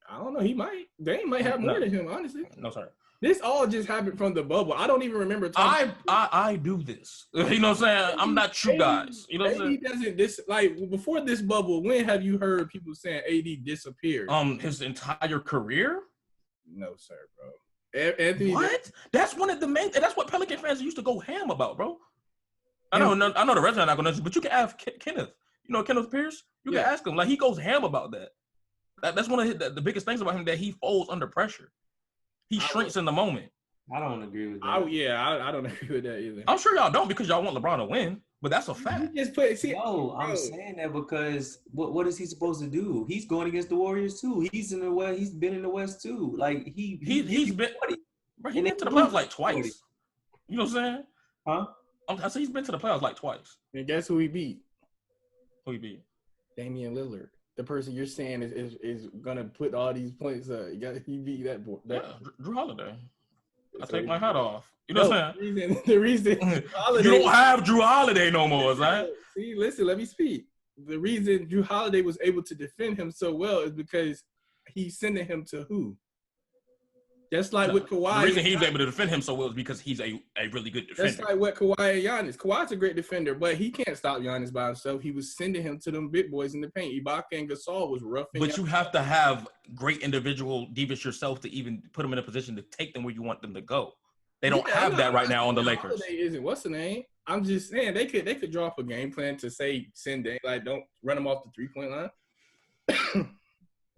I don't know. He might. Dame might have more than him, honestly. No, sir. This all just happened from the bubble. I don't even remember talking. I do this. You know what I'm saying? I'm not you guys. You know what I'm saying? Doesn't before this bubble, when have you heard people saying AD disappeared? His entire career? No, sir, bro. Anthony. What? That's one of the main. That's what Pelican fans used to go ham about, bro. I know the rest are not going to, but you can ask Kenneth. You know Kenneth Pierce? You can ask him. Like, he goes ham about that. That's one of the biggest things about him, that he folds under pressure. He shrinks in the moment. I don't agree with that. I don't agree with that either. I'm sure y'all don't, because y'all want LeBron to win, but that's a fact. I'm saying that because what is he supposed to do? He's going against the Warriors too. He's in the West. He's been in the West too. Like he's been. Bro, he's been to the playoffs like twice. You know what I'm saying? Huh? I said he's been to the playoffs like twice. And guess who he beat? Who he beat? Damian Lillard. The person you're saying is gonna put all these points up. He beat that boy. Drew Holiday. I take my hat off. You know what I'm saying? The reason you don't have Drew Holiday no more, right? See, listen, let me speak. The reason Drew Holiday was able to defend him so well is because he's sending him to who? Just like with Kawhi. The reason he was able to defend him so well is because he's a really good defender. Just like what Kawhi and Giannis. Kawhi's a great defender, but he can't stop Giannis by himself. He was sending him to them big boys in the paint. Ibaka and Gasol was rough. But you have to have great individual divas yourself to even put them in a position to take them where you want them to go. They don't have that right now on the Lakers. What's the name? I'm just saying they could draw up a game plan to say send them, like don't run them off the 3-point line.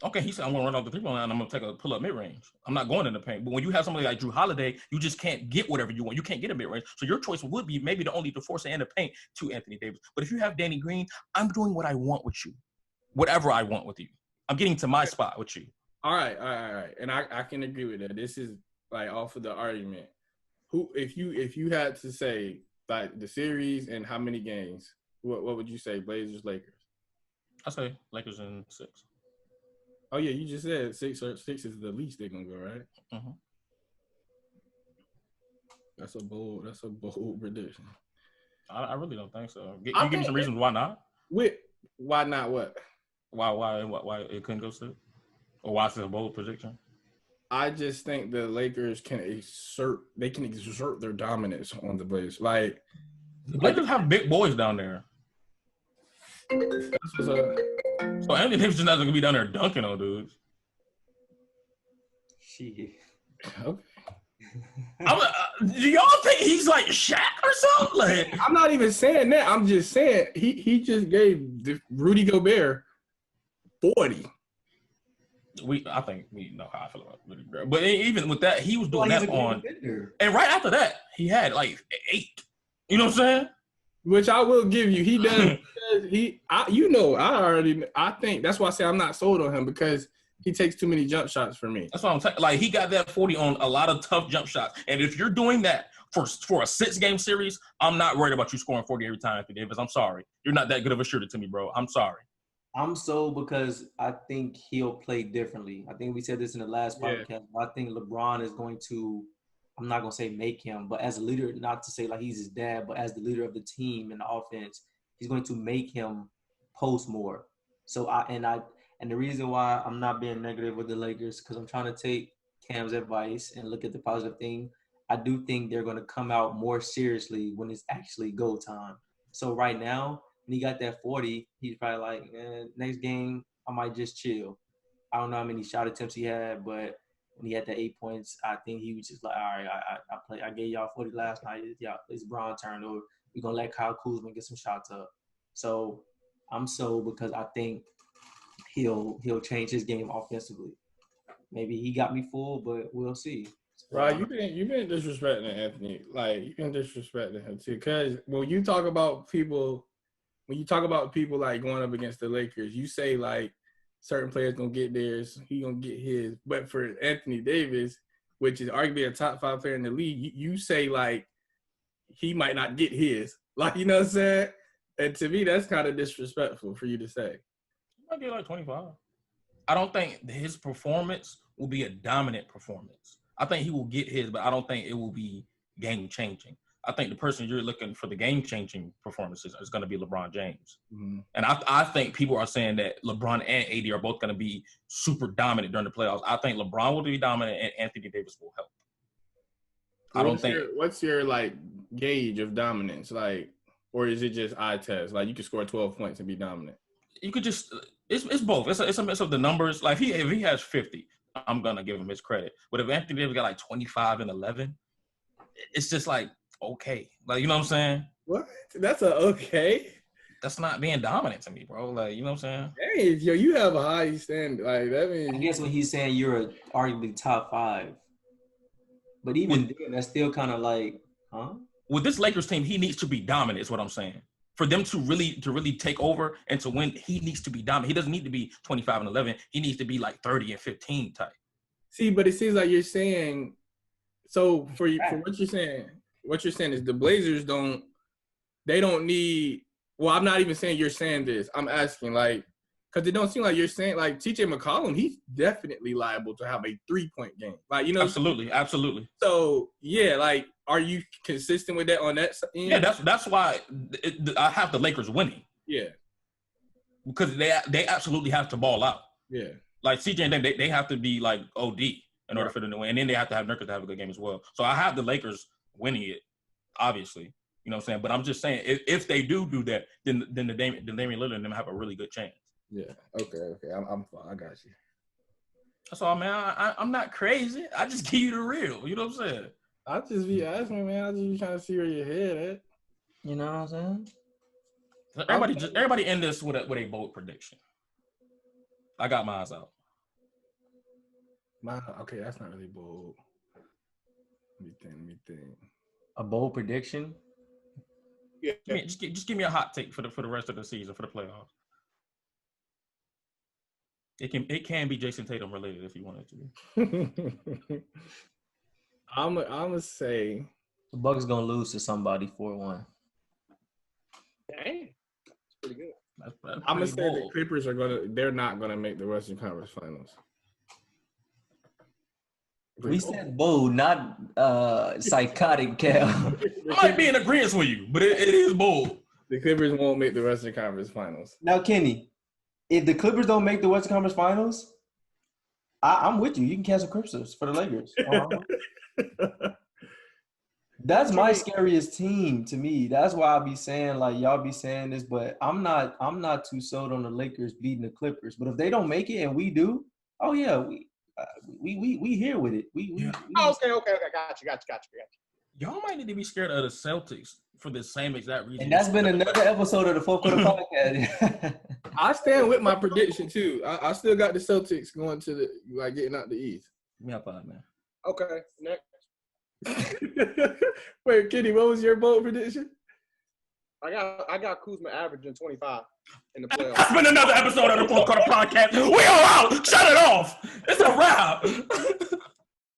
Okay, he said, I'm going to run off the 3-point line and I'm going to take a pull-up mid-range. I'm not going in the paint. But when you have somebody like Drew Holiday, you just can't get whatever you want. You can't get a mid-range. So your choice would be maybe to only to force it in the paint to Anthony Davis. But if you have Danny Green, I'm doing what I want with you. Whatever I want with you. I'm getting to my spot with you. All right. And I can agree with that. This is like off of the argument. Who, if you had to say like the series and how many games, what would you say? Blazers, Lakers? I say Lakers in 6. Oh yeah, you just said 6 is the least they're gonna go, right? Mm-hmm. That's a bold prediction. I really don't think so. Give me some reasons why not. Why not? What? Why it couldn't go 6? Or why it's a bold prediction? I just think the Lakers can exert their dominance on the Blazers. Like the Blazers have big boys down there. So Anthony Davis is not going to be down there dunking on dudes. Shit. Okay. Do y'all think he's like Shaq or something? Like, I'm not even saying that. I'm just saying he just gave Rudy Gobert 40. I think we know how I feel about Rudy Gobert. But even with that, he was doing that on. And right after that, he had like 8. You know what I'm saying? Which I will give you. He does. I think that's why I say I'm not sold on him because he takes too many jump shots for me. That's what I'm saying. Like he got that 40 on a lot of tough jump shots. And if you're doing that for a 6-game series, I'm not worried about you scoring 40 every time, Anthony Davis. I'm sorry. You're not that good of a shooter to me, bro. I'm sorry. I'm sold because I think he'll play differently. I think we said this in the last podcast. Yeah. I think LeBron is going to, I'm not going to say make him, but as a leader, not to say like he's his dad, but as the leader of the team and the offense, he's going to make him post more. So and the reason why I'm not being negative with the Lakers, because I'm trying to take Cam's advice and look at the positive thing. I do think they're going to come out more seriously when it's actually go time. So right now, when he got that 40, he's probably like, next game, I might just chill. I don't know how many shot attempts he had, but when he had the 8 points, I think he was just like, all right, I gave y'all 40 last night. Yeah, it's Bron turn, or we're going to let Kyle Kuzma get some shots up. So I'm sold because I think he'll change his game offensively. Maybe he got me fooled, but we'll see. Right, you've been disrespecting Anthony. Like you've been disrespecting him too. Because when you talk about people like going up against the Lakers, you say like certain players gonna get theirs, he gonna get his. But for Anthony Davis, which is arguably a top 5 player in the league, you say like he might not get his. Like, you know what I'm saying? And to me, that's kind of disrespectful for you to say. He might get like 25. I don't think his performance will be a dominant performance. I think he will get his, but I don't think it will be game-changing. I think the person you're looking for the game-changing performances is going to be LeBron James. Mm-hmm. And I think people are saying that LeBron and AD are both going to be super dominant during the playoffs. I think LeBron will be dominant and Anthony Davis will help. What's your like gauge of dominance? Like, or is it just eye test? Like you can score 12 points and be dominant. You could just it's both. It's a mix of the numbers. Like if he has 50, I'm gonna give him his credit. But if Anthony Davis got like 25 and 11, it's just like okay. Like you know what I'm saying? What? That's a okay. that's not being dominant to me, bro. Like, you know what I'm saying? Hey, yo, you have a high standard. Like that means. I guess when he's saying you're arguably top 5, but even then, that's still kind of like, huh? With this Lakers team, he needs to be dominant. Is what I'm saying. For them to really take over and to win, he needs to be dominant. He doesn't need to be 25-11. He needs to be like 30-15 type. See, but it seems like you're saying. So for what you're saying is the Blazers don't need. Well, I'm not even saying you're saying this. I'm asking like. Because it don't seem like you're saying, like, T.J. McCollum, he's definitely liable to have a 3-point game. Like, you know. Absolutely. So, yeah, like, are you consistent with that on that end? Yeah, that's why I have the Lakers winning. Yeah. Because they absolutely have to ball out. Yeah. Like, CJ and them, they have to be, like, OD in order for them to win. And then they have to have Nurkic to have a good game as well. So I have the Lakers winning it, obviously. You know what I'm saying? But I'm just saying, if they do that, then the Damian Lillard and them have a really good chance. Yeah. Okay. I'm fine. I got you. That's all, man. I'm not crazy. I just give you the real. You know what I'm saying? I just be asking, man. I just be trying to see where your head at. You know what I'm saying? Everybody end this with a bold prediction. I got mine out. Okay, that's not really bold. Let me think. A bold prediction? Yeah. Just give me a hot take for the rest of the season for the playoffs. It can be Jason Tatum related if you want it to be. I'm gonna say the Bucks gonna lose to somebody 4-1. Dang, that's pretty good. That's I'm gonna say bold. the Clippers they're not gonna make the Western Conference Finals. We said bold, not psychotic, Cal. I might be in agreement with you, but it is bold. The Clippers won't make the Western Conference Finals. Now, Kenny, if the Clippers don't make the Western Conference Finals, I'm with you. You can cancel Clippers for the Lakers. That's my scariest team to me. That's why I be saying, like, y'all be saying this, but I'm not too sold on the Lakers beating the Clippers. But if they don't make it and we do, oh yeah, we here with it. We Okay. Got you. Y'all might need to be scared of the Celtics for the same exact reason. And that's been another episode of the Fourth Quarter Podcast. I stand with my prediction too. I still got the Celtics going to getting out the East. Me up on man. Okay, next. Wait, Kenny, what was your bold prediction? I got Kuzma averaging 25 in the playoffs. That's been another episode of the Fourthquarter Podcast. We all out. Shut it off. It's a wrap.